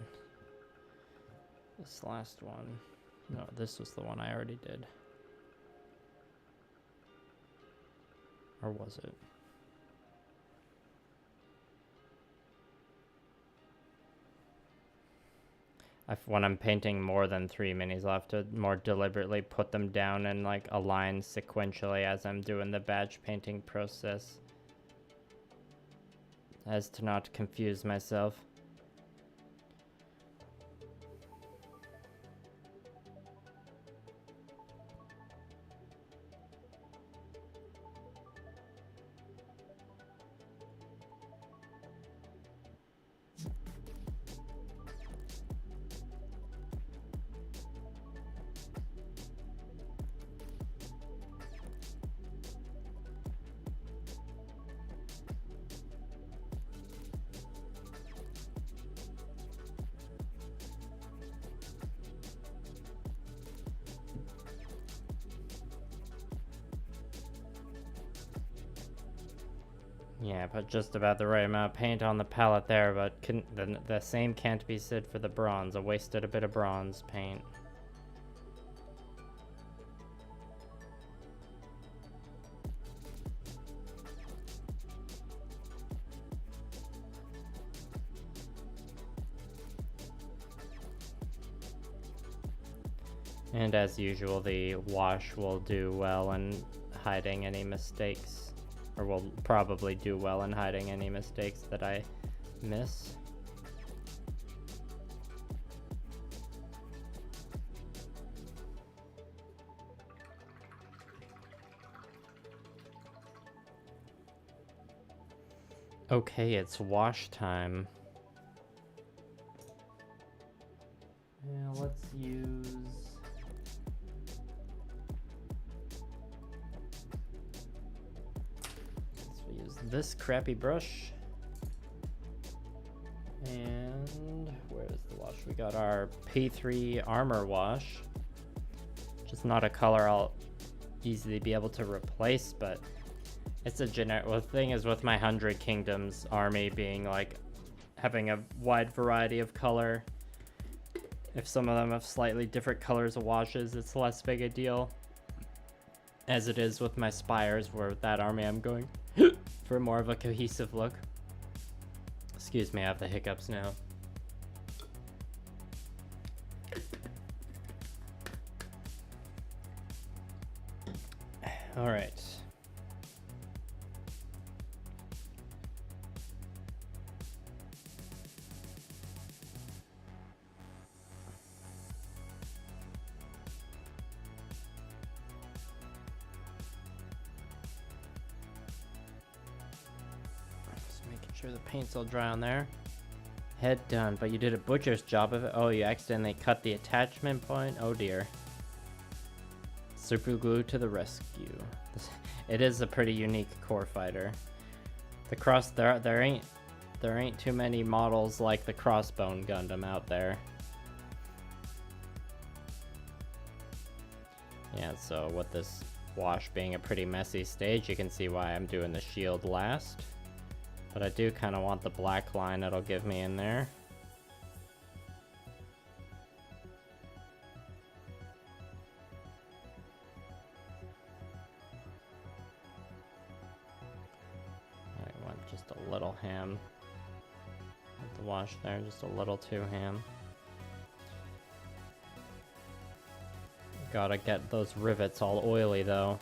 this last one. No, this was the one I already did. Or was it? When I'm painting more than 3 minis, I'll have to more deliberately put them down and like align sequentially as I'm doing the batch painting process, as to not confuse myself. Yeah, put just about the right amount of paint on the palette there, but the same can't be said for the bronze. I wasted a bit of bronze paint. And as usual, the wash will do well in hiding any mistakes, or will probably do well in hiding any mistakes that I miss. Okay, it's wash time. Yeah, let's use... this crappy brush. And where's the wash? We got our P3 armor wash, which is not a color I'll easily be able to replace, but it's a generic. Well, the thing is, with my 100 Kingdoms army being like having a wide variety of color, if some of them have slightly different colors of washes, it's less big a deal, as it is with my spires, where with that army I'm going for more of a cohesive look. Excuse me, I have the hiccups now. All right. The paint's all dry on there. Head done, but you did a butcher's job of it. Oh, you accidentally cut the attachment point. Oh dear. Super glue to the rescue. It is a pretty unique core fighter. The cross there ain't too many models like the Crossbone Gundam out there. Yeah, so with this wash being a pretty messy stage, you can see why I'm doing the shield last. But I do kind of want the black line it'll give me in there. I want just a little ham. With the wash there, just a little too ham. Gotta get those rivets all oily though.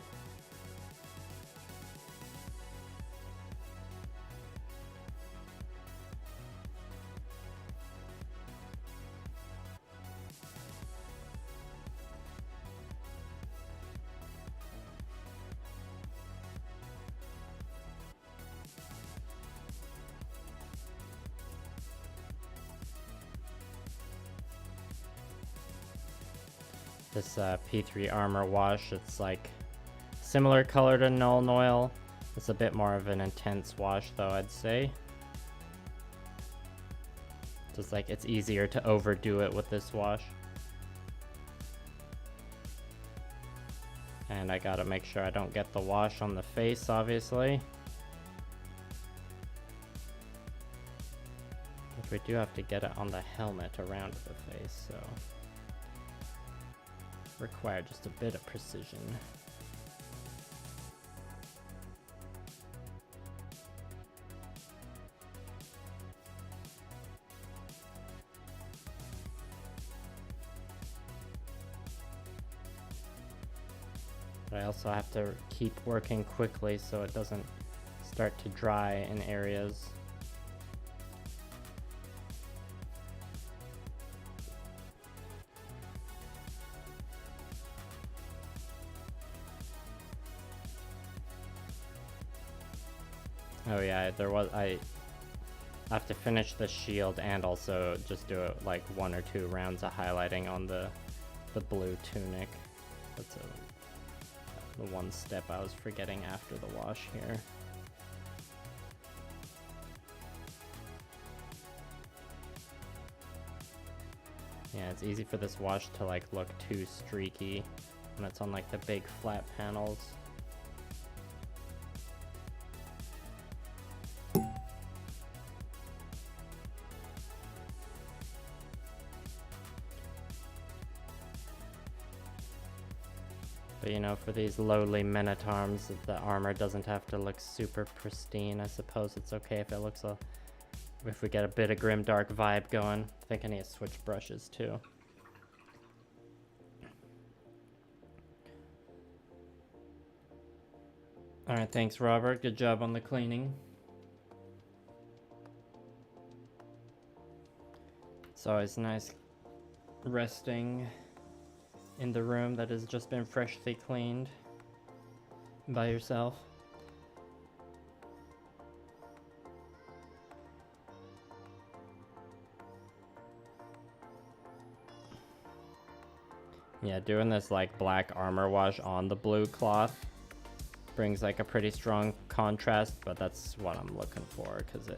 This P3 armor wash, it's like similar color to Null Oil. It's a bit more of an intense wash though, I'd say. Just like it's easier to overdo it with this wash. And I gotta make sure I don't get the wash on the face, obviously. But we do have to get it on the helmet around the face, so require just a bit of precision. But I also have to keep working quickly so it doesn't start to dry in areas. Oh yeah, I have to finish the shield and also just do it like 1 or 2 rounds of highlighting on the blue tunic. That's the one step I was forgetting after the wash here. Yeah, it's easy for this wash to like look too streaky when it's on like the big flat panels. But you know, for these lowly men-at-arms, the armor doesn't have to look super pristine. I suppose it's okay if it looks if we get a bit of grimdark vibe going. I think I need to switch brushes too. Alright, thanks Robert. Good job on the cleaning. It's always nice resting in the room that has just been freshly cleaned by yourself. Yeah, doing this like black armor wash on the blue cloth brings like a pretty strong contrast, but that's what I'm looking for because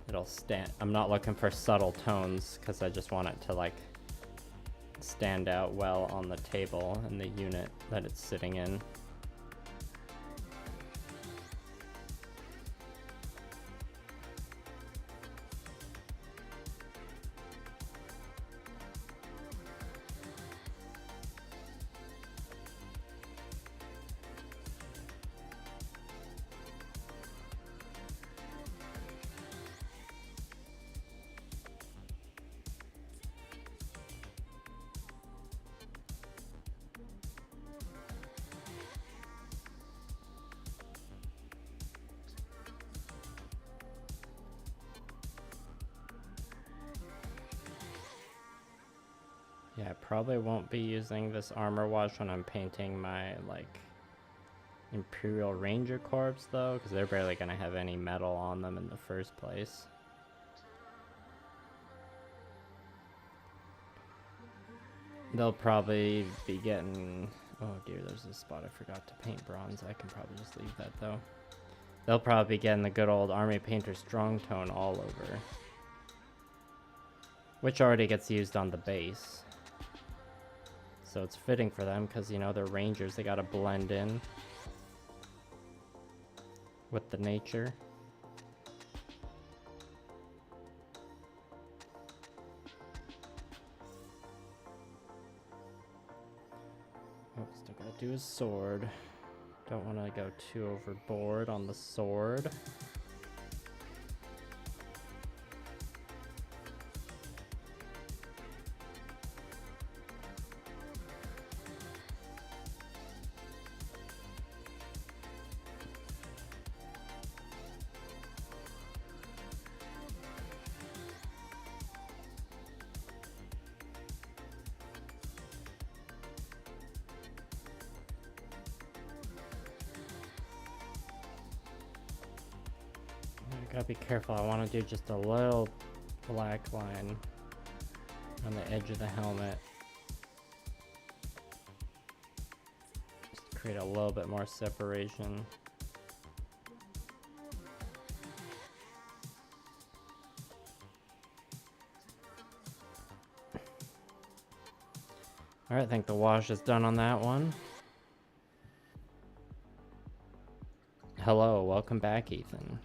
it'll stand. I'm not looking for subtle tones because I just want it to like stand out well on the table and the unit that it's sitting in. Yeah, I probably won't be using this armor wash when I'm painting my, like, Imperial Ranger Corps, though, because they're barely going to have any metal on them in the first place. They'll probably be getting... Oh dear, there's a spot I forgot to paint bronze. I can probably just leave that, though. They'll probably be getting the good old Army Painter Strong Tone all over, which already gets used on the base. So it's fitting for them because, you know, they're rangers. They gotta blend in with the nature. Oh, still gotta do his sword. Don't want to go too overboard on the sword. Gotta be careful. I want to do just a little black line on the edge of the helmet. Just create a little bit more separation. Alright, I think the wash is done on that one. Hello, welcome back, Ethan.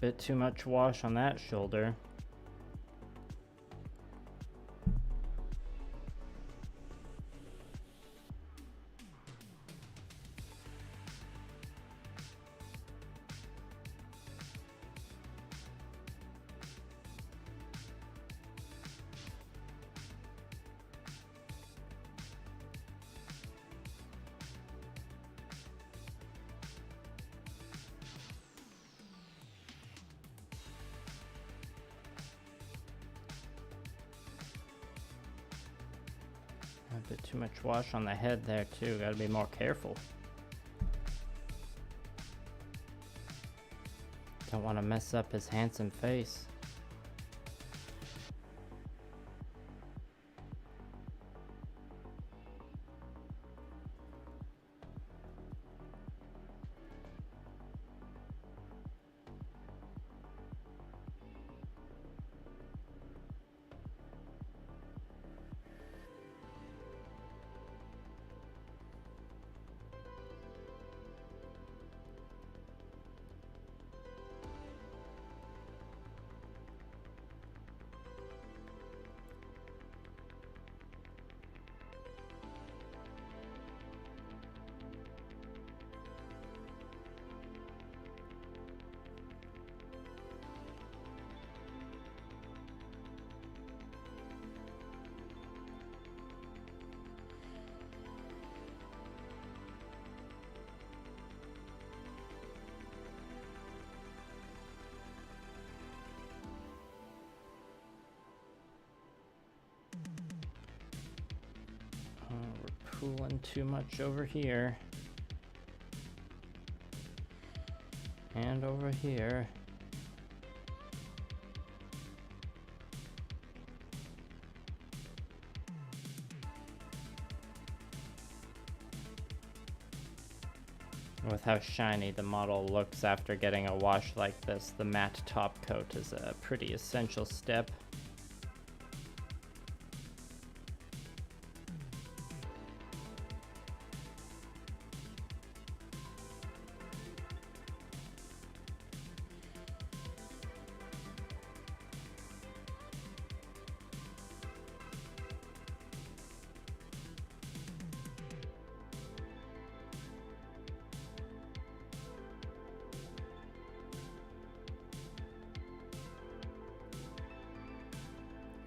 Bit too much wash on that shoulder. A bit too much wash on the head there too, gotta be more careful. Don't want to mess up his handsome face. We're pooling too much over here. And over here. With how shiny the model looks after getting a wash like this, the matte top coat is a pretty essential step.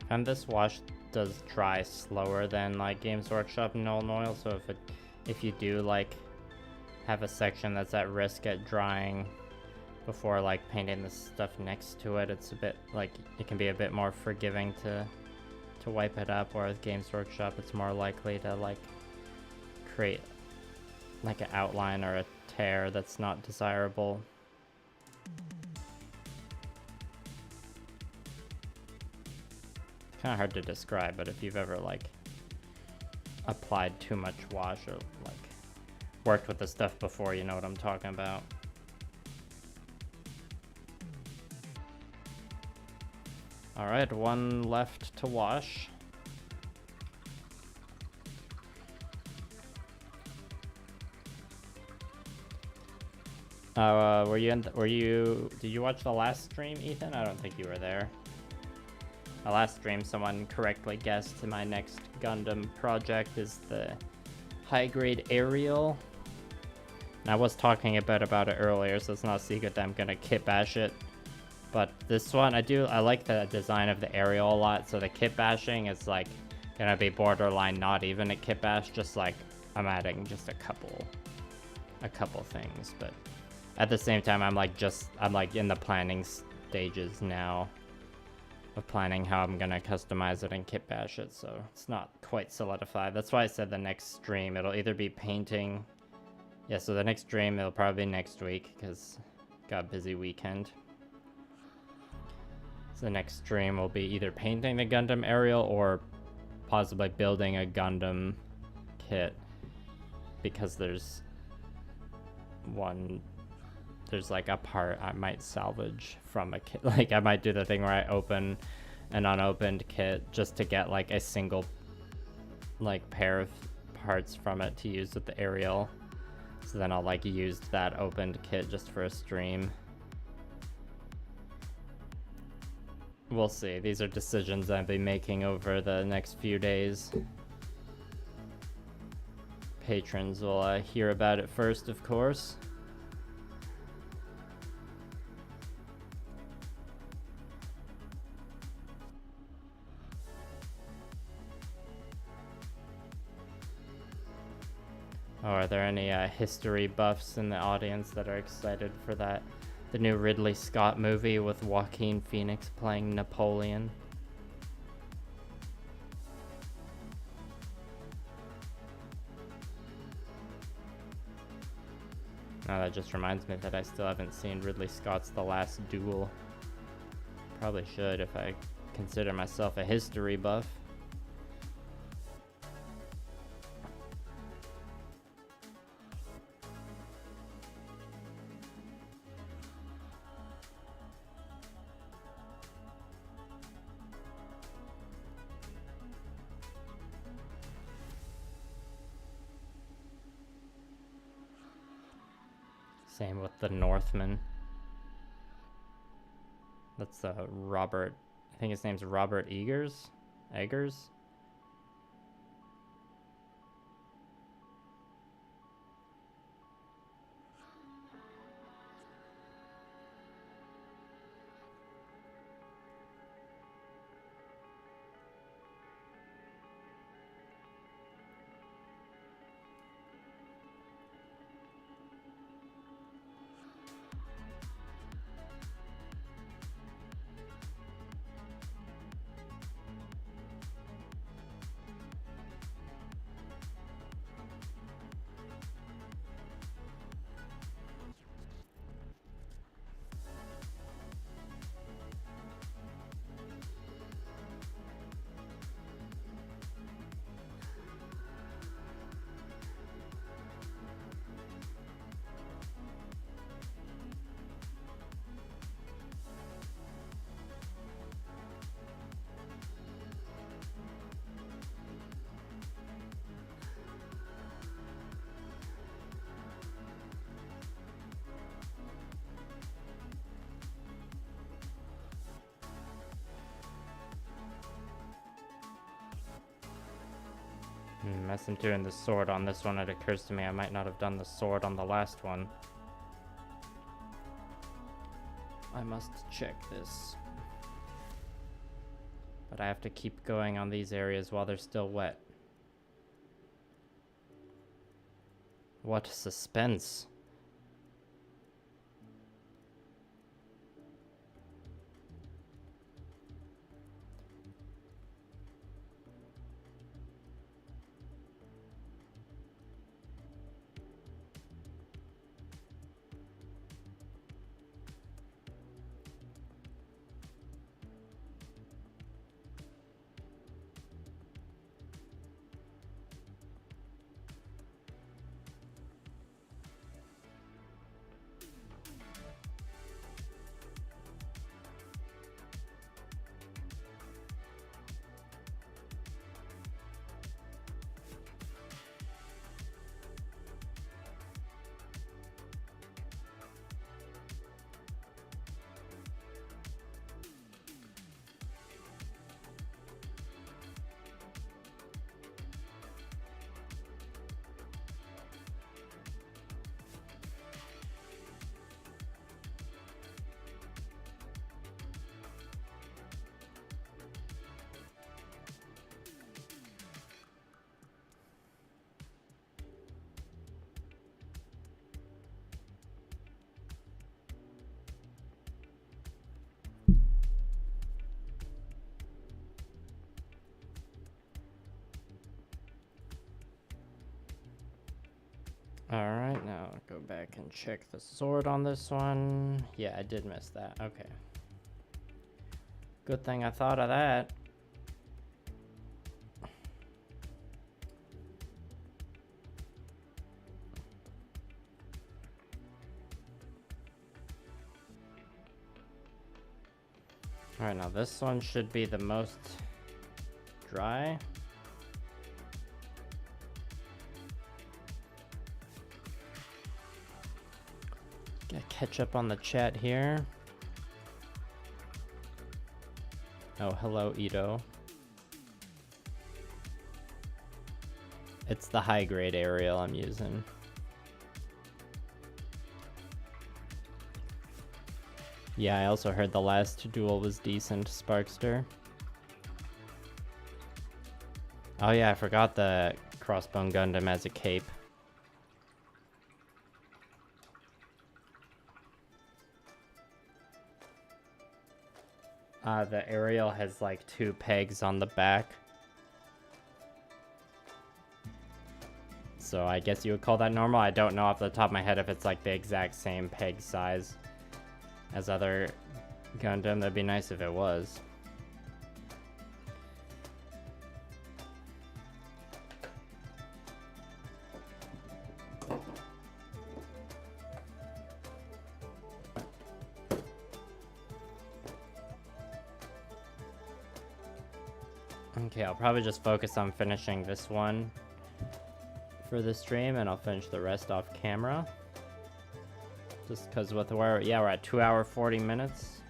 And this wash does dry slower than like Games Workshop Null Oil, so if you do like have a section that's at risk at drying before like painting the stuff next to it, it's a bit like it can be a bit more forgiving to wipe it up, whereas Games Workshop it's more likely to like create like an outline or a tear that's not desirable. Kind of hard to describe, but if you've ever like applied too much wash or like worked with the stuff before, you know what I'm talking about. All right, one left to wash. Did you watch the last stream, Ethan? I don't think you were there. The last stream, someone correctly guessed my next Gundam project is the high-grade aerial. And I was talking a bit about it earlier, so it's not a secret that I'm gonna kit bash it. But this one, I like the design of the aerial a lot, so the kit bashing is like gonna be borderline not even a kit bash, just like I'm adding just a couple things. But at the same time, I'm like in the planning stages now of planning how I'm gonna customize it and kit bash it, so it's not quite solidified. That's why I said the next stream, it'll either be painting. Yeah, so the next stream, it'll probably be next week, because got a busy weekend. So the next stream will be either painting the Gundam aerial or possibly building a Gundam kit, because there's like a part I might salvage from a kit. Like I might do the thing where I open an unopened kit just to get like a single like pair of parts from it to use with the aerial. So then I'll like use that opened kit just for a stream. We'll see. These are decisions I'll be making over the next few days. Patrons will hear about it first, of course. Oh, are there any history buffs in the audience that are excited for that? The new Ridley Scott movie with Joaquin Phoenix playing Napoleon. Now that just reminds me that I still haven't seen Ridley Scott's The Last Duel. Probably should if I consider myself a history buff. Same with the Northman. That's Robert, I think his name's Robert Eggers? As I'm doing the sword on this one, it occurs to me I might not have done the sword on the last one. I must check this. But I have to keep going on these areas while they're still wet. What suspense. Alright, now I'll go back and check the sword on this one. Yeah, I did miss that. Okay. Good thing I thought of that. Alright, now this one should be the most dry. Gotta catch up on the chat here. Oh, hello, Ito. It's the high-grade aerial I'm using. Yeah, I also heard the last duel was decent, Sparkster. Oh yeah, I forgot the Crossbone Gundam as a cape. The aerial has like 2 pegs on the back. So I guess you would call that normal. I don't know off the top of my head if it's like the exact same peg size as other Gundam. That'd be nice if it was. Okay, I'll probably just focus on finishing this one for the stream, and I'll finish the rest off camera. Just because with where, yeah, we're at 2 hour 40 minutes.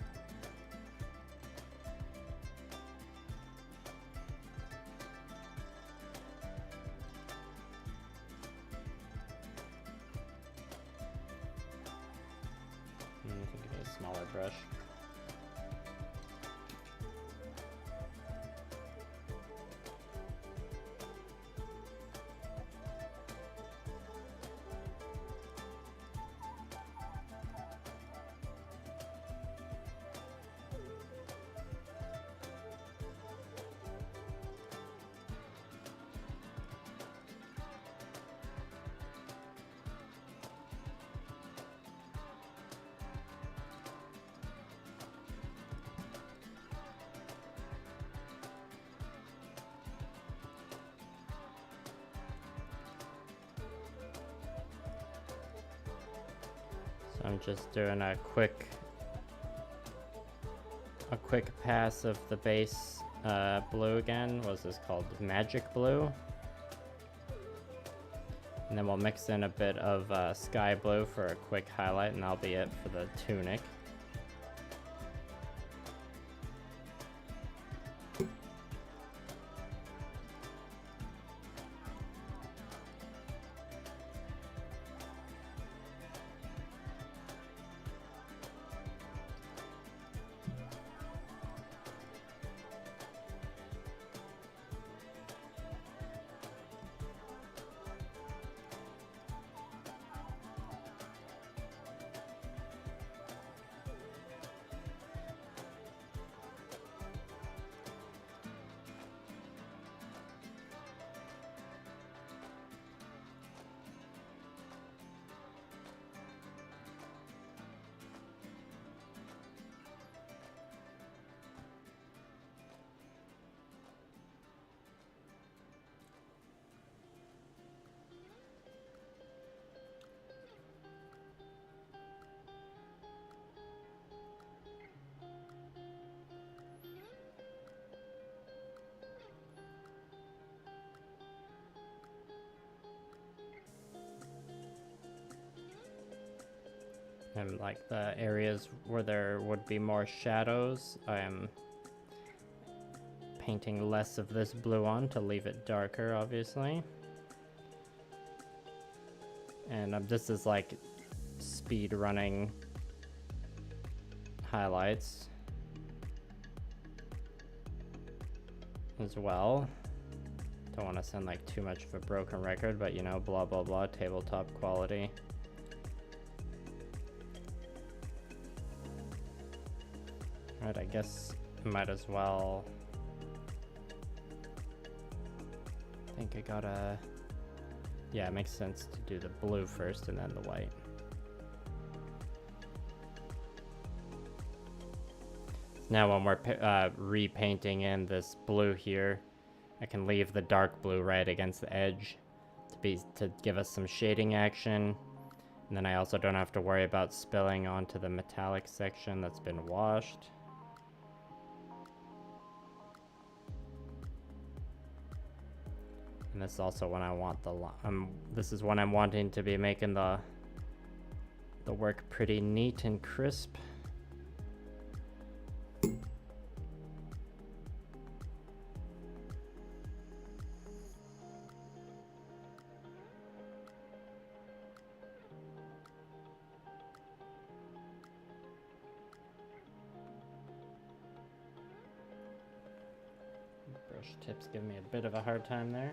I think I need a smaller brush. I'm just doing a quick pass of the base blue again. What's this called? Magic blue. And then we'll mix in a bit of sky blue for a quick highlight, and that'll be it for the tunic. And like the areas where there would be more shadows, I am painting less of this blue on to leave it darker, obviously. And this is like speed running highlights as well. Don't want to sound like too much of a broken record, but you know, blah blah blah, tabletop quality. Alright, I guess I might as well. I think I gotta. Yeah, it makes sense to do the blue first and then the white. Now when we're repainting in this blue here, I can leave the dark blue right against the edge to give us some shading action. And then I also don't have to worry about spilling onto the metallic section that's been washed. And this is also when I want this is when I'm wanting to be making the work pretty neat and crisp. Brush tips give me a bit of a hard time there.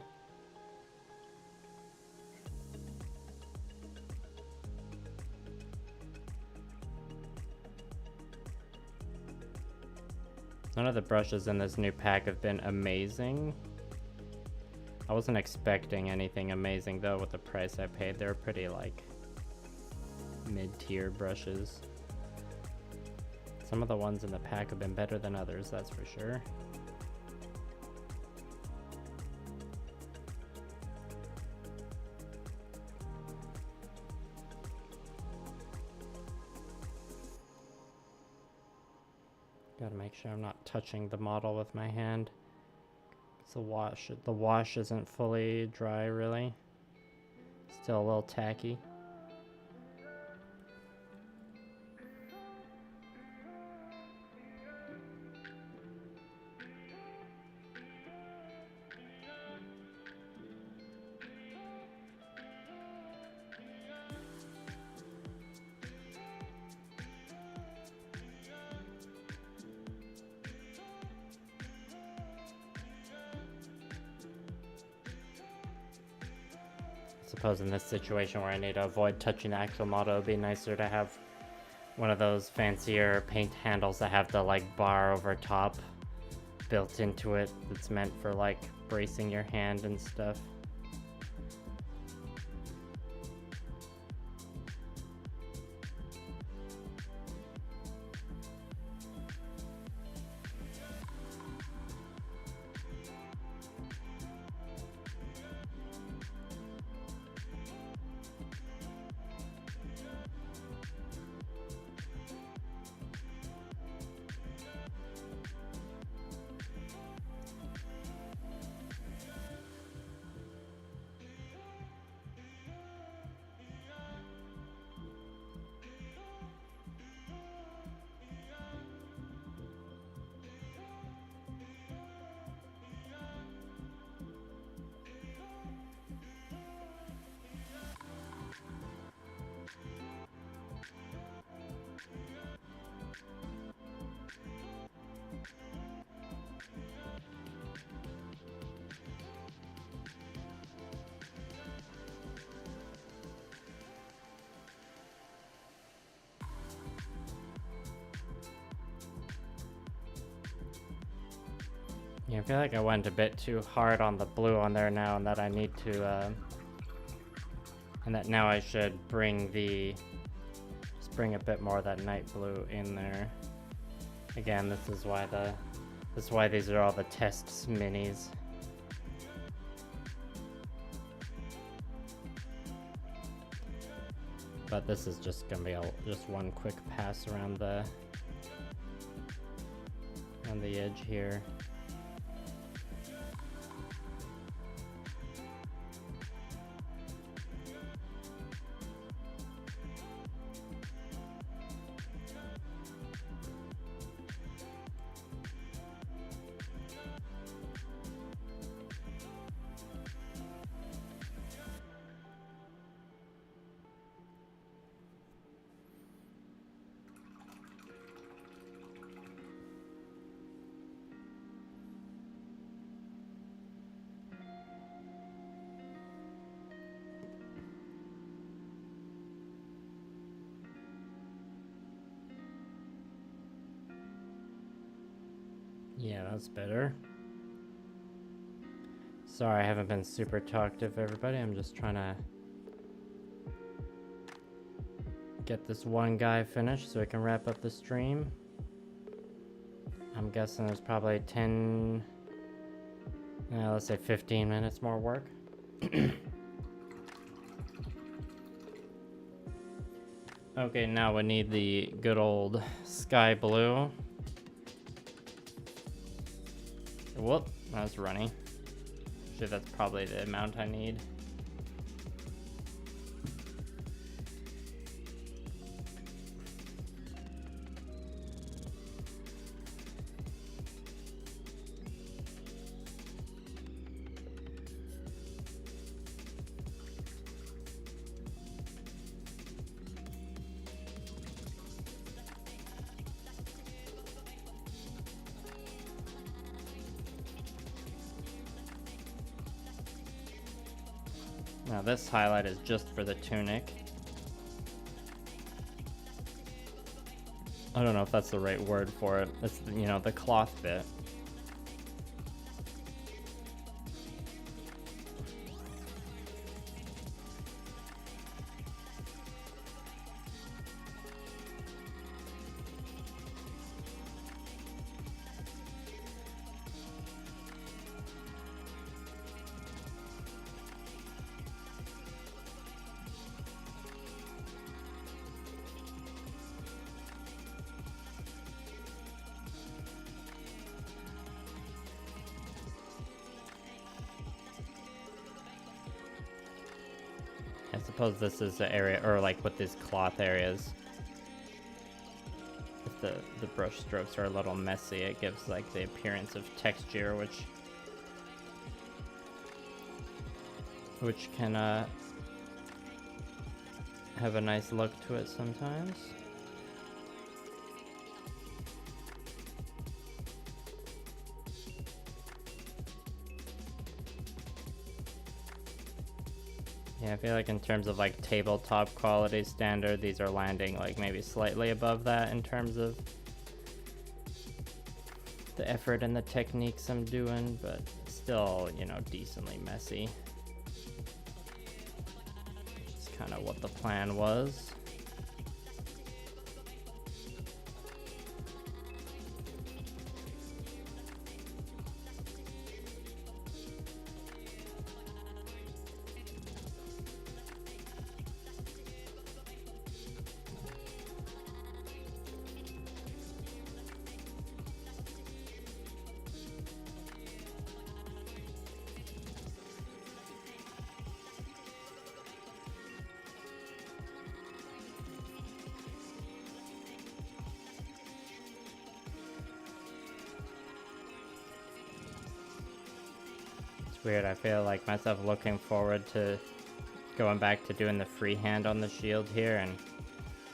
None of the brushes in this new pack have been amazing. I wasn't expecting anything amazing though with the price I paid. They're pretty like mid-tier brushes. Some of the ones in the pack have been better than others, that's for sure. Gotta make sure I'm not touching the model with my hand. The wash isn't fully dry really. Still a little tacky. Suppose in this situation where I need to avoid touching the actual model, it'd be nicer to have one of those fancier paint handles that have the like bar over top built into it that's meant for like bracing your hand and stuff. Yeah, I feel like I went a bit too hard on the blue on there now, and that I need to, and that now I should bring just bring a bit more of that night blue in there. Again, this is why these are all the tests minis. But this is just gonna be just one quick pass around the edge here. Yeah, that's better. Sorry, I haven't been super talkative, everybody. I'm just trying to get this one guy finished so I can wrap up the stream. I'm guessing there's probably 10, let's say 15 minutes more work. Okay, now we need the good old sky blue. Whoop, that's runny. Actually, that's probably the amount I need. Now this highlight is just for the tunic. I don't know if that's the right word for it. It's, you know, the cloth bit. I suppose this is the area, or like with these cloth areas, if the brush strokes are a little messy, it gives like the appearance of texture, which can have a nice look to it sometimes. Yeah, I feel like in terms of like tabletop quality standard, these are landing like maybe slightly above that in terms of the effort and the techniques I'm doing, but still, you know, decently messy. It's kind of what the plan was. Weird, I feel like myself looking forward to going back to doing the freehand on the shield here, and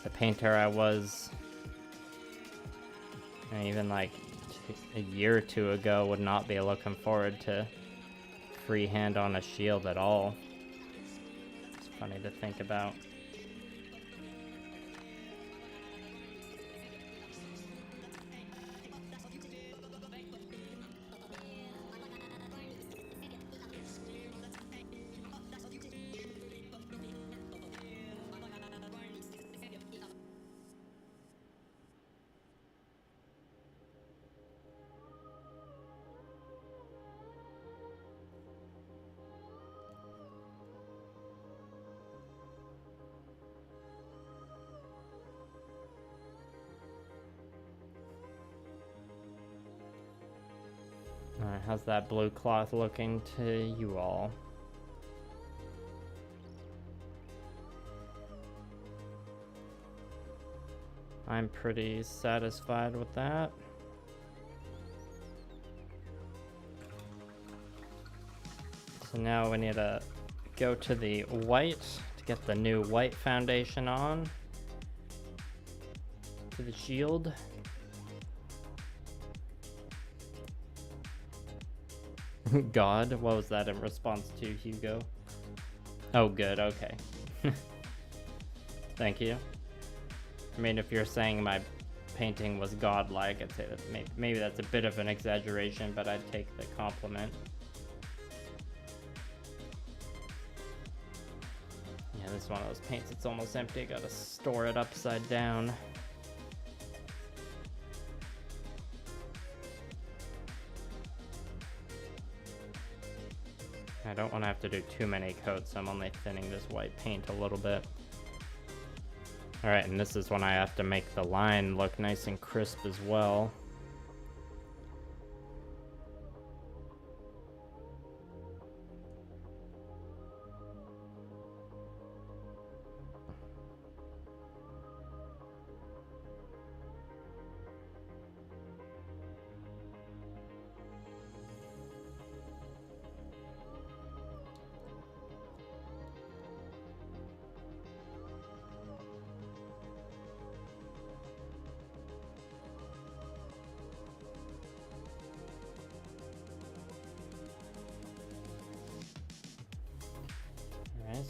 the painter I was even like a year or two ago would not be looking forward to freehand on a shield at all. It's funny to think about. Alright, how's that blue cloth looking to you all? I'm pretty satisfied with that. So now we need to go to the white to get the new white foundation on to the shield. God, what was that in response to, Hugo? Oh, good, okay. Thank you. I mean, if you're saying my painting was godlike, I'd say that maybe that's a bit of an exaggeration, but I'd take the compliment. Yeah, this is one of those paints that's almost empty. Gotta store it upside down. I don't want to have to do too many coats, so I'm only thinning this white paint a little bit. Alright, and this is when I have to make the line look nice and crisp as well.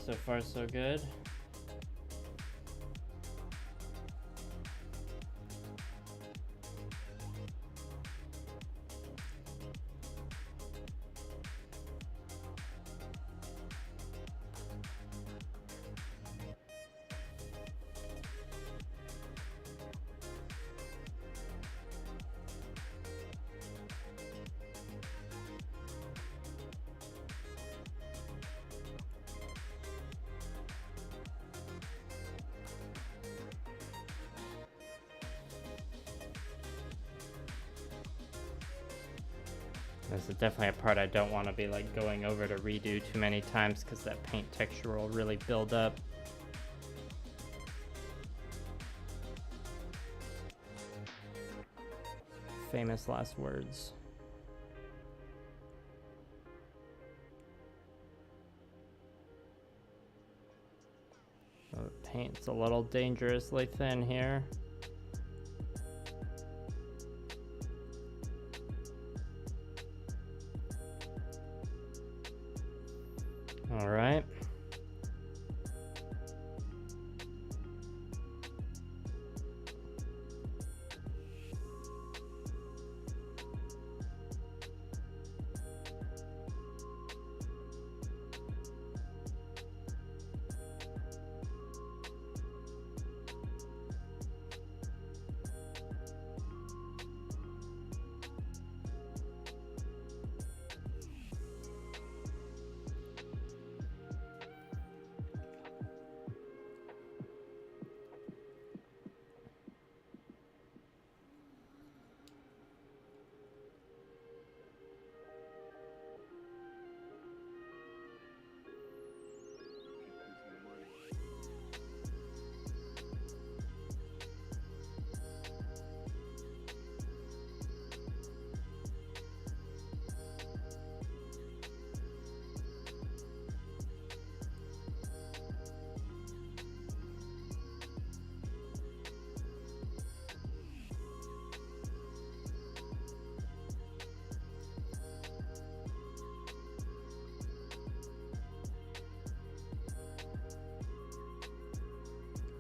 so far so good. This is definitely a part I don't want to be like going over to redo too many times because that paint texture will really build up. Famous last words. So the paint's a little dangerously thin here. All right.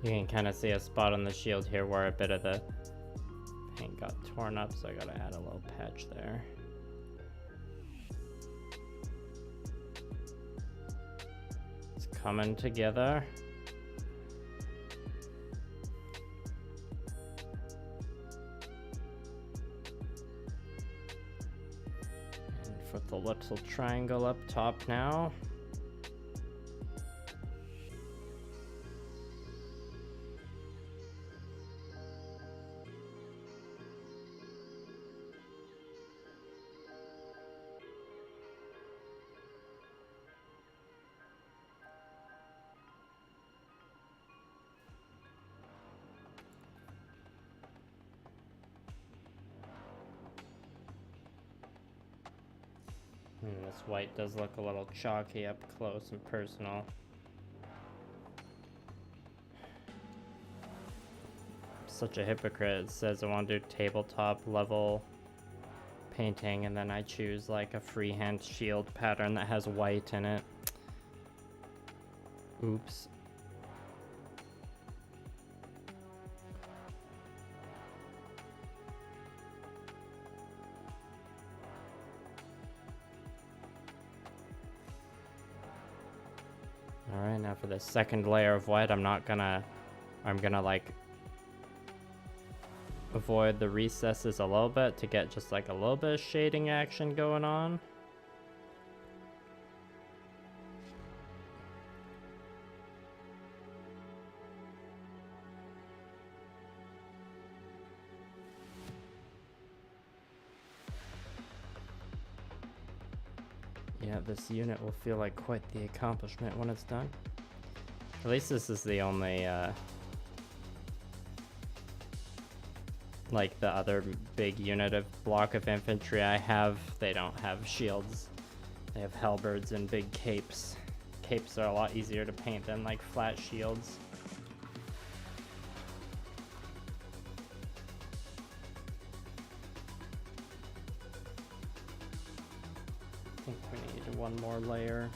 You can kind of see a spot on the shield here where a bit of the paint got torn up, so I gotta add a little patch there. It's coming together. And put the little triangle up top now. This white does look a little chalky up close and personal. I'm such a hypocrite. It says I want to do tabletop level painting and then I choose like a freehand shield pattern that has white in it. Oops. Alright, now for the second layer of white, I'm gonna like avoid the recesses a little bit to get just like a little bit of shading action going on. Yeah, this unit will feel like quite the accomplishment when it's done. At least this is the only, like the other big unit of block of infantry I have, they don't have shields. They have halberds and big capes. Capes are a lot easier to paint than like flat shields. I think we need one more layer.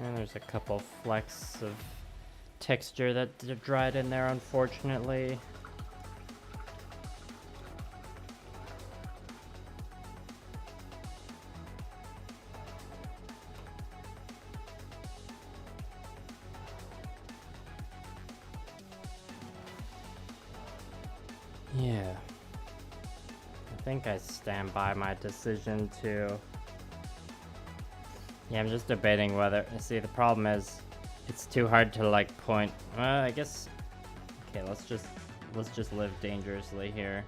And there's a couple flecks of texture that dried in there, unfortunately. Yeah. I think I stand by my decision to... Yeah, I'm just debating whether... See, the problem is it's too hard to like point... I guess... Okay, let's just live dangerously here.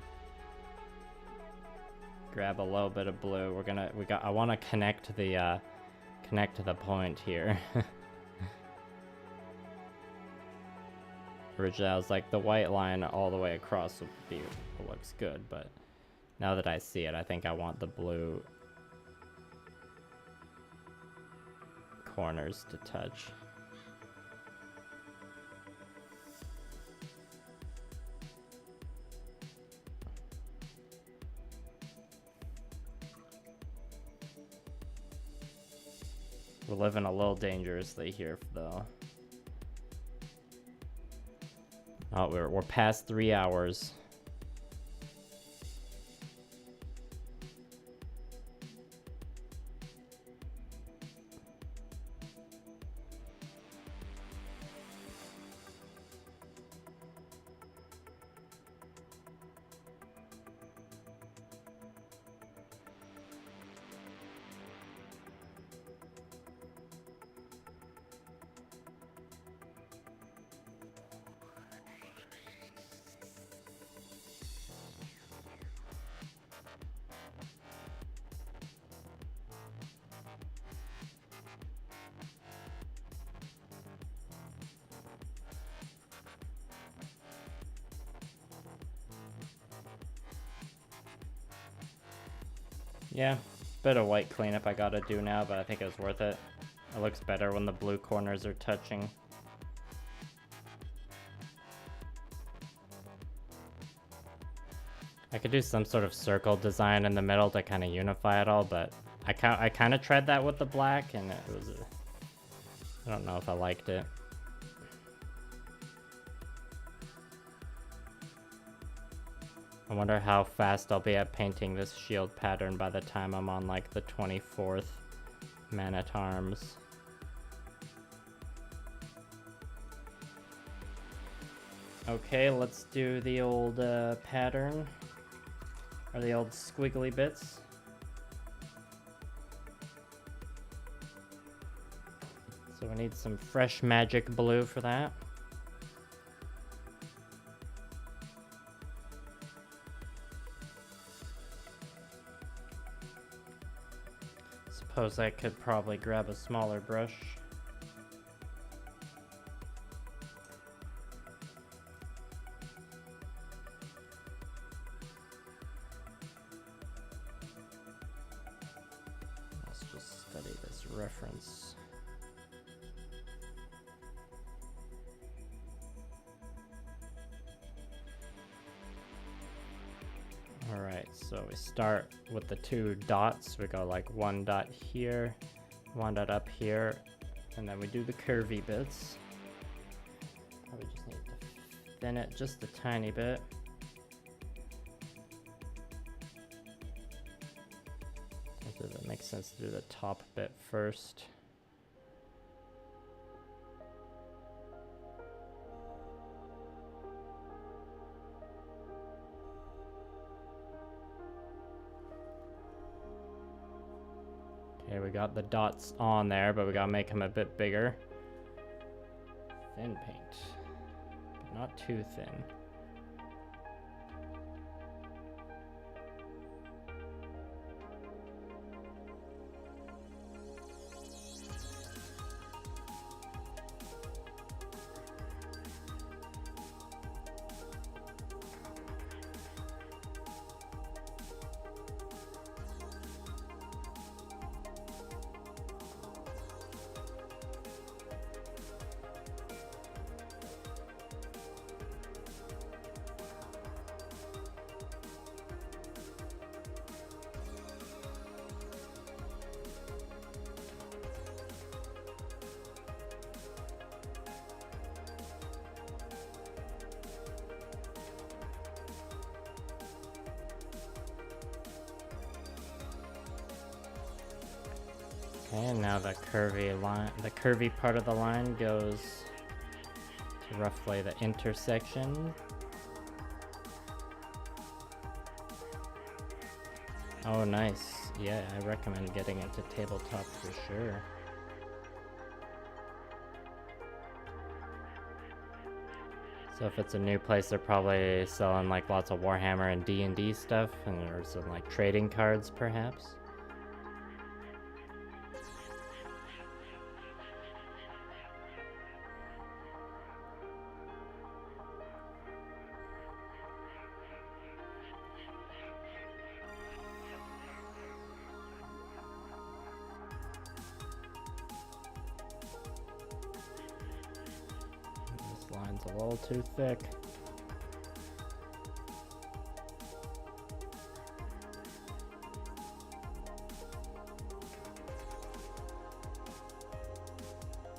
Grab a little bit of blue. I want to connect to the point here. Originally, I was like, the white line all the way across looks good, but now that I see it, I think I want the blue corners to touch. We're living a little dangerously here, though. Oh, we're past 3 hours. Yeah, bit of white cleanup I gotta do now, but I think it was worth it. It looks better when the blue corners are touching. I could do some sort of circle design in the middle to kind of unify it all, but I kind of tried that with the black, and it was... I don't know if I liked it. I wonder how fast I'll be at painting this shield pattern by the time I'm on like the 24th man-at-arms. Okay, let's do the old pattern, or the old squiggly bits. So we need some fresh magic blue for that. Suppose I could probably grab a smaller brush. Let's just study this reference. Alright, so we start with the 2 dots. We go like 1 dot here, 1 dot up here, and then we do the curvy bits. We just need to thin it just a tiny bit. Does it make sense to do the top bit first? Okay, we got the dots on there, but we gotta make them a bit bigger. Thin paint, but not too thin. Okay, and now the curvy part of the line goes to roughly the intersection. Oh, nice. Yeah, I recommend getting into tabletop for sure. So if it's a new place, they're probably selling like lots of Warhammer and D&D stuff, and or some like trading cards perhaps. This line's a little too thick.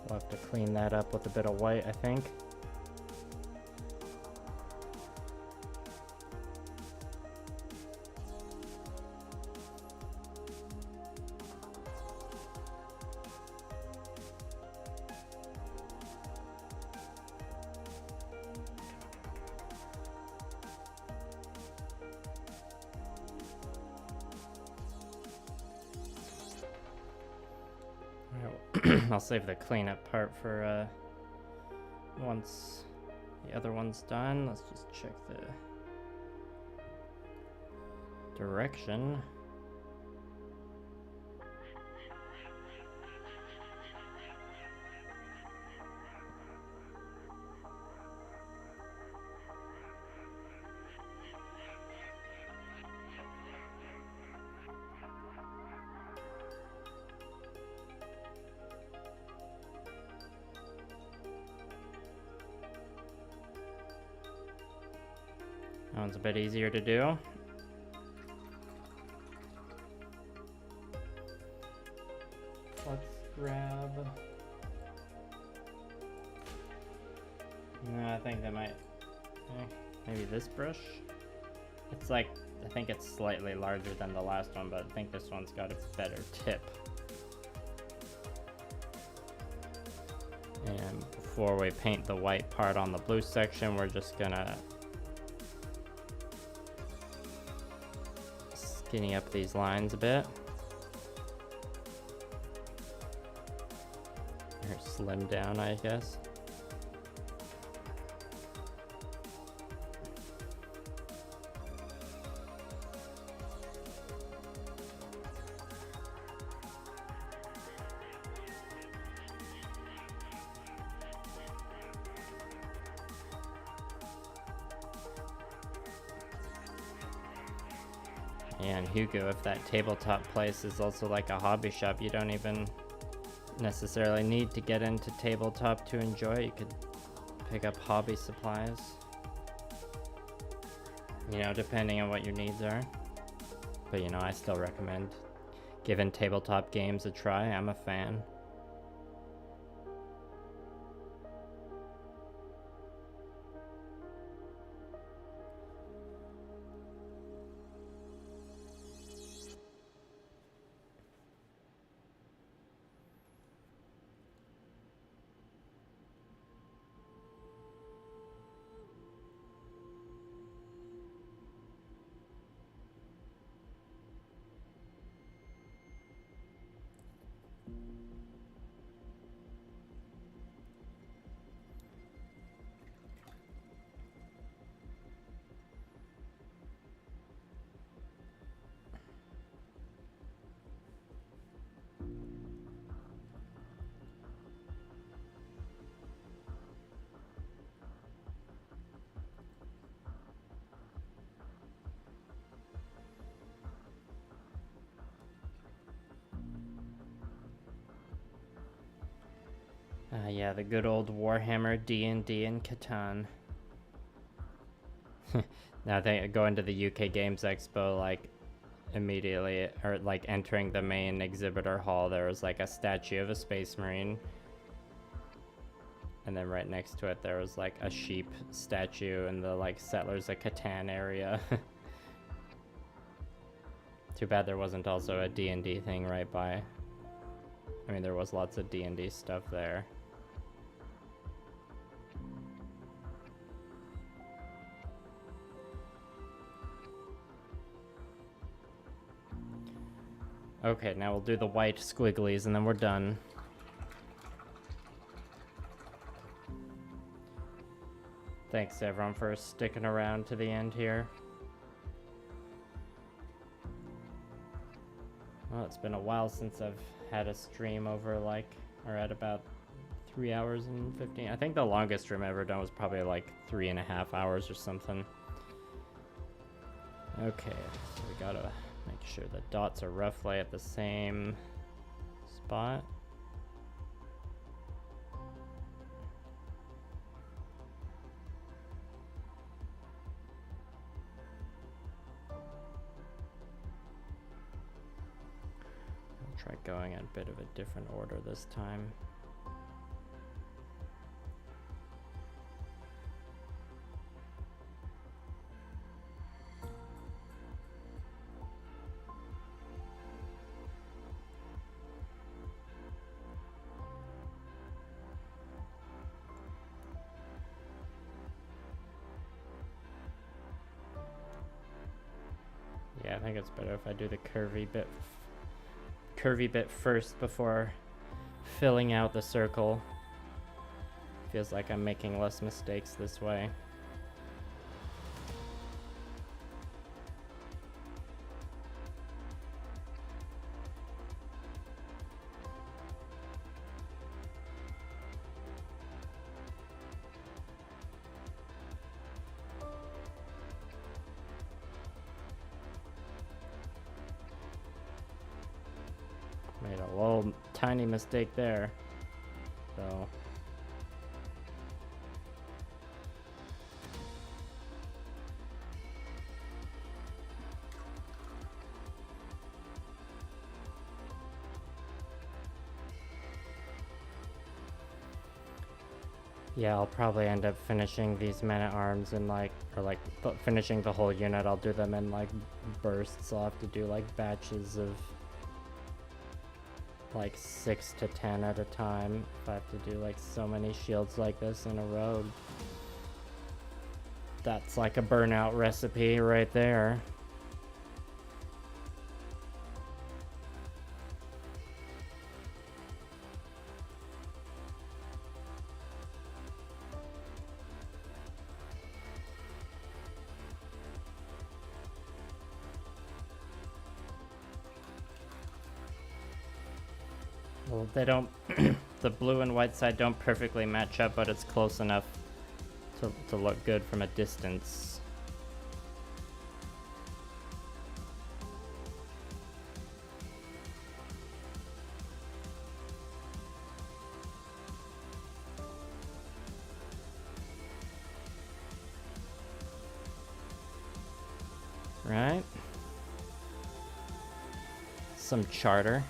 We'll have to clean that up with a bit of white, I think. I'll save the cleanup part for once the other one's done. Let's just check the direction. That one's a bit easier to do. Let's grab... No, I think that might... maybe this brush? It's like, I think it's slightly larger than the last one, but I think this one's got a better tip. And before we paint the white part on the blue section, we're just gonna skinny up these lines a bit. Or slim down, I guess. And Hugo, if that tabletop place is also like a hobby shop, you don't even necessarily need to get into tabletop to enjoy it. You could pick up hobby supplies, you know, depending on what your needs are. But you know, I still recommend giving tabletop games a try. I'm a fan. Yeah, the good old Warhammer, D&D, and Catan. Now they go into the UK Games Expo, like, immediately, or like entering the main exhibitor hall, there was like a statue of a Space Marine. And then right next to it, there was like a sheep statue in the like Settlers of Catan area. Too bad there wasn't also a D&D thing right by. I mean, there was lots of D&D stuff there. Okay, now we'll do the white squigglies and then we're done. Thanks everyone for sticking around to the end here. Well, it's been a while since I've had a stream over like, or at about 3 hours and 15. I think the longest stream I've ever done was probably like 3.5 hours or something. Okay, so we gotta make sure the dots are roughly at the same spot. I'll try going in a bit of a different order this time. Yeah, I think it's better if I do the curvy bit first before filling out the circle. Feels like I'm making less mistakes this way. Made a little tiny mistake there, so. Yeah, I'll probably end up finishing these men-at-arms in like, or like finishing the whole unit. I'll do them in like bursts. I'll have to do like batches of like 6 to 10 at a time if I have to do like so many shields like this in a row. That's like a burnout recipe right there. Well, they don't, the blue and white side don't perfectly match up, but it's close enough to look good from a distance. Right? Some charter.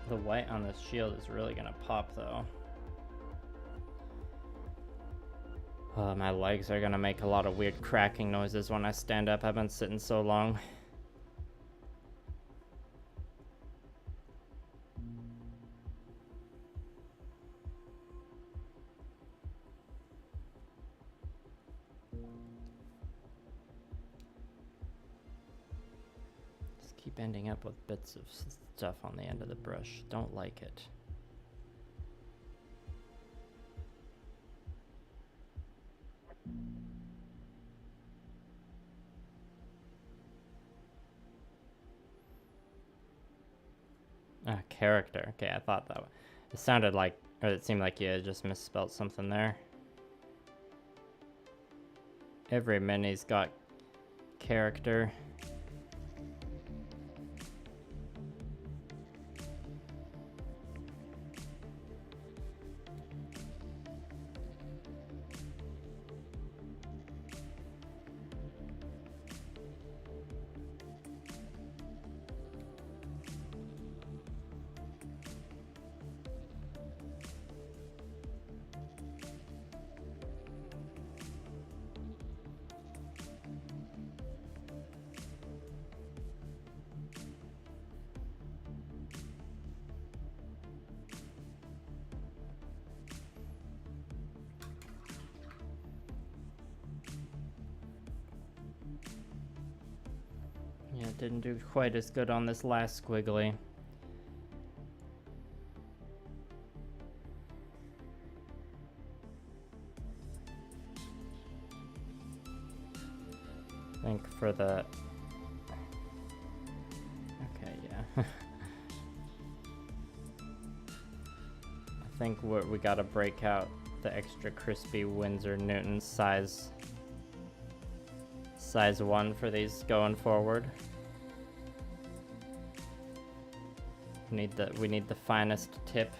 The white on this shield is really gonna pop though. My legs are gonna make a lot of weird cracking noises when I stand up. I've been sitting so long. Just keep ending up with bits of stuff on the end of the brush. Don't like it. Character. Okay, I thought that it sounded like, or it seemed like you had just misspelled something there. Every mini's got character. Didn't do quite as good on this last squiggly. I think for the... Okay, yeah. I think we gotta break out the extra crispy Windsor Newton size 1 for these going forward. We need the finest tip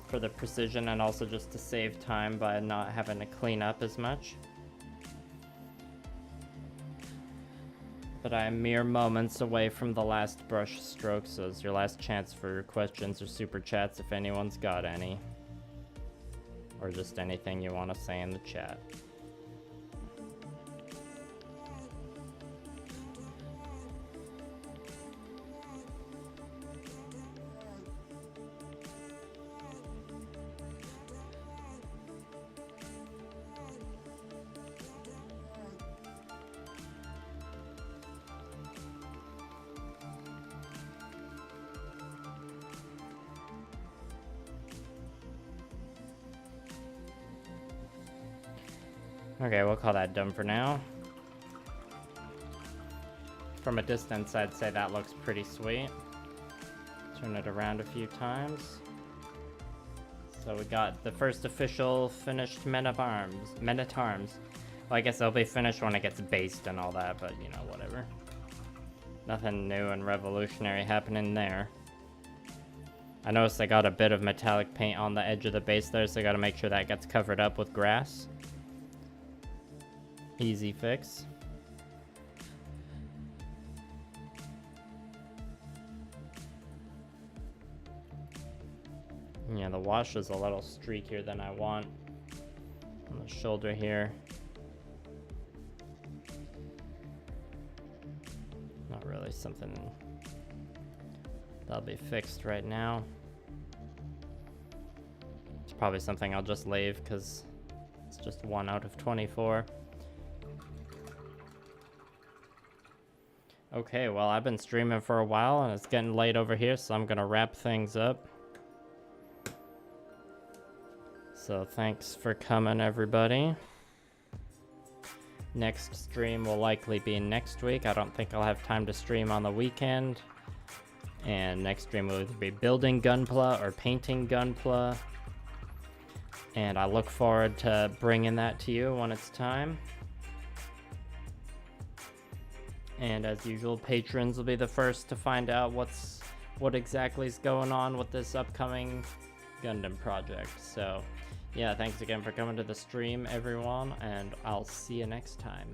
for the precision, and also just to save time by not having to clean up as much. But I am mere moments away from the last brush stroke, so it's your last chance for questions or super chats if anyone's got any. Or just anything you want to say in the chat. Okay, we'll call that done for now. From a distance, I'd say that looks pretty sweet. Turn it around a few times. So we got the first official finished men at arms. Well, I guess they'll be finished when it gets based and all that, but you know, whatever. Nothing new and revolutionary happening there. I noticed I got a bit of metallic paint on the edge of the base there, so I gotta make sure that gets covered up with grass. Easy fix. Yeah, the wash is a little streakier than I want on the shoulder here. Not really something that'll be fixed right now. It's probably something I'll just leave because it's just 1 out of 24. Okay, well, I've been streaming for a while and it's getting late over here, so I'm gonna wrap things up. So thanks for coming, everybody. Next stream will likely be next week. I don't think I'll have time to stream on the weekend. And next stream will either be building Gunpla or painting Gunpla. And I look forward to bringing that to you when it's time. And as usual, patrons will be the first to find out what exactly is going on with this upcoming Gundam project. So yeah, thanks again for coming to the stream, everyone, and I'll see you next time.